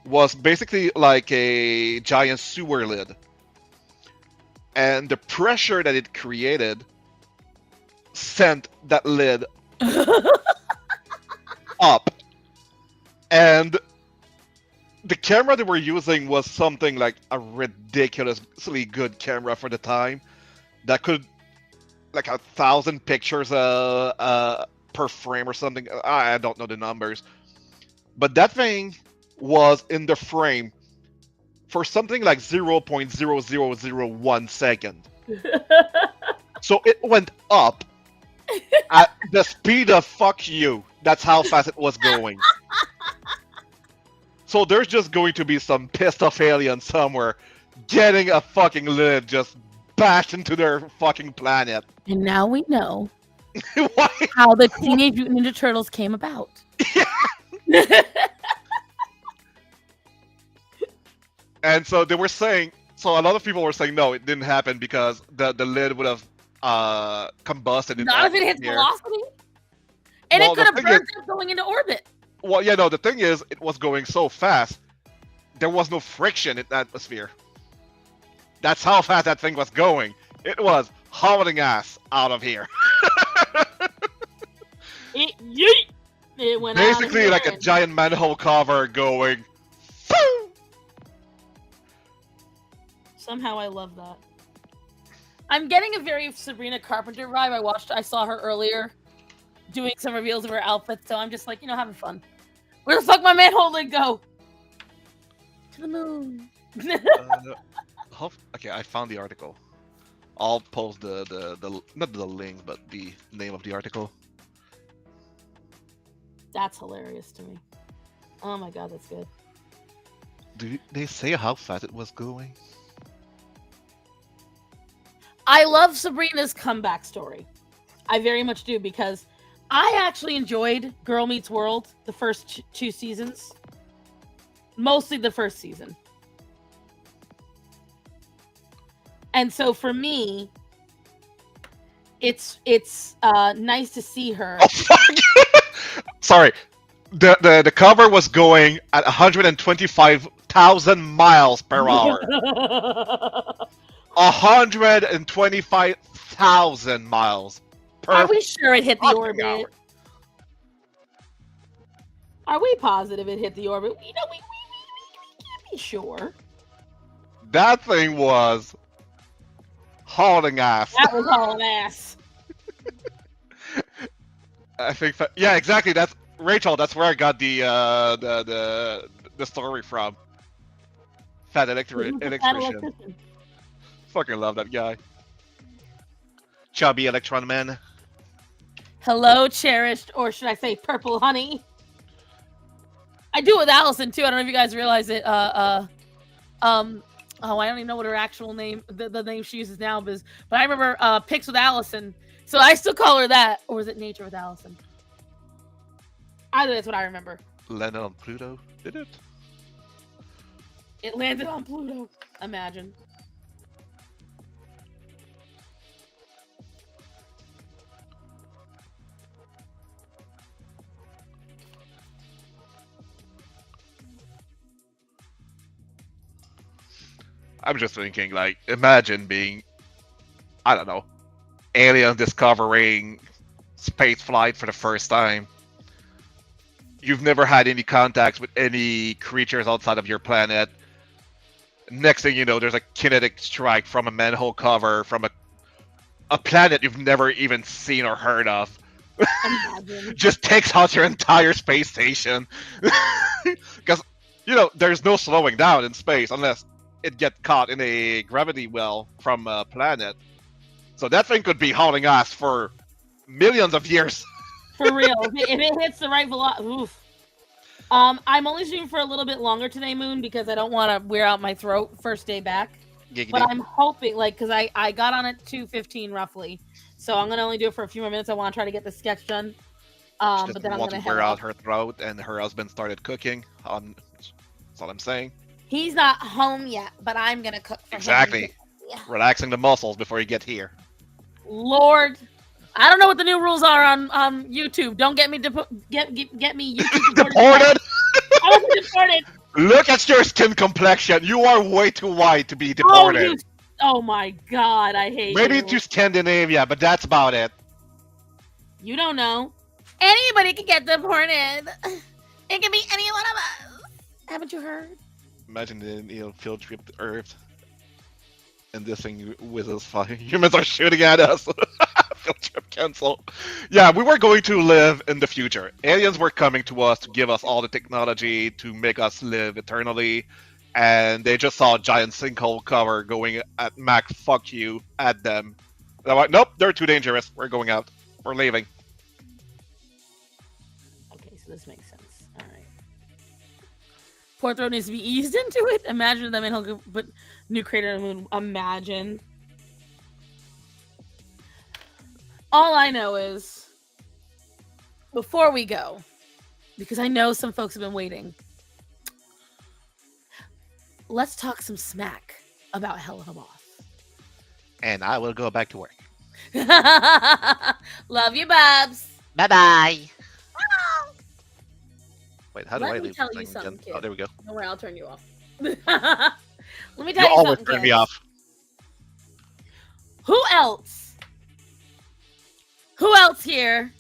Was basically like a giant sewer lid. And the pressure that it created sent that lid up. And the camera they were using was something like a ridiculously good camera for the time that could, like 1,000 pictures per frame or something. I don't know the numbers. But that thing was in the frame for something like 0.0001 second. So it went up at the speed of fuck you. That's how fast it was going. So there's just going to be some pissed off alien somewhere getting a fucking lid just bashed into their fucking planet. And now we know Why? how the Teenage Mutant Ninja Turtles came about. And so they were saying, so a lot of people were saying, no, it didn't happen because the lid would have combusted. Not if it hits velocity. And Well, it could have the thing burned up going into orbit. Well, yeah, no, the thing is, it was going so fast, there was no friction in the atmosphere. That's how fast that thing was going. It was hauling ass out of here. It went Basically out like a again. giant manhole cover going. Phew! Somehow I love that. I'm getting a very Sabrina Carpenter vibe. I saw her earlier doing some reveals of her outfit, so I'm just like, having fun. Where the fuck my manhole lid go? To the moon. Okay, I found the article. I'll post the not the link, but the name of the article. That's hilarious to me. Oh my god, that's good. Do they say how fast it was going? I love Sabrina's comeback story. I very much do, because I actually enjoyed Girl Meets World, the first 2 seasons. Mostly the first season. And so for me, it's nice to see her. Oh, fuck! Sorry. The cover was going at 125,000 miles per hour. 125,000 miles Are we sure it hit the fucking orbit? hour. Are we positive it hit the orbit? We can't be sure. That thing was hauling ass. That was hauling ass. I think. Yeah, exactly. That's Rachel. That's where I got the story from. Fat electrician. Fucking love that guy. Chubby electron man. Hello, cherished, or should I say purple honey? I do it with Allison too. I don't know if you guys realize it. Oh, I don't even know what her actual name, the name she uses now is. But I remember Pics with Allison, so I still call her that. Or is it Nature with Allison? Either that's what I remember. Landed on Pluto, did it? It landed on Pluto. Imagine. I'm just thinking, like, imagine being, I don't know, alien discovering space flight for the first time. You've never had any contacts with any creatures outside of your planet. Next thing you know, there's a kinetic strike from a manhole cover from a planet you've never even seen or heard of. Just takes out your entire space station. Because, there's no slowing down in space unless it gets caught in a gravity well from a planet. So that thing could be hauling ass for millions of years. For real. If it hits the right velocity. Oof. I'm only shooting for a little bit longer today, Moon, because I don't want to wear out my throat first day back. Giggity. But I'm hoping, because I got on at 2:15 roughly. So I'm going to only do it for a few more minutes. I want to try to get the sketch done. She But then I'm want going to to wear out her throat, and her husband started cooking. That's all I'm saying. He's not home yet, but I'm going to cook for him. Exactly. Yeah. Relaxing the muscles before you get here. Lord. I don't know what the new rules are on YouTube. Don't get me get me YouTube deported. I wasn't deported. Look at your skin complexion. You are way too white to be deported. Oh my god, I hate Maybe you. to Scandinavia, but that's about it. You don't know. Anybody can get deported. It can be any one of us. Haven't you heard? Imagine the field trip to Earth. And this thing whizzes fire. Humans are shooting at us. Field trip cancel. Yeah, we were going to live in the future. Aliens were coming to us to give us all the technology to make us live eternally. And they just saw a giant sinkhole cover going at Mac fuck you at them. They're like, nope, they're too dangerous. We're going out. We're leaving. Okay, so this makes sense. All right. Poor throat needs to be eased into it. Imagine them and he'll put new crater on the moon. Imagine. All I know is, before we go, because I know some folks have been waiting, let's talk some smack about Hell of a Boss. And I will go back to work. Love you, Babs. Bye-bye. Wait, how do Let I me leave tell this you thing something, again? kid. Oh, there we go. Don't worry, I'll turn you off. Let me tell You you always something, turn kids. me off. Who else? Who else here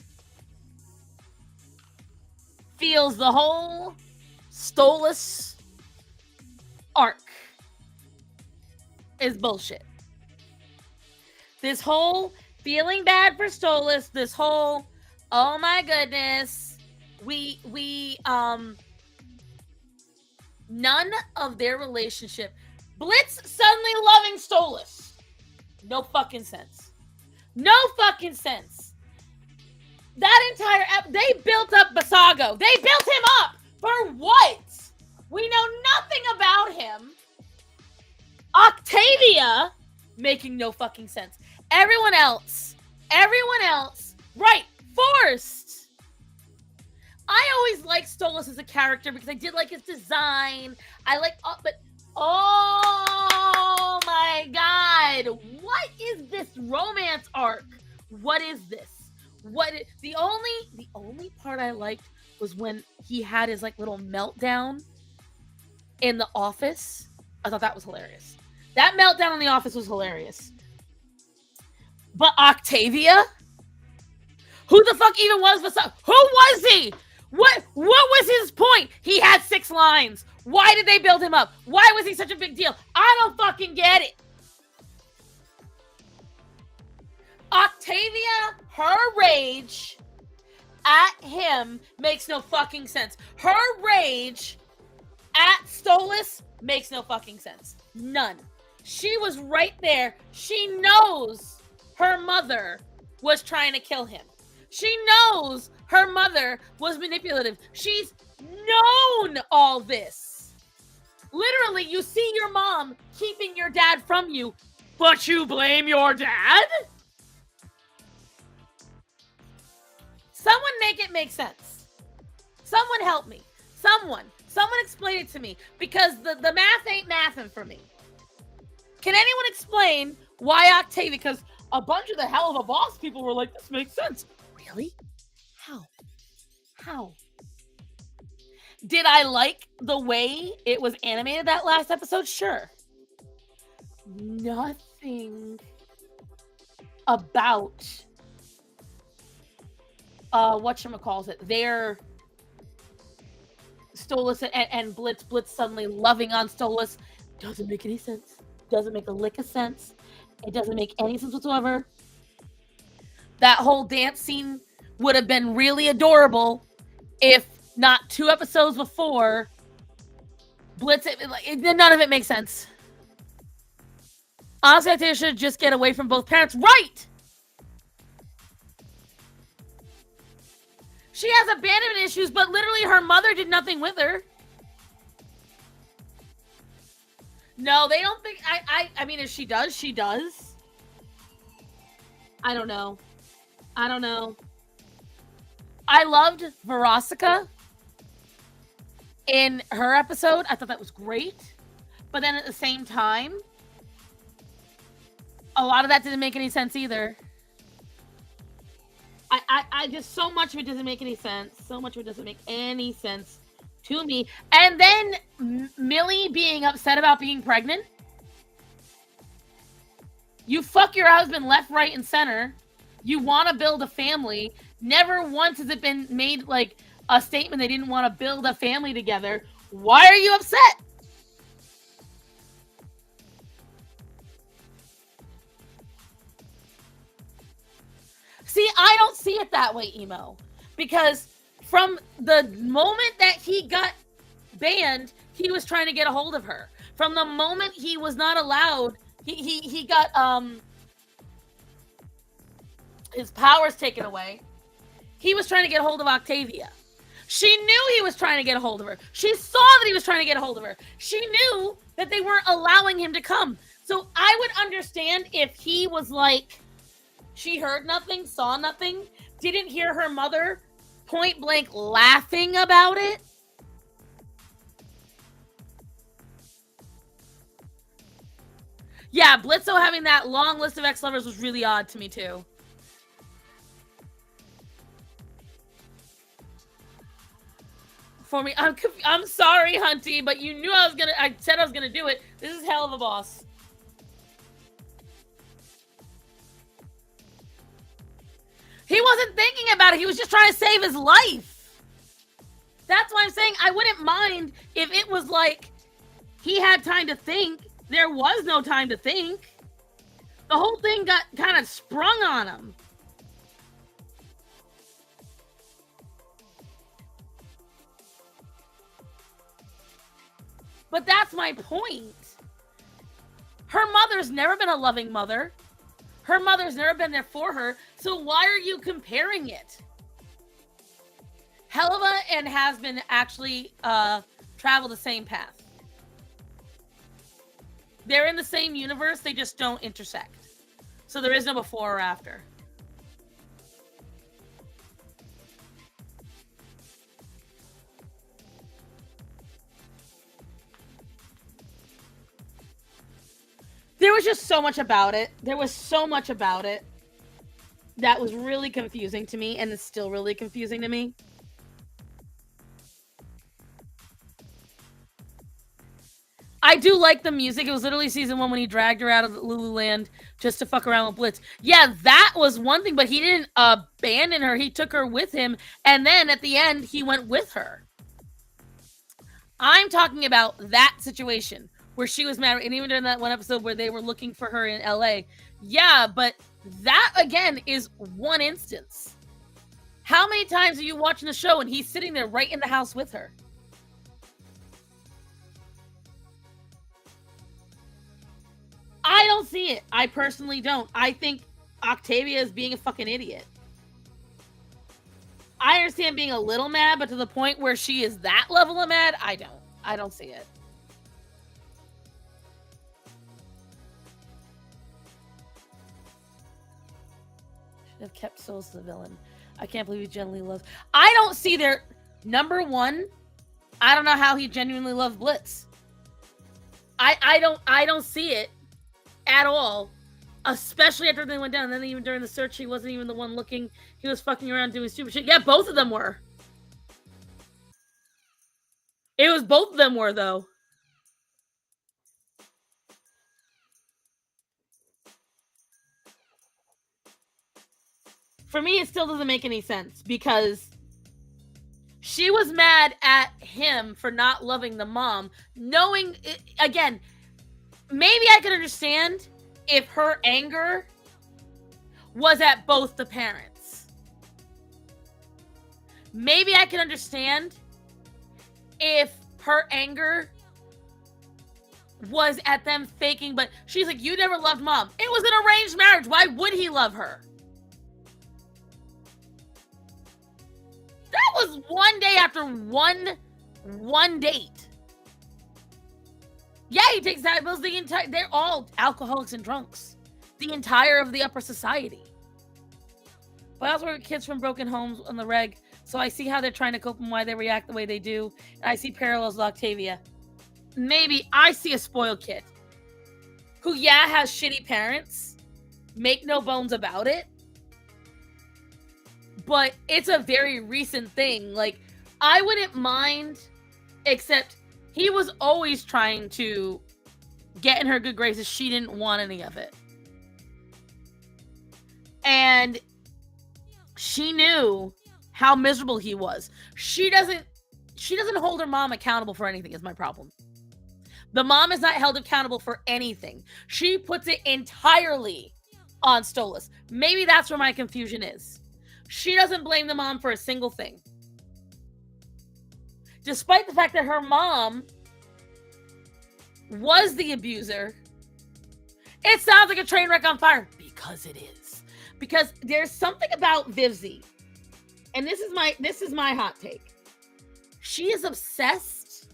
feels the whole Stolas arc is bullshit? This whole feeling bad for Stolas, this whole, oh my goodness, none of their relationship. Blitz suddenly loving Stolas. No fucking sense. No fucking sense. That entire they built up Basago. They built him up for what? We know nothing about him. Octavia making no fucking sense. Everyone else, right? Forced. I always liked Stolas as a character because I did like his design. But oh my god, what is this romance arc? What is this? The only part I liked was when he had his little meltdown in the office. I thought that was hilarious. That meltdown in the office was hilarious. But Octavia, Who the fuck even was Vasaki? Who was he? What was his point? He had 6 lines. Why did they build him up? Why was he such a big deal? I don't fucking get it. Octavia, her rage at him makes no fucking sense. Her rage at Stolas makes no fucking sense. None. She was right there. She knows her mother was trying to kill him. She knows her mother was manipulative. She's known all this. Literally, you see your mom keeping your dad from you, but you blame your dad? Someone make it make sense. Someone help me. Someone explain it to me, because the math ain't mathin' for me. Can anyone explain why Octavia? Because a bunch of the Hell of a Boss people were like, this makes sense. Really? How? Did I like the way it was animated that last episode? Sure. Nothing about whatchamacallit, their Stolas and Blitz suddenly loving on Stolas doesn't make any sense. Doesn't make a lick of sense. It doesn't make any sense whatsoever. That whole dance scene would have been really adorable if not 2 episodes before Blitz, none of it makes sense. Honestly, I think I should just get away from both parents. Right! She has abandonment issues, but literally her mother did nothing with her. No, they don't think... I mean, if she does, she does. I don't know. I loved Verosika in her episode. I thought that was great. But then at the same time, a lot of that didn't make any sense either. I just, so much of it doesn't make any sense. So much of it doesn't make any sense to me. And then Millie being upset about being pregnant. You fuck your husband left, right, and center. You want to build a family. Never once has it been made like a statement they didn't want to build a family together. Why are you upset? See, I don't see it that way, Emo. Because from the moment that he got banned, he was trying to get a hold of her. From the moment he was not allowed, he got his powers taken away. He was trying to get a hold of Octavia. She knew he was trying to get a hold of her. She saw that he was trying to get a hold of her. She knew that they weren't allowing him to come. So I would understand if he was like, she heard nothing, saw nothing, didn't hear her mother point blank laughing about it. Yeah, Blitzo having that long list of ex-lovers was really odd to me too. For me, I'm sorry, Hunty, but you knew I said I was gonna do it. This is Hell of a Boss. He wasn't thinking about it. He was just trying to save his life. That's why I'm saying I wouldn't mind if it was like he had time to think. There was no time to think. The whole thing got kind of sprung on him. But that's my point. Her mother's never been a loving mother. Her mother's never been there for her. So why are you comparing it? Helva and Hasbin actually travel the same path. They're in the same universe. They just don't intersect. So there is no before or after. There was just so much about it. There was so much about it that was really confusing to me, and it's still really confusing to me. I do like the music. It was literally season 1 when he dragged her out of Lululand just to fuck around with Blitz. Yeah, that was one thing, but he didn't abandon her. He took her with him, and then at the end, he went with her. I'm talking about that situation where she was married, and even during that one episode where they were looking for her in LA. Yeah, but that, again, is one instance. How many times are you watching the show and he's sitting there right in the house with her? I don't see it. I personally don't. I think Octavia is being a fucking idiot. I understand being a little mad, but to the point where she is that level of mad, I don't. I don't see it. Should have kept Souls the villain. I can't believe he genuinely loves. I don't see their number one. I don't know how he genuinely loves Blitz. I don't see it at all, especially after they went down. And then even during the search, he wasn't even the one looking. He was fucking around doing stupid shit. Yeah, both of them were. It was both of them were, though. For me, it still doesn't make any sense because she was mad at him for not loving the mom, knowing it, again, maybe I could understand if her anger was at both the parents. Maybe I can understand if her anger was at them faking, but she's like, you never loved mom. It was an arranged marriage. Why would he love her? That was one day after one date. Yeah, he takes that. Those the entire. They're all alcoholics and drunks. The entire of the upper society. But I also work with kids from broken homes on the reg, so I see how they're trying to cope and why they react the way they do. And I see parallels with Octavia. Maybe I see a spoiled kid who, yeah, has shitty parents. Make no bones about it. But it's a very recent thing. Like, I wouldn't mind, except he was always trying to get in her good graces. She didn't want any of it. And she knew how miserable he was. She doesn't hold her mom accountable for anything, is my problem. The mom is not held accountable for anything. She puts it entirely on Stolas. Maybe that's where my confusion is. She doesn't blame the mom for a single thing. Despite the fact that her mom was the abuser, it sounds like a train wreck on fire. Because it is. Because there's something about Vivzy, and this is my hot take. She is obsessed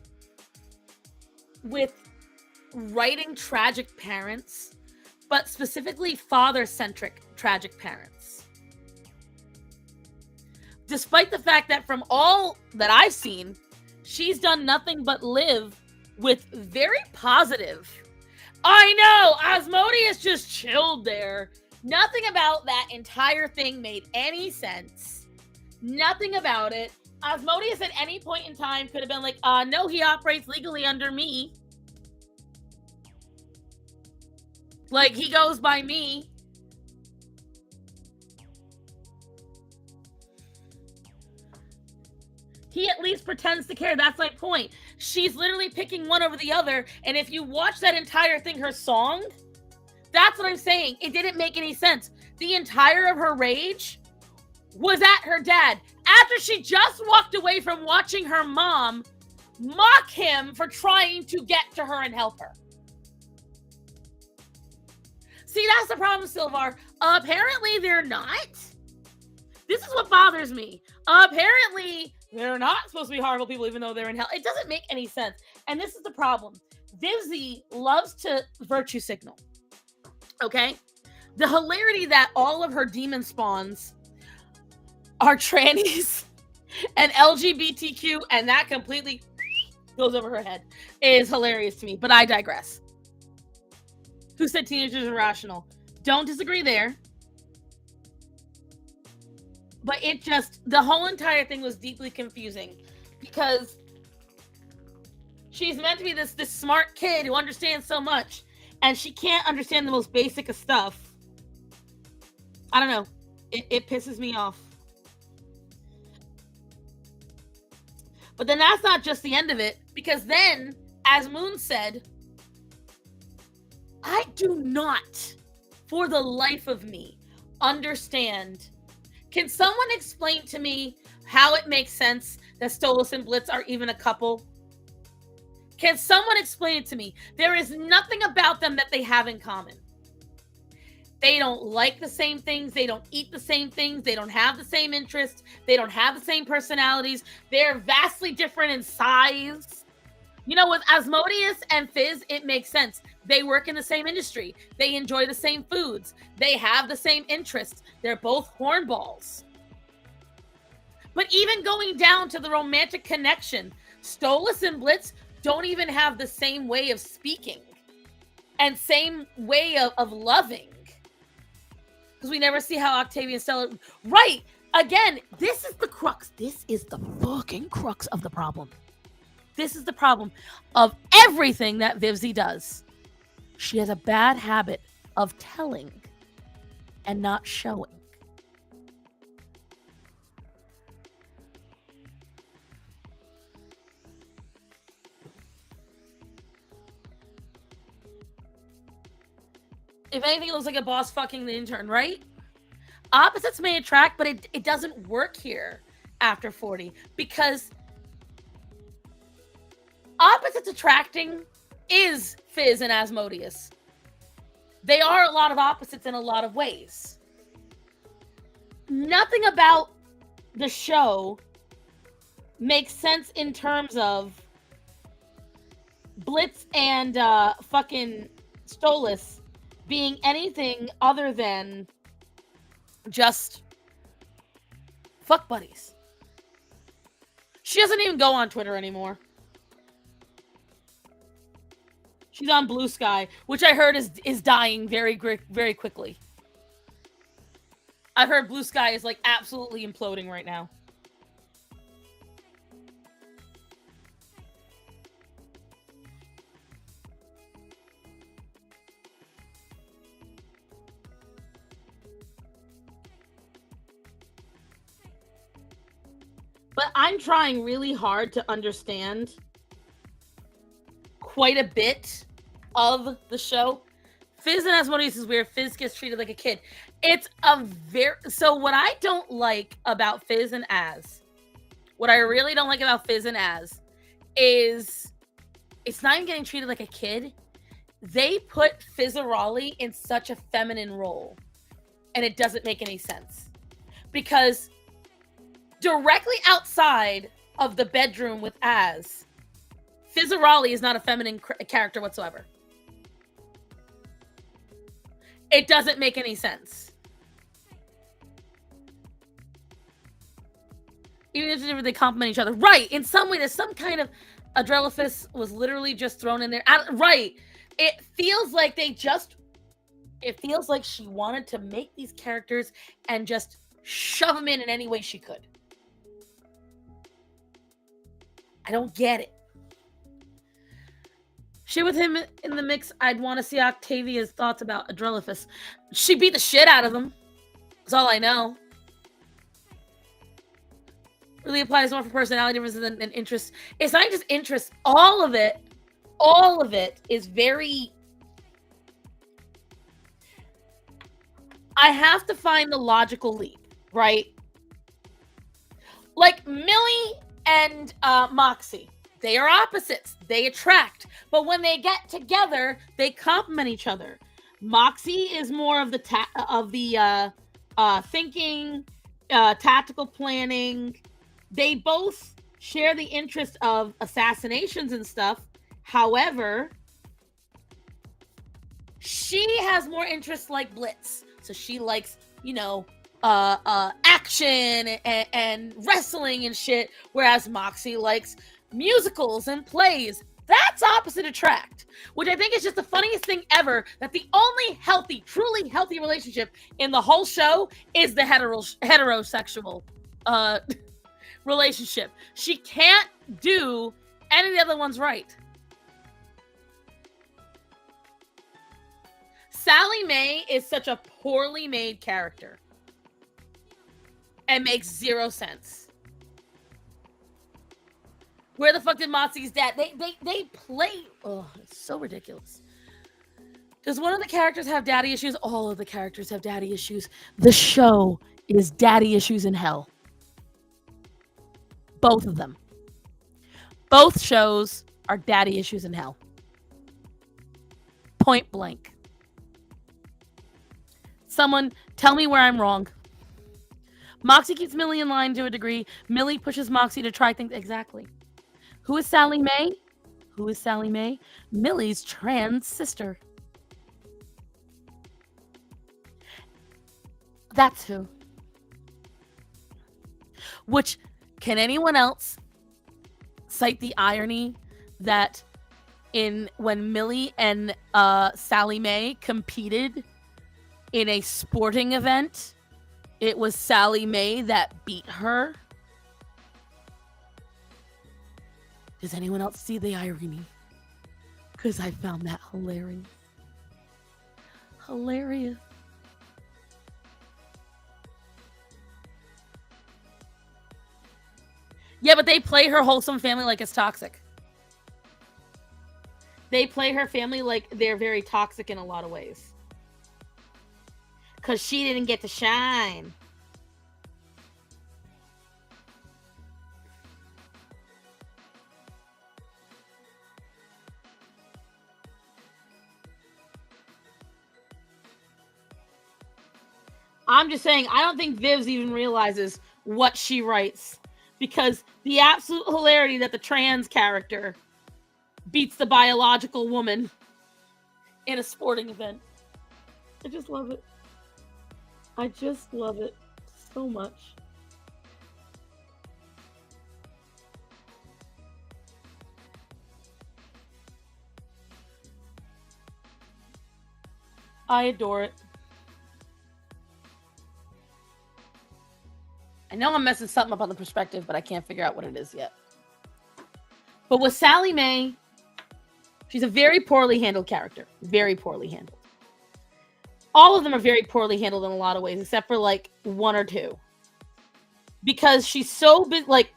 with writing tragic parents, but specifically father-centric tragic parents. Despite the fact that from all that I've seen, she's done nothing but live with very positive. I know, Asmodeus just chilled there. Nothing about that entire thing made any sense. Nothing about it. Asmodeus at any point in time could have been like, no, he operates legally under me. Like, he goes by me. He at least pretends to care. That's my point. She's literally picking one over the other. And if you watch that entire thing, her song, that's what I'm saying. It didn't make any sense. The entire of her rage was at her dad. After she just walked away from watching her mom mock him for trying to get to her and help her. See, that's the problem, Silvar. Apparently, they're not. This is what bothers me. Apparently, they're not supposed to be horrible people, even though they're in hell. It doesn't make any sense. And this is the problem. Vivzy loves to virtue signal. Okay? The hilarity that all of her demon spawns are trannies and LGBTQ, and that completely goes over her head, is hilarious to me. But I digress. Who said teenagers are irrational? Don't disagree there. But it just, the whole entire thing was deeply confusing because she's meant to be this smart kid who understands so much, and she can't understand the most basic of stuff. I don't know. It pisses me off. But then that's not just the end of it, because then, as Moon said, I do not, for the life of me, understand. Can someone explain to me how it makes sense that Stolas and Blitz are even a couple? Can someone explain it to me? There is nothing about them that they have in common. They don't like the same things. They don't eat the same things. They don't have the same interests. They don't have the same personalities. They're vastly different in size. You know, with Asmodeus and Fizz, it makes sense. They work in the same industry. They enjoy the same foods. They have the same interests. They're both hornballs. But even going down to the romantic connection, Stolas and Blitz don't even have the same way of speaking and same way of loving. Because we never see how Octavia and Stella... Right! Again, this is the crux. This is the fucking crux of the problem. This is the problem of everything that Vivzy does. She has a bad habit of telling and not showing. If anything, it looks like a boss fucking the intern, right? Opposites may attract, but it doesn't work here after 40 because opposites attracting is Fizz and Asmodeus. They are a lot of opposites in a lot of ways. Nothing about the show makes sense in terms of Blitz and fucking Stolas being anything other than just fuck buddies. She doesn't even go on Twitter anymore. She's on Blue Sky, which I heard is dying very quickly. I've heard Blue Sky is like absolutely imploding right now. But I'm trying really hard to understand quite a bit of the show. Fizz and Asmodeus is where Fizz gets treated like a kid. It's a so what I don't like about Fizz and what I really don't like about Fizz and is it's not even getting treated like a kid. They put Fizzarolli in such a feminine role, and it doesn't make any sense because directly outside of the bedroom with Fizzarolli is not a feminine character whatsoever. It doesn't make any sense. Even if they complement each other. Right, in some way, there's some kind of... Adrelaphis was literally just thrown in there. Right. It feels like it feels like she wanted to make these characters and just shove them in any way she could. I don't get it. Shit with him in the mix, I'd want to see Octavia's thoughts about Adrelaphis. She beat the shit out of him. That's all I know. Really applies more for personality differences than interests. It's not just interests. All of it is very... I have to find the logical leap, right? Like Millie and Moxie, they are opposites. They attract, but when they get together, they complement each other. Moxie is more of the thinking, tactical planning. They both share the interest of assassinations and stuff. However, she has more interests like Blitz, so she likes, action and wrestling and shit, whereas Moxie likes musicals and plays. That's opposite attract, which I think is just the funniest thing ever, that the only healthy, truly healthy relationship in the whole show is the heterosexual relationship. She can't do any of the other ones right. Sally Mae is such a poorly made character. And makes zero sense. Where the fuck did Moxie's dad? They play. Oh, it's so ridiculous. Does one of the characters have daddy issues? All of the characters have daddy issues. The show is daddy issues in hell. Both of them. Both shows are daddy issues in hell. Point blank. Someone tell me where I'm wrong. Moxie keeps Millie in line to a degree. Millie pushes Moxie to try things. Exactly. Who is Sally Mae? Who is Sally Mae? Millie's trans sister. That's who. Which, can anyone else cite the irony that when Millie and Sally Mae competed in a sporting event, it was Sally Mae that beat her? Does anyone else see the irony? Because I found that hilarious. Hilarious. Yeah, but they play her wholesome family like it's toxic. They play her family like they're very toxic in a lot of ways. Because she didn't get to shine. I'm just saying, I don't think Viv's even realizes what she writes. Because the absolute hilarity that the trans character beats the biological woman in a sporting event. I just love it. I just love it so much. I adore it. I know I'm messing something up on the perspective, but I can't figure out what it is yet. But with Sally Mae, she's a very poorly handled character. Very poorly handled. All of them are very poorly handled in a lot of ways, except for like one or two. Because she's so big. Like,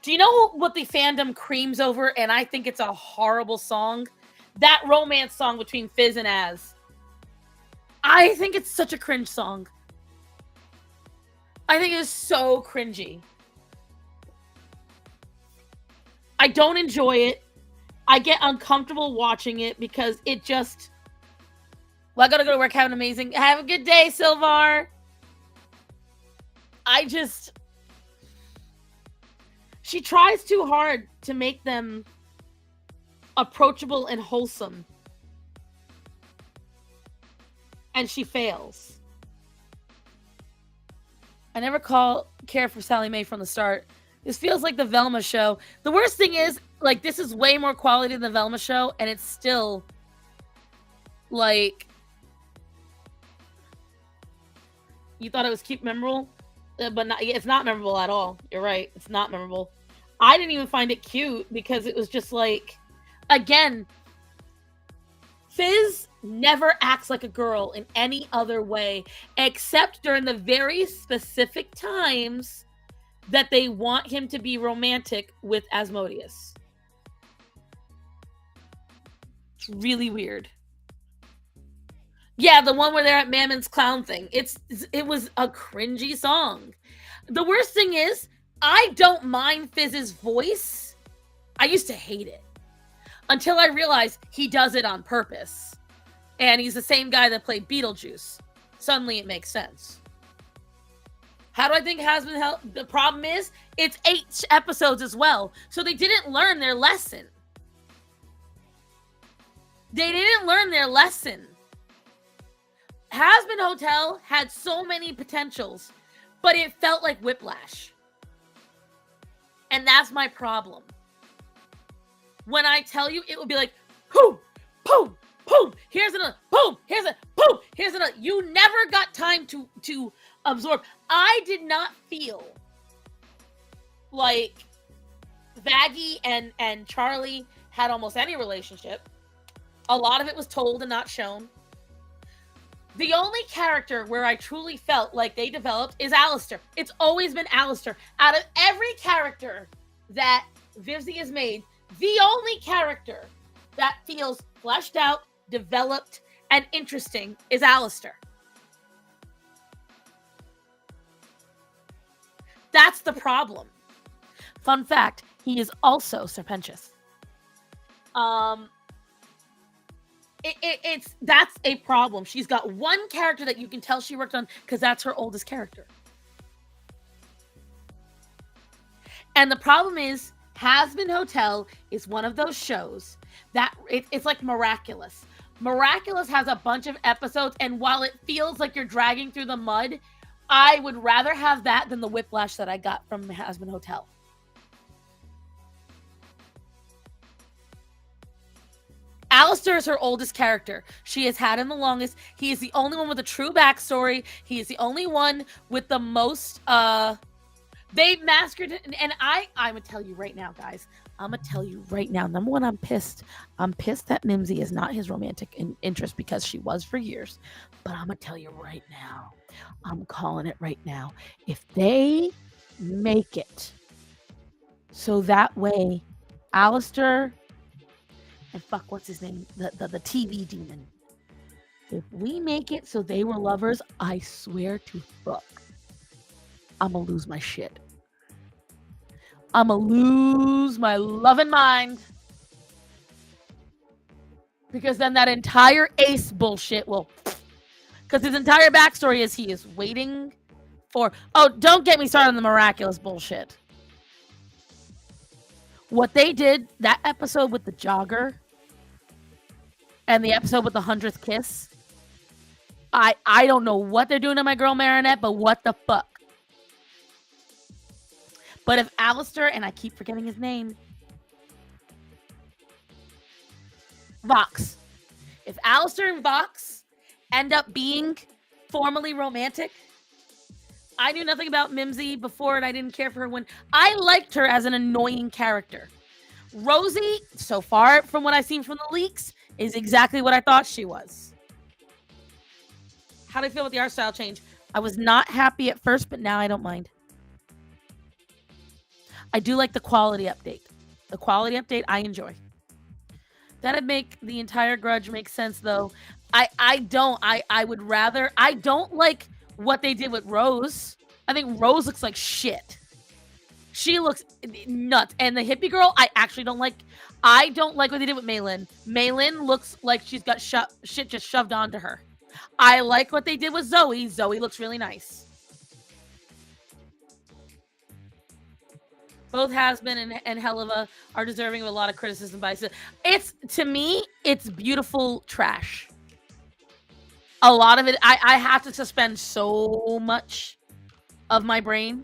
do you know what the fandom creams over? And I think it's a horrible song. That romance song between Fizz and Az. I think it's such a cringe song. I think it is so cringy. I don't enjoy it. I get uncomfortable watching it because it just... Well, I gotta go to work. Have an amazing... Have a good day, Sylvar. I just... She tries too hard to make them approachable and wholesome. And she fails. I never care for Sally Mae from the start. This feels like the Velma show. The worst thing is, like, this is way more quality than the Velma show, and it's still, like, you thought it was cute, memorable, but not. It's not memorable at all. You're right. It's not memorable. I didn't even find it cute because it was just like, again, Fizz never acts like a girl in any other way except during the very specific times that they want him to be romantic with Asmodeus. It's really weird. Yeah, the one where they're at Mammon's clown thing. It was a cringy song. The worst thing is, I don't mind Fizz's voice. I used to hate it. Until I realized he does it on purpose. And he's the same guy that played Beetlejuice. Suddenly it makes sense. How do I think has been held? The problem is, it's 8 episodes as well. So they didn't learn their lesson. They didn't learn their lesson. Hazbin Hotel had so many potentials, but it felt like whiplash. And that's my problem. When I tell you, it would be like, boom, boom, boom, here's another, boom, here's a, boom, here's another. You never got time to absorb. I did not feel like Vaggie and Charlie had almost any relationship. A lot of it was told and not shown. The only character where I truly felt like they developed is Alistair. It's always been Alistair. Out of every character that Vivzy has made, the only character that feels fleshed out, developed, and interesting is Alistair. That's the problem. Fun fact, he is also Serpentious. That's a problem. She's got one character that you can tell she worked on because that's her oldest character. And the problem is, Hazbin Hotel is one of those shows that it's like Miraculous. Miraculous has a bunch of episodes, and while it feels like you're dragging through the mud, I would rather have that than the whiplash that I got from Hazbin Hotel. Alistair is her oldest character. She has had him the longest. He is the only one with a true backstory. He is the only one with the most, they massacred it. And I'm going to tell you right now, guys. I'm going to tell you right now. Number one, I'm pissed. I'm pissed that Mimsy is not his romantic interest because she was for years. But I'm going to tell you right now. I'm calling it right now. If they make it so that way, Alistair... and fuck, what's his name? The TV demon. If we make it so they were lovers, I swear to fuck, I'm gonna lose my shit. I'm gonna lose my loving mind. Because then that entire Ace bullshit will... because his entire backstory is he is waiting for... oh, don't get me started on the Miraculous bullshit. What they did, that episode with the jogger and the episode with the 100th kiss, I don't know what they're doing to my girl Marinette, but what the fuck? But if Alistair, and I keep forgetting his name, Vox. If Alistair and Vox end up being formally romantic, I knew nothing about Mimsy before, and I didn't care for her when I liked her as an annoying character. Rosie, so far from what I've seen from the leaks, is exactly what I thought she was. How do you feel with the art style change? I was not happy at first, but now I don't mind. I do like the quality update. The quality update I enjoy. That'd make the entire Grudge make sense, though. I would rather... I don't like what they did with Rose. I think Rose looks like shit. She looks nuts. And the hippie girl, I actually don't like. I don't like what they did with Maylin. Maylin looks like she's got shit just shoved onto her. I like what they did with Zoe. Zoe looks really nice. Both Hazbin and Heleva are deserving of a lot of criticism by... it's, to me, it's beautiful trash. A lot of it, I have to suspend so much of my brain.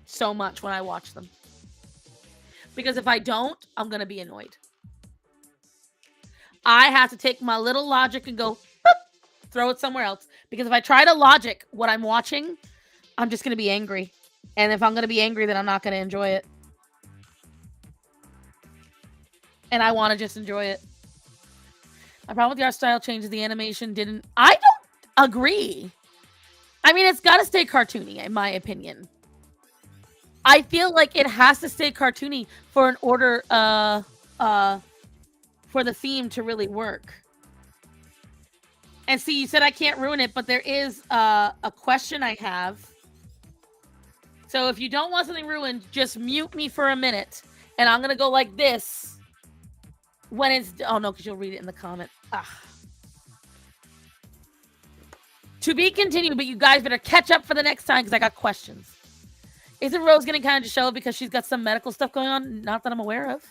So much when I watch them. Because if I don't, I'm going to be annoyed. I have to take my little logic and go, boop, throw it somewhere else. Because if I try to logic what I'm watching, I'm just going to be angry. And if I'm going to be angry, then I'm not going to enjoy it. And I want to just enjoy it. My problem with the art style changes, the animation didn't... I don't agree. I mean, it's got to stay cartoony, in my opinion. I feel like it has to stay cartoony for an order, for the theme to really work. And see, you said I can't ruin it, but there is a question I have. So if you don't want something ruined, just mute me for a minute. And I'm going to go like this. When it's... oh, no, because you'll read it in the comment. Ugh. To be continued, but you guys better catch up for the next time because I got questions. Isn't Rose getting kind of disheveled because she's got some medical stuff going on? Not that I'm aware of.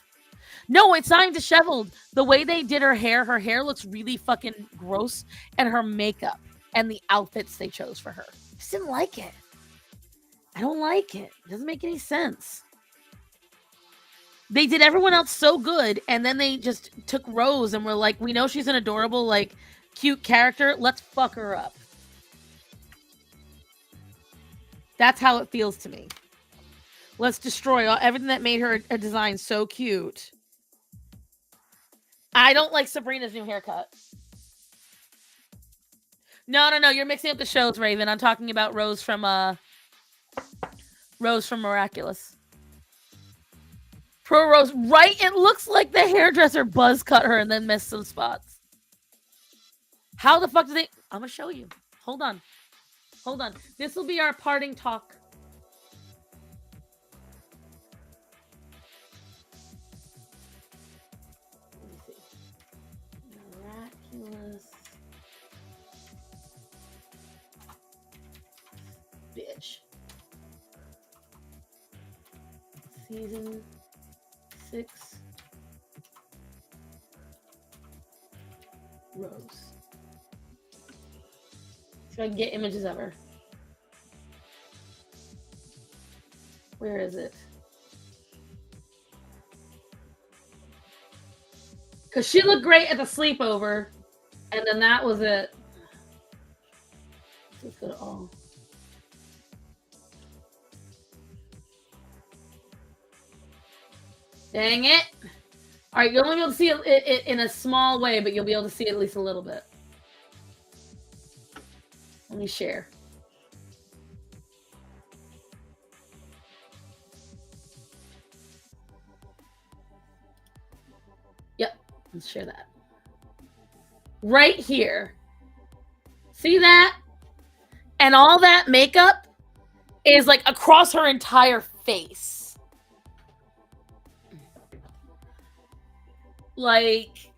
No, it's not disheveled. The way they did her hair looks really fucking gross. And her makeup and the outfits they chose for her. I just didn't like it. I don't like it. It doesn't make any sense. They did everyone else so good, and then they just took Rose and were like, we know she's an adorable, like, cute character. Let's fuck her up. That's how it feels to me. Let's destroy everything that made her a design so cute. I don't like Sabrina's new haircut. No, you're mixing up the shows, Raven. I'm talking about Rose from Miraculous. Pro Rose, right? It looks like the hairdresser buzz cut her and then missed some spots. How the fuck did they... I'm gonna show you. Hold on. This will be our parting talk. Let me see. Miraculous. Bitch. Season 6. Rose. So I can get images of her. Where is it? Because she looked great at the sleepover, and then that was it. Let's go to all. Dang it. All right, you'll only be able to see it in a small way, but you'll be able to see it at least a little bit. Let me share. Yep, let's share that. Right here. See that? And all that makeup is like across her entire face. Like,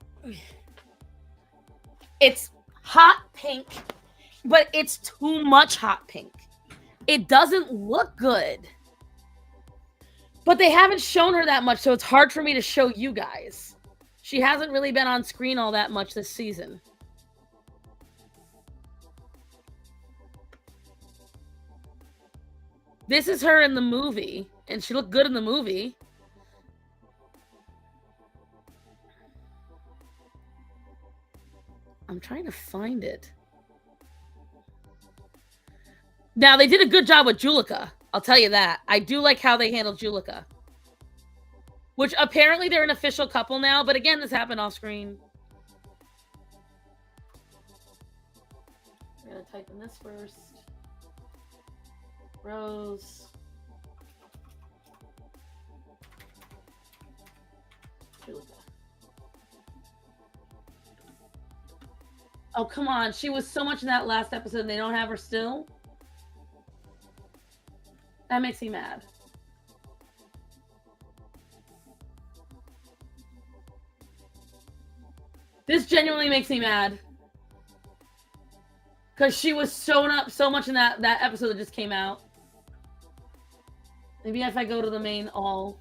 it's hot pink, but it's too much hot pink. It doesn't look good. But they haven't shown her that much, so it's hard for me to show you guys. She hasn't really been on screen all that much this season. This is her in the movie, and she looked good in the movie. I'm trying to find it. Now, they did a good job with Julika. I'll tell you that. I do like how they handled Julika. Which, apparently, they're an official couple now. But again, this happened off screen. I'm going to type in this first. Rose. Julika. Oh, come on. She was so much in that last episode and they don't have her still? That makes me mad. This genuinely makes me mad. Because she was sewn up so much in that episode that just came out. Maybe if I go to the main all.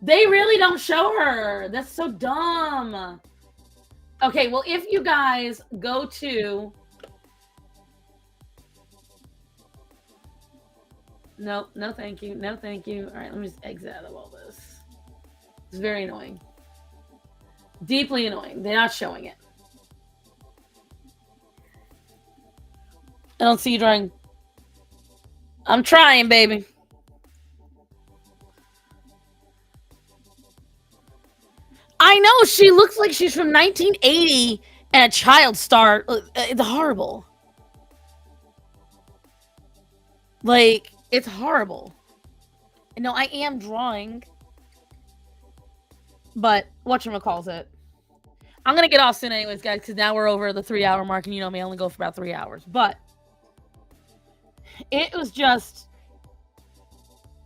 They really don't show her. That's so dumb. Okay, well, if you guys go to... Nope, no thank you, no thank you. All right, let me just exit out of all this. It's very annoying. Deeply annoying. They're not showing it. I don't see you drawing. I'm trying, baby. I know, she looks like she's from 1980 and a child star. It's horrible. Like, it's horrible. No, I am drawing. But whatchamacallit. I'm going to get off soon anyways, guys, because now we're over the 3-hour mark, and you know me, I only go for about 3 hours. But it was just...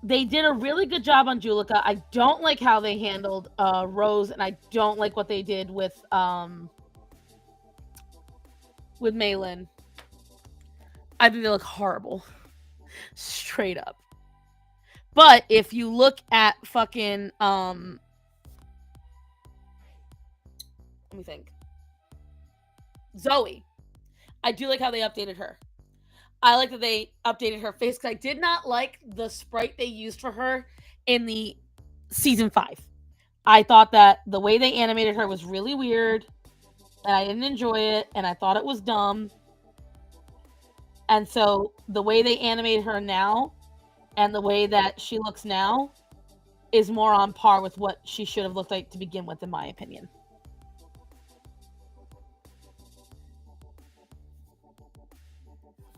They did a really good job on Julika. I don't like how they handled Rose, and I don't like what they did with Maylin. I think they look horrible. Straight up. But if you look at fucking let me think. Zoe. I do like how they updated her. I like that they updated her face because I did not like the sprite they used for her in the season 5. I thought that the way they animated her was really weird, and I didn't enjoy it, and I thought it was dumb. And so the way they animated her now, and the way that she looks now, is more on par with what she should have looked like to begin with, in my opinion.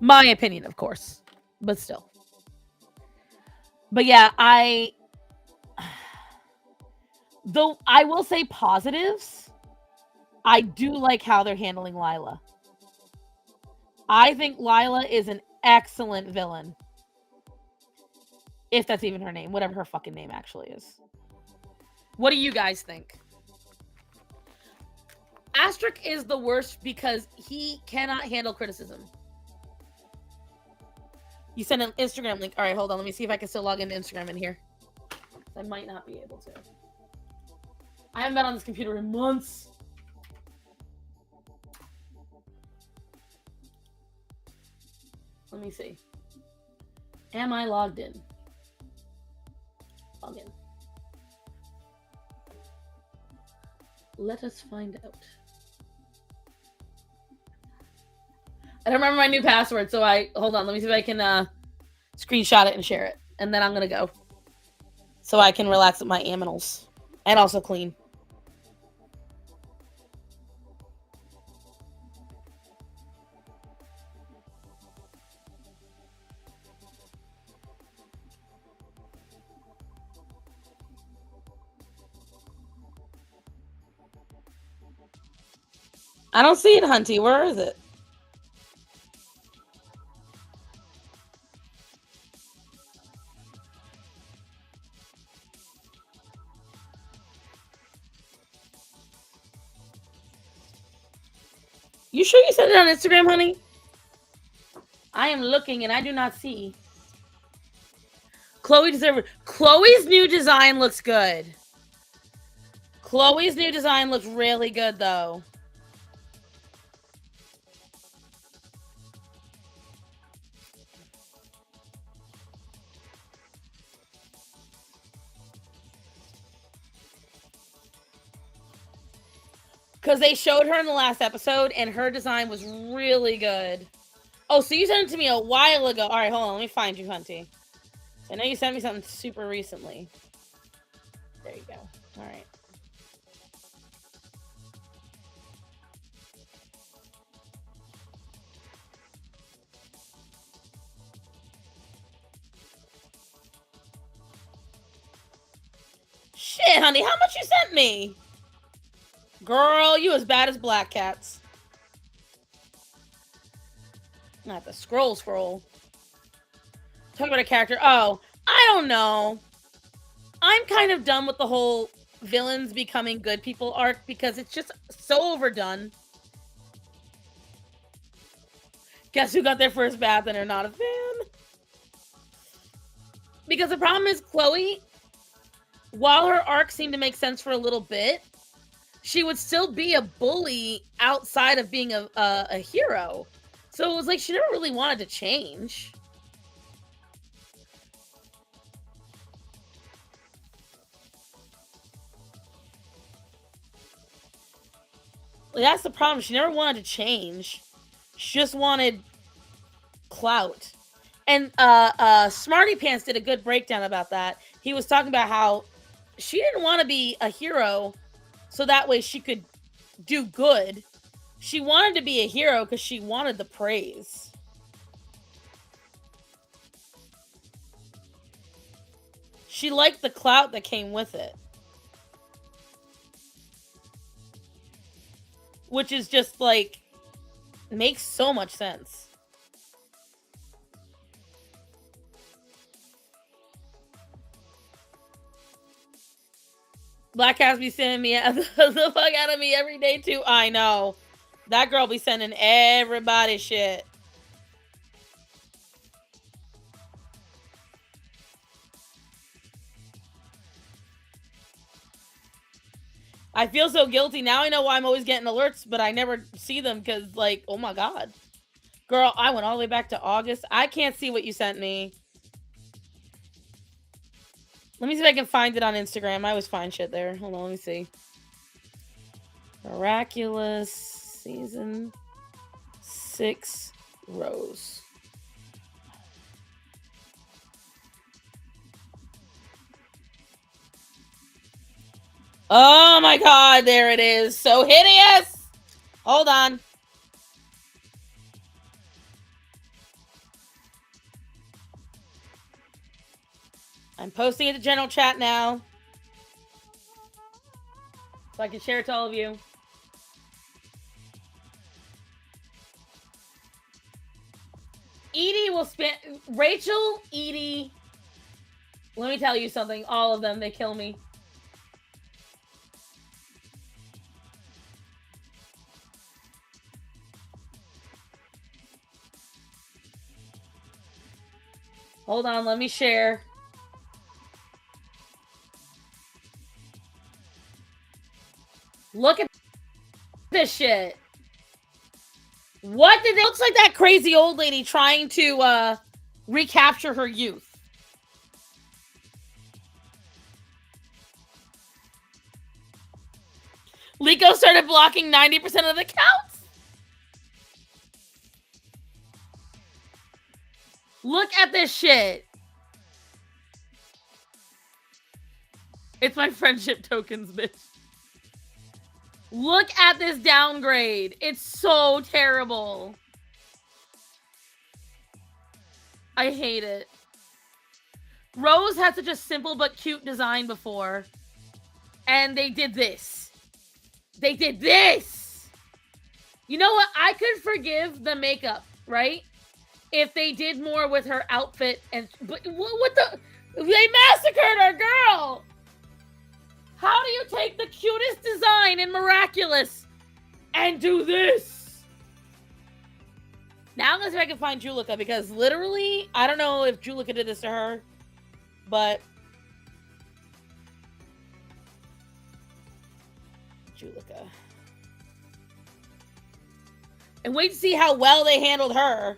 My opinion, of course, but still. But yeah, though I will say positives, I do like how they're handling Lila. I think Lila is an excellent villain. If that's even her name, whatever her fucking name actually is. What do you guys think? Asterix is the worst because he cannot handle criticism. You sent an Instagram link. All right, hold on. Let me see if I can still log into Instagram in here. I might not be able to. I haven't been on this computer in months. Let me see. Am I logged in? Log in. Let us find out. I don't remember my new password, so hold on. Let me see if I can screenshot it and share it, and then I'm gonna go, so I can relax with my aminals and also clean. I don't see it, Hunty. Where is it? You sure you sent it on Instagram, honey? I am looking and I do not see. Chloe's new design looks good. Chloe's new design looks really good, though. Because they showed her in the last episode, and her design was really good. Oh, so you sent it to me a while ago. All right, hold on. Let me find you, Hunty. I know you sent me something super recently. There you go. All right. Shit, honey, how much you sent me? Girl, you as bad as black cats. I have to scroll. Talk about a character. Oh, I don't know. I'm kind of done with the whole villains becoming good people arc because it's just so overdone. Guess who got their first bath and are not a fan? Because the problem is Chloe, while her arc seemed to make sense for a little bit, she would still be a bully outside of being a hero. So it was like she never really wanted to change. Like, that's the problem. She never wanted to change. She just wanted clout. And Smarty Pants did a good breakdown about that. He was talking about how she didn't want to be a hero so that way she could do good. She wanted to be a hero because she wanted the praise. She liked the clout that came with it. Which is just like, makes so much sense. Black Cat's be sending me the fuck out of me every day too. I know. That girl be sending everybody shit. I feel so guilty. Now I know why I'm always getting alerts, but I never see them because, like, oh my god. Girl, I went all the way back to August. I can't see what you sent me. Let me see if I can find it on Instagram. I always find shit there. Hold on, let me see. Miraculous Season 6 Rose. Oh my god, there it is. So hideous! Hold on. I'm posting it to general chat now. So I can share it to all of you. Edie will spend... Rachel, Edie... Let me tell you something. All of them, they kill me. Hold on, let me share. Look at this shit. What did it looks like that crazy old lady trying to recapture her youth. Liko started blocking 90% of the counts. Look at this shit. It's my friendship tokens, bitch. Look at this downgrade. It's so terrible. I hate it. Rose had such a simple but cute design before. And they did this. They did this! You know what? I could forgive the makeup, right? If they did more with her outfit and... But what the... They massacred our girl! How do you take the cutest design in Miraculous and do this? Now I'm gonna see if I can find Julika, because literally, I don't know if Julika did this to her, but... Julika. And wait to see how well they handled her.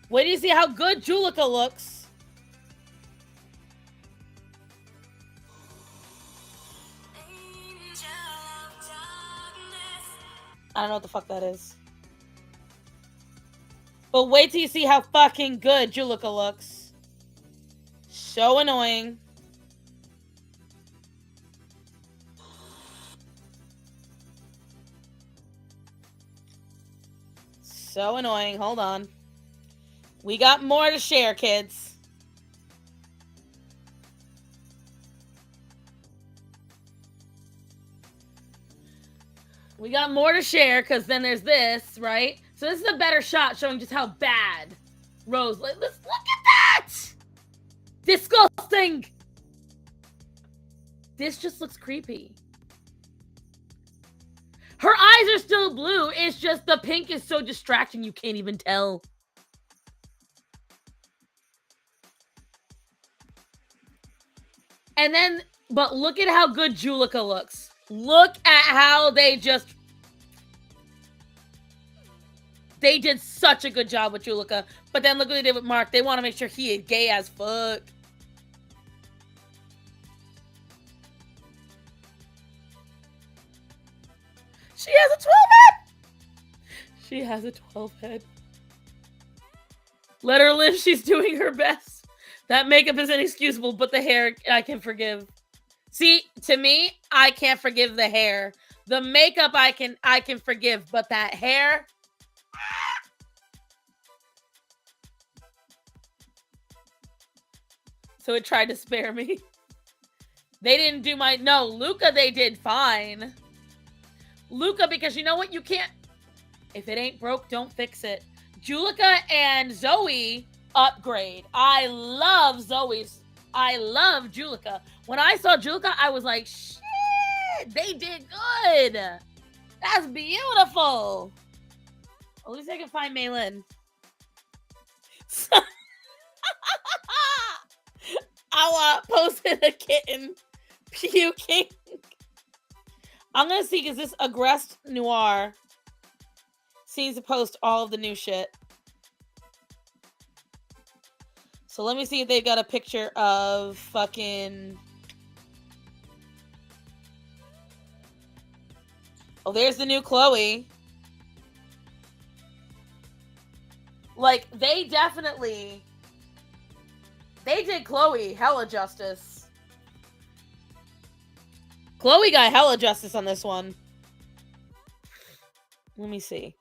Wait to see how good Julika looks. I don't know what the fuck that is. But wait till you see how fucking good Julika looks. So annoying. So annoying. Hold on. We got more to share, kids. We got more to share, because then there's this, right? So this is a better shot showing just how bad Rose... Let's look at that! Disgusting! This just looks creepy. Her eyes are still blue. It's just the pink is so distracting you can't even tell. And then, but look at how good Julika looks. Look at how they just... They did such a good job with Julika. But then look what they did with Mark. They want to make sure he is gay as fuck. She has a 12 head! She has a 12 head. Let her live. She's doing her best. That makeup is inexcusable, but the hair I can forgive. See, to me, I can't forgive the hair. The makeup I can forgive, but that hair... So it tried to spare me. They didn't do my... No, Luca, they did fine. Luca, because you know what? You can't... If it ain't broke, don't fix it. Julika and Zoe upgrade. I love Zoe's. I love Julika. When I saw Julika, I was like, shit, they did good. That's beautiful. At least I can find Maylin. I posted a kitten puking. I'm gonna see, because this Agrest Noir seems to post all of the new shit. So let me see if they've got a picture of fucking... Oh, there's the new Chloe. Like, they definitely... They did Chloe hella justice. Chloe got hella justice on this one. Let me see.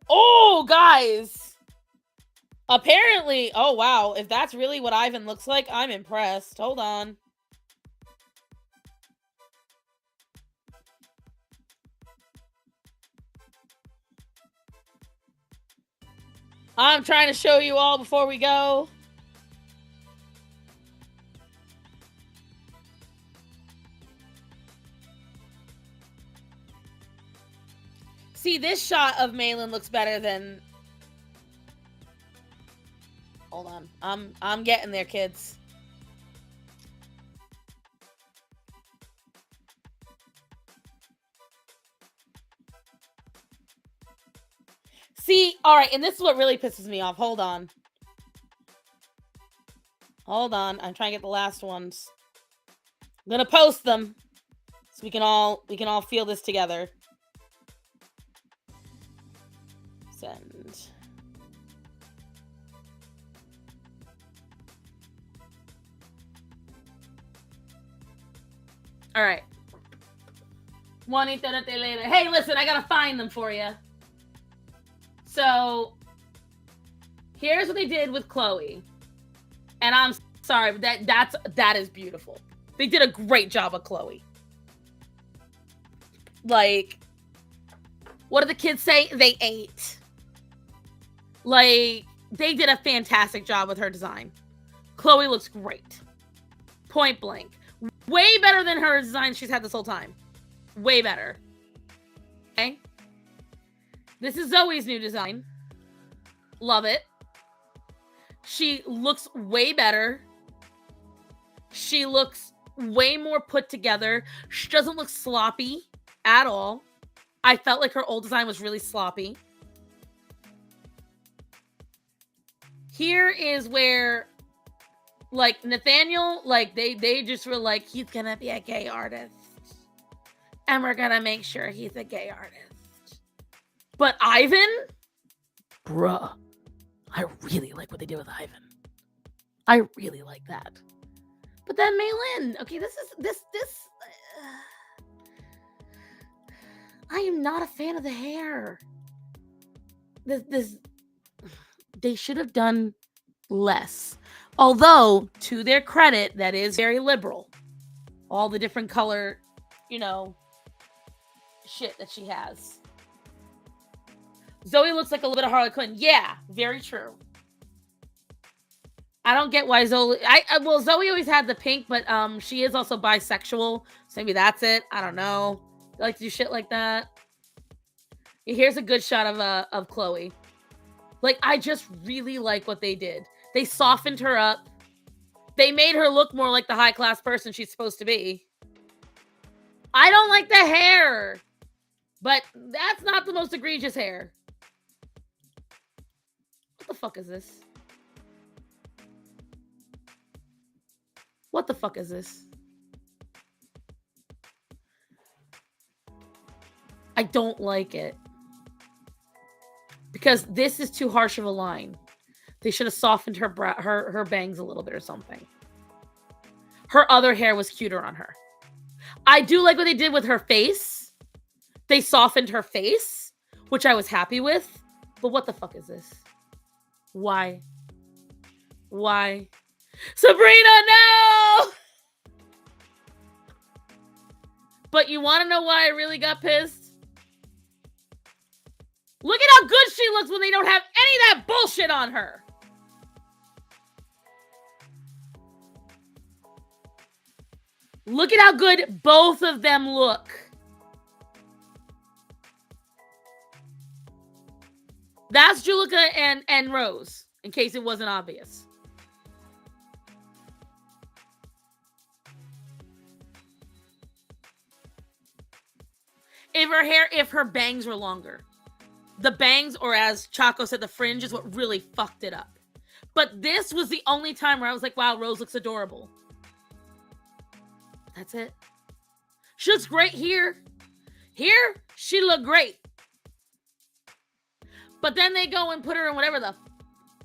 Oh, guys. Apparently, oh, wow. If that's really what Ivan looks like, I'm impressed. Hold on. I'm trying to show you all before we go. See, this shot of Malin looks better than... Hold on. I'm getting there, kids. See, all right, and this is what really pisses me off. Hold on. Hold on. I'm trying to get the last ones. I'm gonna post them so we can all feel this together. Send. All right. Juanita later. Hey, listen, I gotta find them for you. So, here's what they did with Chloe. And I'm sorry, but that is beautiful. They did a great job with Chloe. Like, what do the kids say? They ate. Like, they did a fantastic job with her design. Chloe looks great. Point blank. Way better than her design she's had this whole time. Way better. Okay? This is Zoe's new design. Love it. She looks way better. She looks way more put together. She doesn't look sloppy at all. I felt like her old design was really sloppy. Here is where, like, Nathaniel, like, they just were like, he's gonna be a gay artist. And we're gonna make sure he's a gay artist. But Ivan? Bruh. I really like what they did with Ivan. I really like that. But then Malin. Okay, this. I am not a fan of the hair. This. They should have done less. Although, to their credit, that is very liberal. All the different color, shit that she has. Zoe looks like a little bit of Harley Quinn. Yeah, very true. I don't get why Zoe... Well, Zoe always had the pink, but she is also bisexual. So maybe that's it. I don't know. They like to do shit like that. Here's a good shot of Chloe. Like, I just really like what they did. They softened her up. They made her look more like the high-class person she's supposed to be. I don't like the hair. But that's not the most egregious hair. What the fuck is this? What the fuck is this? I don't like it. Because this is too harsh of a line. They should have softened her bangs a little bit or something. Her other hair was cuter on her. I do like what they did with her face. They softened her face, which I was happy with. But what the fuck is this? Why? Why? Sabrina, no! But you want to know why I really got pissed? Look at how good she looks when they don't have any of that bullshit on her. Look at how good both of them look. That's Julika and Rose, in case it wasn't obvious. If her bangs were longer. The bangs, or as Chaco said, the fringe is what really fucked it up. But this was the only time where I was like, wow, Rose looks adorable. That's it. She looks great here. Here, she looked great. But then they go and put her in whatever the...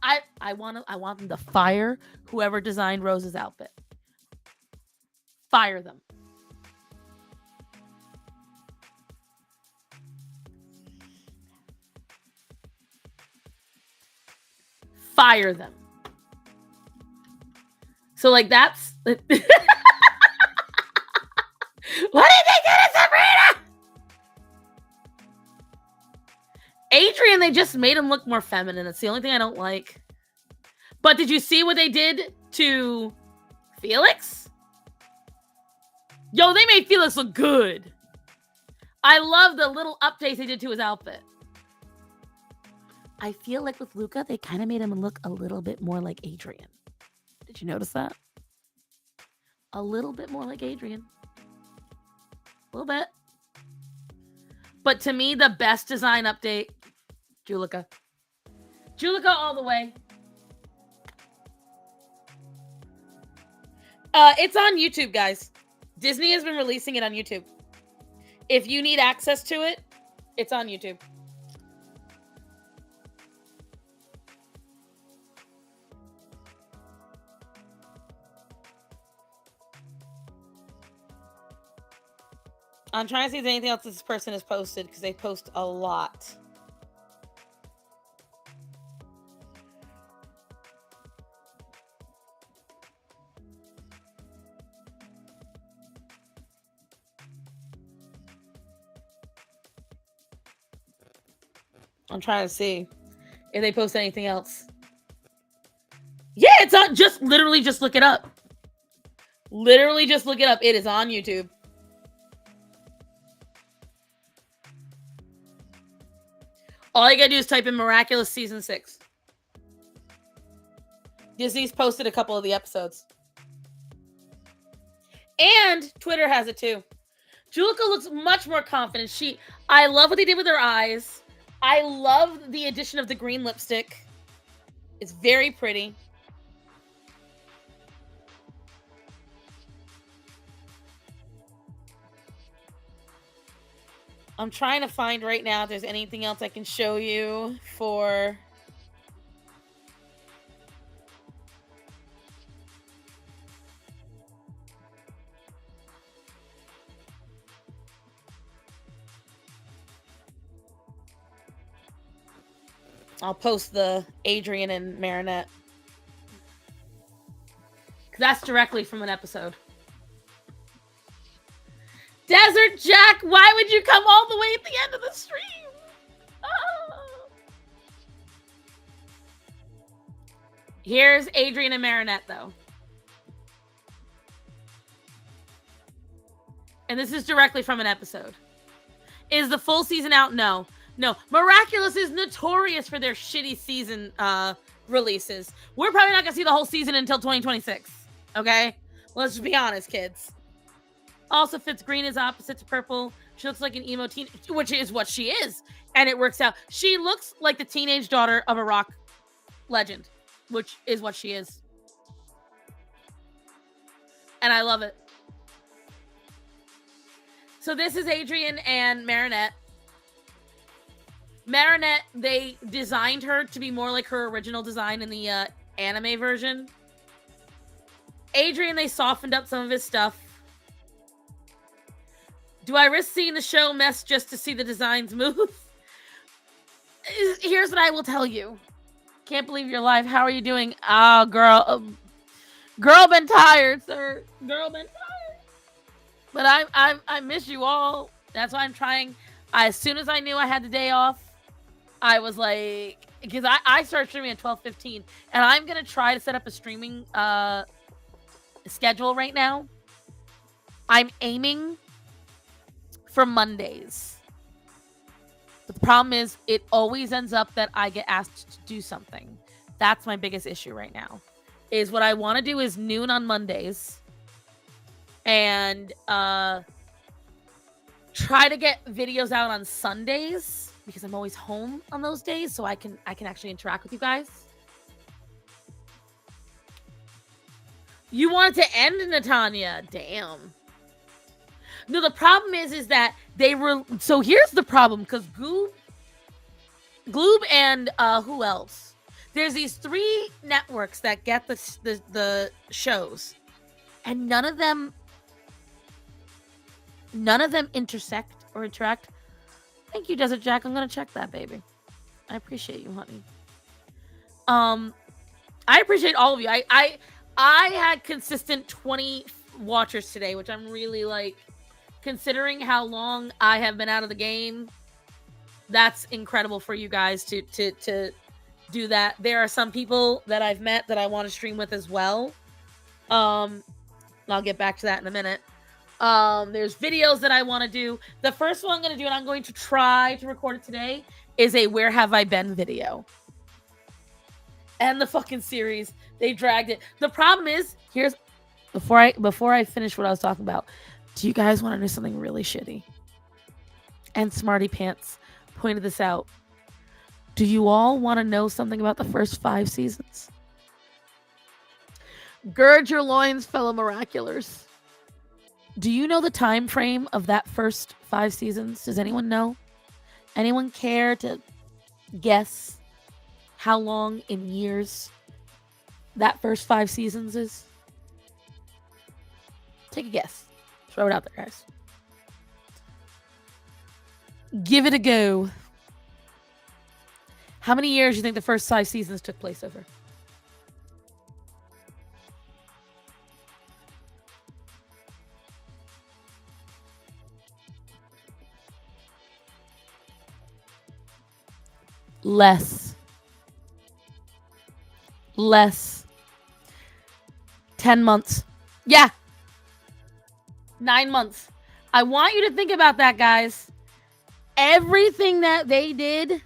I want them to fire whoever designed Rose's outfit. Fire them. Fire them. So, like, that's... What did they do to Sabrina? Adrian, they just made him look more feminine. It's the only thing I don't like. But did you see what they did to Felix? Yo, they made Felix look good. I love the little updates they did to his outfit. I feel like with Luca, they kind of made him look a little bit more like Adrian. Did you notice that? A little bit more like Adrian. A little bit. But to me, the best design update, Julica. Julica all the way. It's on YouTube, guys. Disney has been releasing it on YouTube. If you need access to it, it's on YouTube. I'm trying to see if there's anything else this person has posted, because they post a lot. I'm trying to see if they post anything else. Yeah, it's on. Literally just look it up. Literally just look it up. It is on YouTube. All you gotta do is type in Miraculous Season 6. Disney's posted a couple of the episodes. And Twitter has it too. Julica looks much more confident. I love what they did with her eyes. I love the addition of the green lipstick. It's very pretty. I'm trying to find right now if there's anything else I can show you for... I'll post the Adrian and Marinette. That's directly from an episode. Desert Jack, why would you come all the way at the end of the stream? Oh. Here's Adrian and Marinette, though. And this is directly from an episode. Is the full season out? No. No. Miraculous is notorious for their shitty season releases. We're probably not going to see the whole season until 2026. Okay? Let's just be honest, kids. Also fits green is opposite to purple. She looks like an emo teen, which is what she is. And it works out. She looks like the teenage daughter of a rock legend, which is what she is. And I love it. So this is Adrian and Marinette. Marinette, they designed her to be more like her original design in the anime version. Adrian, they softened up some of his stuff. Do I risk seeing the show mess just to see the designs move? Here's what I will tell you. Can't believe you're live. How are you doing? Oh, girl. Girl been tired, sir. Girl been tired. But I miss you all. That's why I'm trying. As soon as I knew I had the day off, I was like... Because I started streaming at 12:15. And I'm going to try to set up a streaming schedule right now. I'm aiming for Mondays. But the problem is it always ends up that I get asked to do something. That's my biggest issue right now. Is what I want to do is noon on Mondays. And try to get videos out on Sundays because I'm always home on those days, so I can actually interact with you guys. You want it to end, Natanya? Damn. No, the problem is that they were... So here's the problem, because Gloob and who else? There's these 3 networks that get the shows, and none of them None of them intersect or interact. Thank you, Desert Jack. I'm gonna check that, baby. I appreciate you, honey. I appreciate all of you. I had consistent 20 watchers today, which I'm really like, considering how long I have been out of the game. That's incredible for you guys to do that. There are some people that I've met that I want to stream with as well. I'll get back to that in a minute. There's videos that I want to do. The first one I'm going to do, and I'm going to try to record it today, is a Where Have I Been video. And the fucking series, they dragged it. The problem is, here's before I finish what I was talking about. Do you guys want to know something really shitty? And Smarty Pants pointed this out. Do you all want to know something about the first 5 seasons? Gird your loins, fellow Miraculars. Do you know the time frame of that first 5 seasons? Does anyone know? Anyone care to guess how long in years that first 5 seasons is? Take a guess. Throw it out there, guys. Give it a go. How many years do you think the first 5 seasons took place over? Less. 10 months. Yeah. 9 months. I want you to think about that, guys. Everything that they did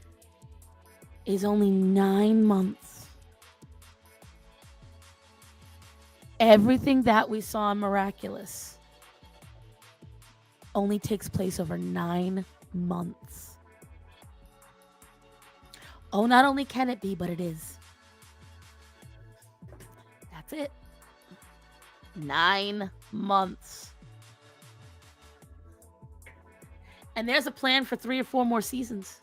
is only 9 months. Everything that we saw in Miraculous only takes place over 9 months. Oh, not only can it be, but it is. That's it. 9 months. And there's a plan for 3 or 4 more seasons.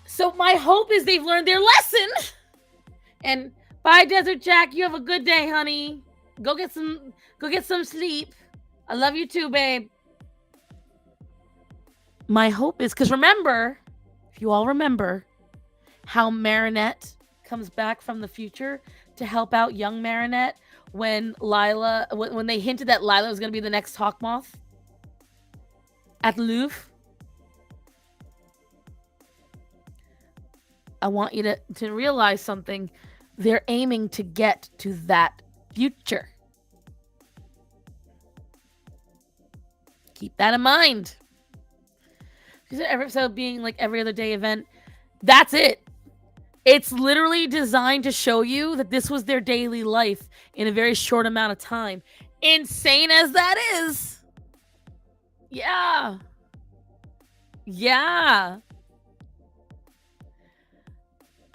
So my hope is they've learned their lesson. And bye, Desert Jack. You have a good day, honey. Go get some sleep. I love you too, babe. My hope is, because remember, if you all remember, how Marinette comes back from the future to help out young Marinette when they hinted that Lila was going to be the next Hawkmoth at the Louvre. I want you to realize something. They're aiming to get to that future. Keep that in mind. Every episode being like every other day event. That's it. It's literally designed to show you that this was their daily life in a very short amount of time. Insane as that is. Yeah. Yeah.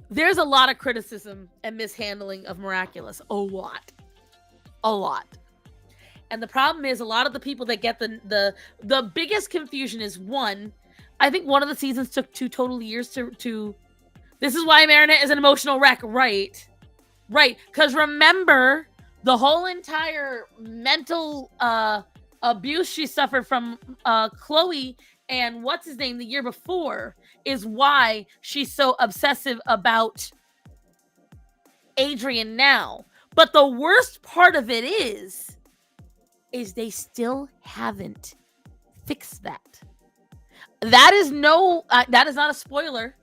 There's a lot of criticism and mishandling of Miraculous. A lot. And the problem is, a lot of the people that get the biggest confusion is, one, I think one of the seasons took 2 total years to this is why Marinette is an emotional wreck, right? Right. Because remember, the whole entire mental abuse she suffered from Chloe and what's his name the year before is why she's so obsessive about Adrian now. But the worst part of it is they still haven't fixed that. That is not a spoiler.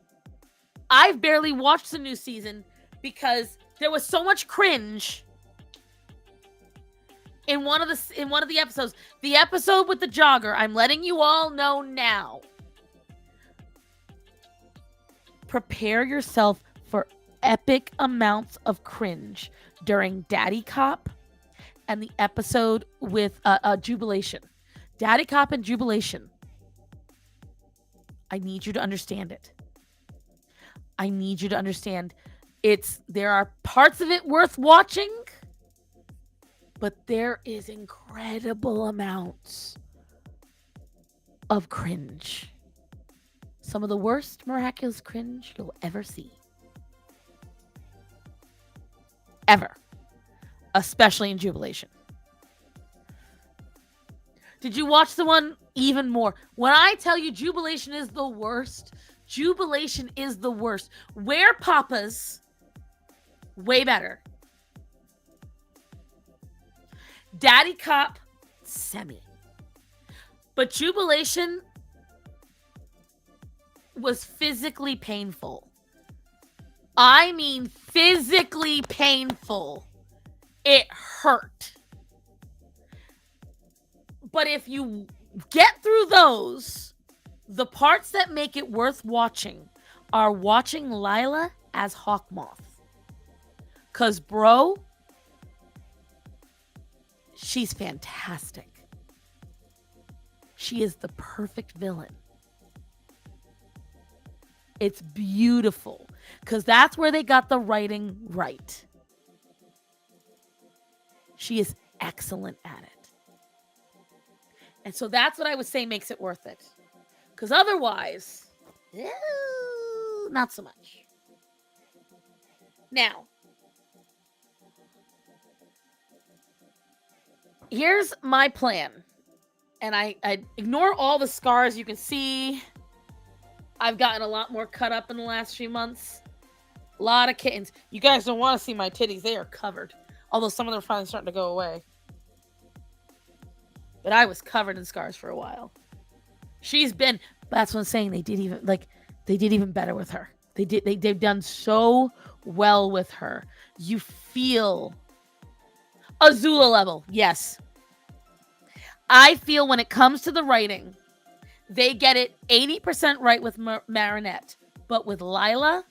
I've barely watched the new season because there was so much cringe in one of the episodes. The episode with the jogger, I'm letting you all know now. Prepare yourself for epic amounts of cringe during Daddy Cop and the episode with Jubilation. Daddy Cop and Jubilation. I need you to understand it. I need you to understand there are parts of it worth watching, but there is incredible amounts of cringe. Some of the worst Miraculous cringe you'll ever see. Ever. Especially in Jubilation. Did you watch the one even more? When I tell you Jubilation is the worst, Jubilation is the worst. Where Papa's way better. Daddy Cop, semi. But Jubilation was physically painful. I mean physically painful. It hurt. But if you get through those, the parts that make it worth watching are watching Lila as Hawkmoth. Because, bro, she's fantastic. She is the perfect villain. It's beautiful. Because that's where they got the writing right. She is excellent at it. And so that's what I would say makes it worth it. Because otherwise, not so much. Now, here's my plan. And I ignore all the scars you can see. I've gotten a lot more cut up in the last few months. A lot of kittens. You guys don't want to see my titties. They are covered. Although some of them are finally starting to go away. But I was covered in scars for a while. She's been... That's what I'm saying. They did even better with her. They've done so well with her. You feel... Azula level. Yes. I feel when it comes to the writing, they get it 80% right with Marinette. But with Lila,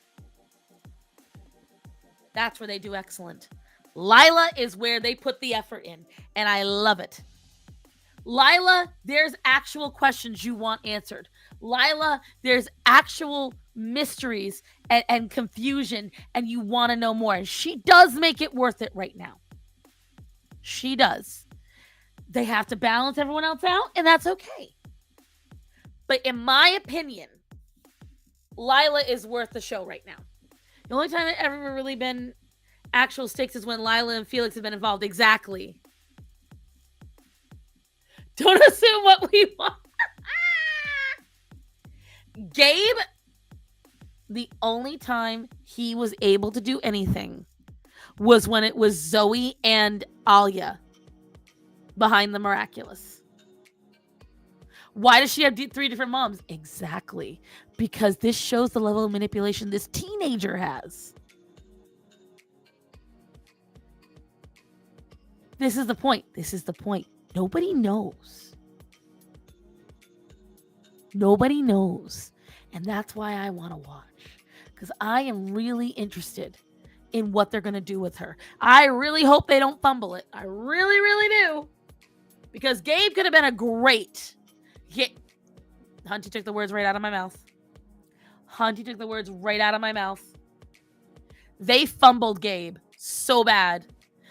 that's where they do excellent. Lila is where they put the effort in. And I love it. Lila, there's actual questions you want answered. Lila, there's actual mysteries and confusion, and you want to know more. And she does make it worth it right now. She does. They have to balance everyone else out, and that's okay. But in my opinion, Lila is worth the show right now. The only time it's ever really been actual stakes is when Lila and Felix have been involved. Exactly. Don't assume what we want. Gabe, the only time he was able to do anything was when it was Zoe and Alia behind the miraculous. Why does she have 3 different moms? Exactly. Because this shows the level of manipulation this teenager has. This is the point. This is the point. Nobody knows. Nobody knows. And that's why I want to watch. Because I am really interested in what they're going to do with her. I really hope they don't fumble it. I really, really do. Because Gabe could have been a great... Hunty took the words right out of my mouth. Hunty took the words right out of my mouth. They fumbled Gabe so bad.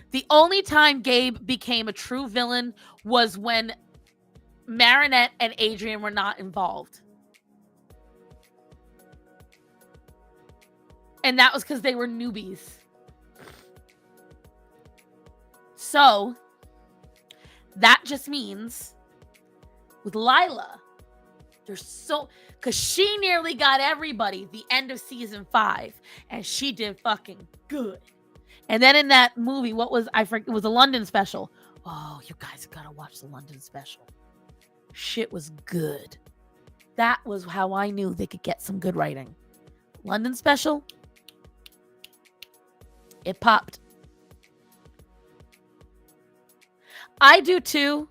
The only time Gabe became a true villain was when Marinette and Adrian were not involved. And that was because they were newbies. So, that just means with Lila, there's so... Because she nearly got everybody the end of season 5. And she did fucking good. And then in that movie, what was... I forget, it was a London special. Oh, you guys have got to watch the London special. Shit was good. That was how I knew they could get some good writing. London special. It popped. I do too,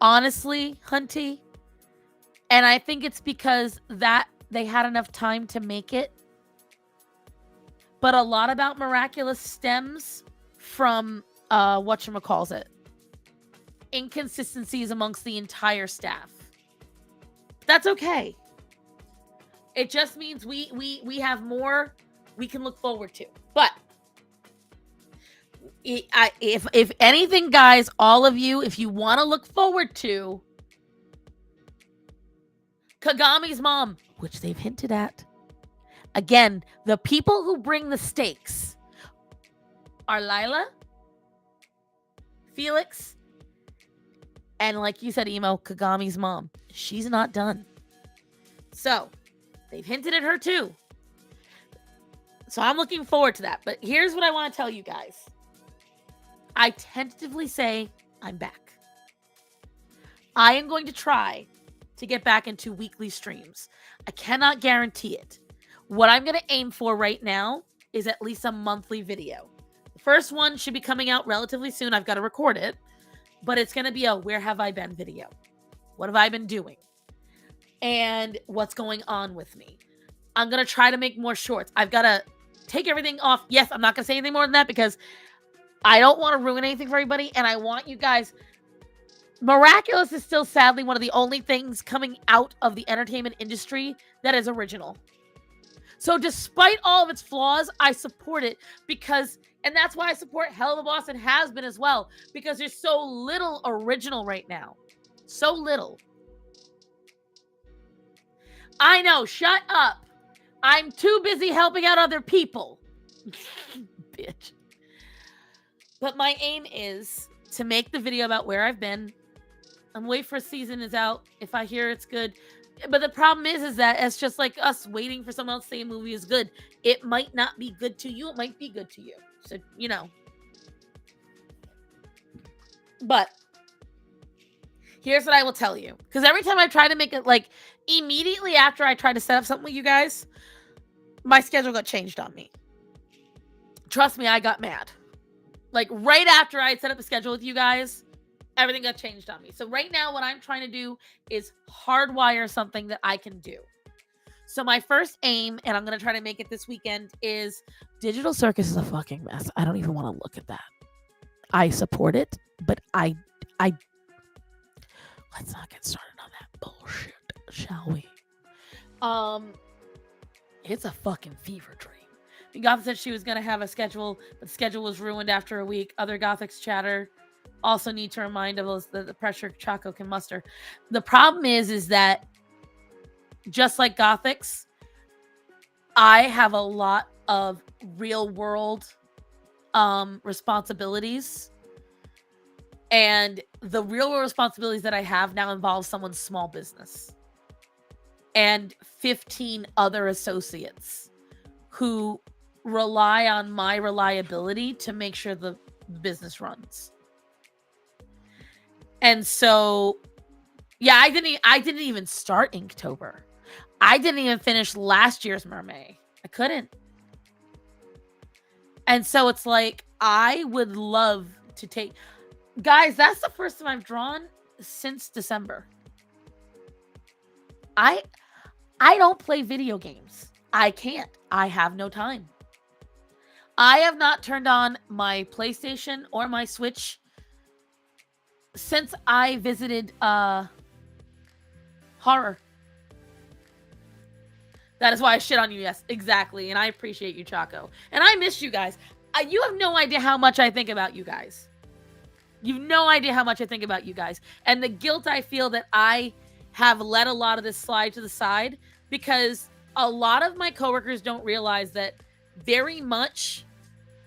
honestly, Hunty. And I think it's because that they had enough time to make it. But a lot about Miraculous stems from whatchamacallit. Inconsistencies amongst the entire staff. That's okay. It just means we have more we can look forward to. But if anything, guys, all of you, if you want to look forward to Kagami's mom, which they've hinted at. Again, the people who bring the stakes are Lila, Felix, And like you said, Emo, Kagami's mom, she's not done. So they've hinted at her too. So I'm looking forward to that. But here's what I want to tell you guys. I tentatively say I'm back. I am going to try to get back into weekly streams. I cannot guarantee it. What I'm going to aim for right now is at least a monthly video. The first one should be coming out relatively soon. I've got to record it. But it's going to be a where have I been video. What have I been doing? And what's going on with me? I'm going to try to make more shorts. I've got to take everything off. Yes, I'm not going to say anything more than that because I don't want to ruin anything for everybody. And I want you guys... Miraculous is still sadly one of the only things coming out of the entertainment industry that is original. So despite all of its flaws, I support it because, and that's why I support Hell of a Boss and has been as well, because there's so little original right now. So little. I know, shut up. I'm too busy helping out other people. Bitch. But my aim is to make the video about where I've been. I'm waiting for a season is out. If I hear it's good. But the problem is that it's just like us waiting for someone else to say a movie is good. It might not be good to you. It might be good to you. So, you know. But here's what I will tell you. Because every time I try to make it, like, immediately after I try to set up something with you guys, my schedule got changed on me. Trust me, I got mad. Like, right after I set up a schedule with you guys, everything got changed on me. So right now, what I'm trying to do is hardwire something that I can do. So my first aim, and I'm going to try to make it this weekend, is Digital Circus is a fucking mess. I don't even want to look at that. I support it, but I let's not get started on that bullshit, shall we? It's a fucking fever dream. Goth said she was going to have a schedule, but the schedule was ruined after a week. Other Gothics chatter also need to remind us that the pressure Chaco can muster. The problem is that just like Gothics, I have a lot of real world responsibilities. And the real world responsibilities that I have now involve someone's small business and 15 other associates who rely on my reliability to make sure the business runs. And so, yeah, I didn't even start Inktober. I didn't even finish last year's Mermaid. I couldn't. And so it's like, I would love to take... Guys, that's the first time I've drawn since December. I don't play video games. I can't. I have no time. I have not turned on my PlayStation or my Switch since I visited horror. That is why I shit on you. Yes, exactly. And I appreciate you, Chaco. And I miss you guys. You have no idea how much I think about you guys. You've no idea how much I think about you guys. And the guilt I feel that I have let a lot of this slide to the side because a lot of my coworkers don't realize that very much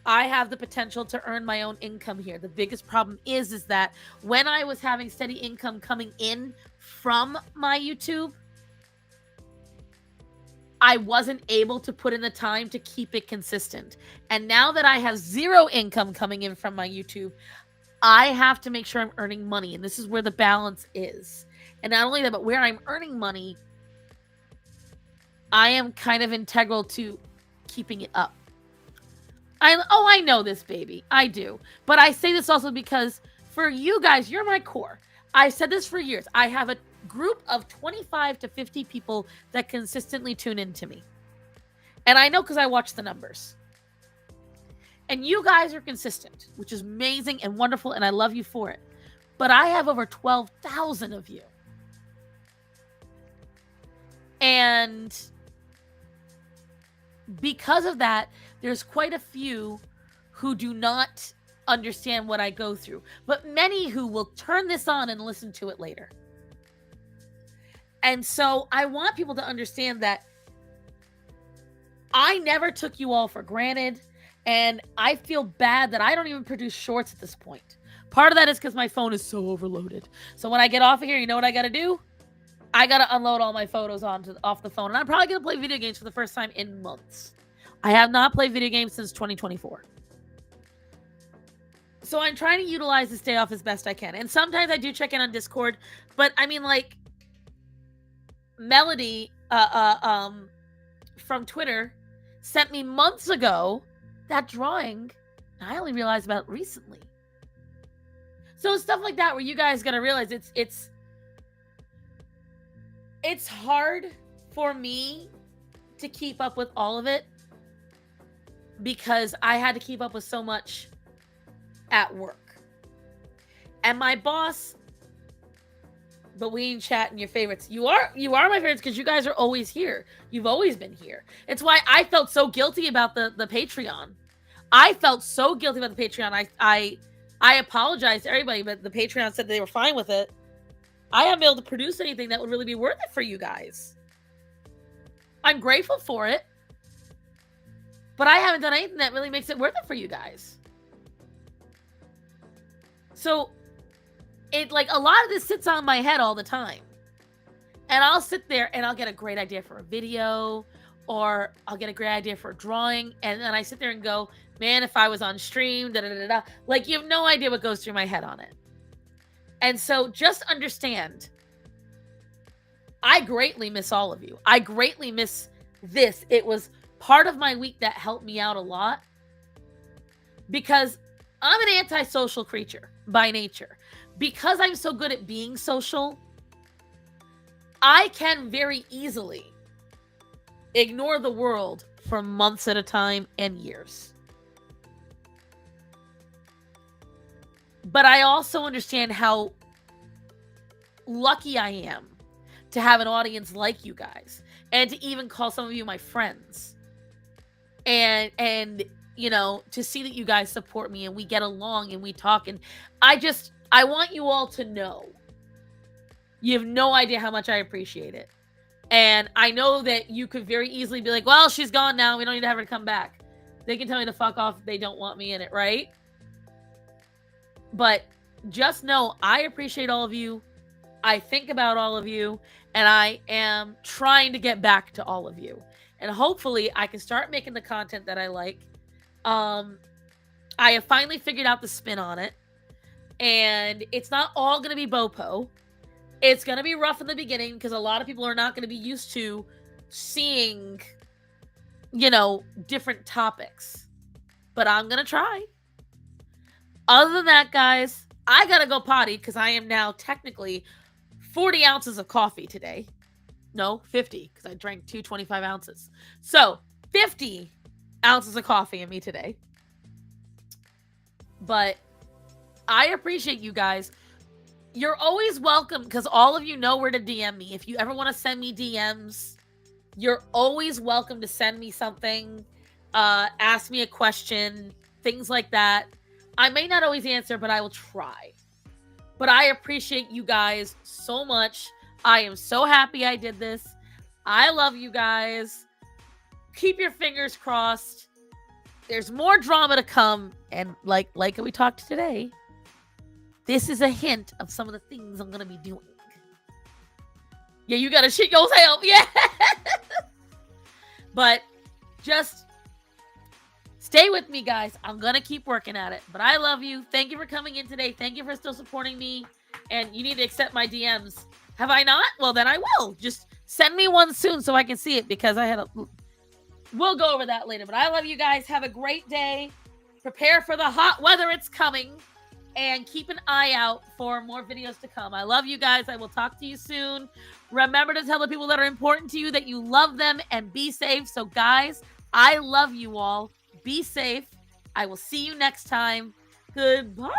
I have the potential to earn my own income here. The biggest problem is that when I was having steady income coming in from my YouTube, I wasn't able to put in the time to keep it consistent. And now that I have zero income coming in from my YouTube, I have to make sure I'm earning money. And this is where the balance is. And not only that, but where I'm earning money, I am kind of integral to keeping it up. I know this, baby. I do. But I say this also because for you guys, you're my core. I've said this for years. I have a group of 25 to 50 people that consistently tune into me. And I know because I watch the numbers. And you guys are consistent, which is amazing and wonderful, and I love you for it. But I have over 12,000 of you. And because of that, there's quite a few who do not understand what I go through, but many who will turn this on and listen to it later. And so I want people to understand that I never took you all for granted, and I feel bad that I don't even produce shorts at this point. Part of that is because my phone is so overloaded. So when I get off of here, you know what I got to do? I got to unload all my photos off the phone. And I'm probably going to play video games for the first time in months. I have not played video games since 2024. So I'm trying to utilize this day off as best I can. And sometimes I do check in on Discord. But I mean, like, Melody from Twitter sent me months ago that drawing. I only realized about it recently. So stuff like that where you guys got to realize it's hard for me to keep up with all of it because I had to keep up with so much at work. And my boss, but we ain't chatting your favorites. You are my favorites because you guys are always here. You've always been here. It's why I felt so guilty about the Patreon. I felt so guilty about the Patreon. I apologized to everybody, but the Patreon said they were fine with it. I haven't been able to produce anything that would really be worth it for you guys. I'm grateful for it, but I haven't done anything that really makes it worth it for you guys. So, it like a lot of this sits on my head all the time. And I'll sit there and I'll get a great idea for a video, or I'll get a great idea for a drawing, and then I sit there and go, man, if I was on stream, da-da-da-da. Like, you have no idea what goes through my head on it. And so just understand, I greatly miss all of you. I greatly miss this. It was part of my week that helped me out a lot because I'm an antisocial creature by nature. Because I'm so good at being social, I can very easily ignore the world for months at a time and years. But I also understand how lucky I am to have an audience like you guys and to even call some of you my friends. And you know, to see that you guys support me and we get along and we talk, and I want you all to know you have no idea how much I appreciate it. And I know that you could very easily be like, well, she's gone now. We don't need to have her come back. They can tell me to fuck off if they don't want me in it, right? But just know I appreciate all of you. I think about all of you. And I am trying to get back to all of you. And hopefully I can start making the content that I like. I have finally figured out the spin on it. And it's not all going to be Bopo. It's going to be rough in the beginning because a lot of people are not going to be used to seeing, you know, different topics. But I'm going to try. Other than that, guys, I got to go potty because I am now technically 40 ounces of coffee today. No, 50 because I drank 225 ounces. So 50 ounces of coffee in me today. But I appreciate you guys. You're always welcome because all of you know where to DM me. If you ever want to send me DMs, you're always welcome to send me something, ask me a question, things like that. I may not always answer, but I will try. But I appreciate you guys so much. I am so happy I did this. I love you guys. Keep your fingers crossed. There's more drama to come. And like we talked today, this is a hint of some of the things I'm going to be doing. Yeah, you got to shit yourself. Yeah. But just stay with me, guys. I'm going to keep working at it. But I love you. Thank you for coming in today. Thank you for still supporting me. And you need to accept my DMs. Have I not? Well, then I will. Just send me one soon so I can see it because I had a... We'll go over that later. But I love you guys. Have a great day. Prepare for the hot weather. It's coming. And keep an eye out for more videos to come. I love you guys. I will talk to you soon. Remember to tell the people that are important to you that you love them and be safe. So, guys, I love you all. Be safe. I will see you next time. Goodbye.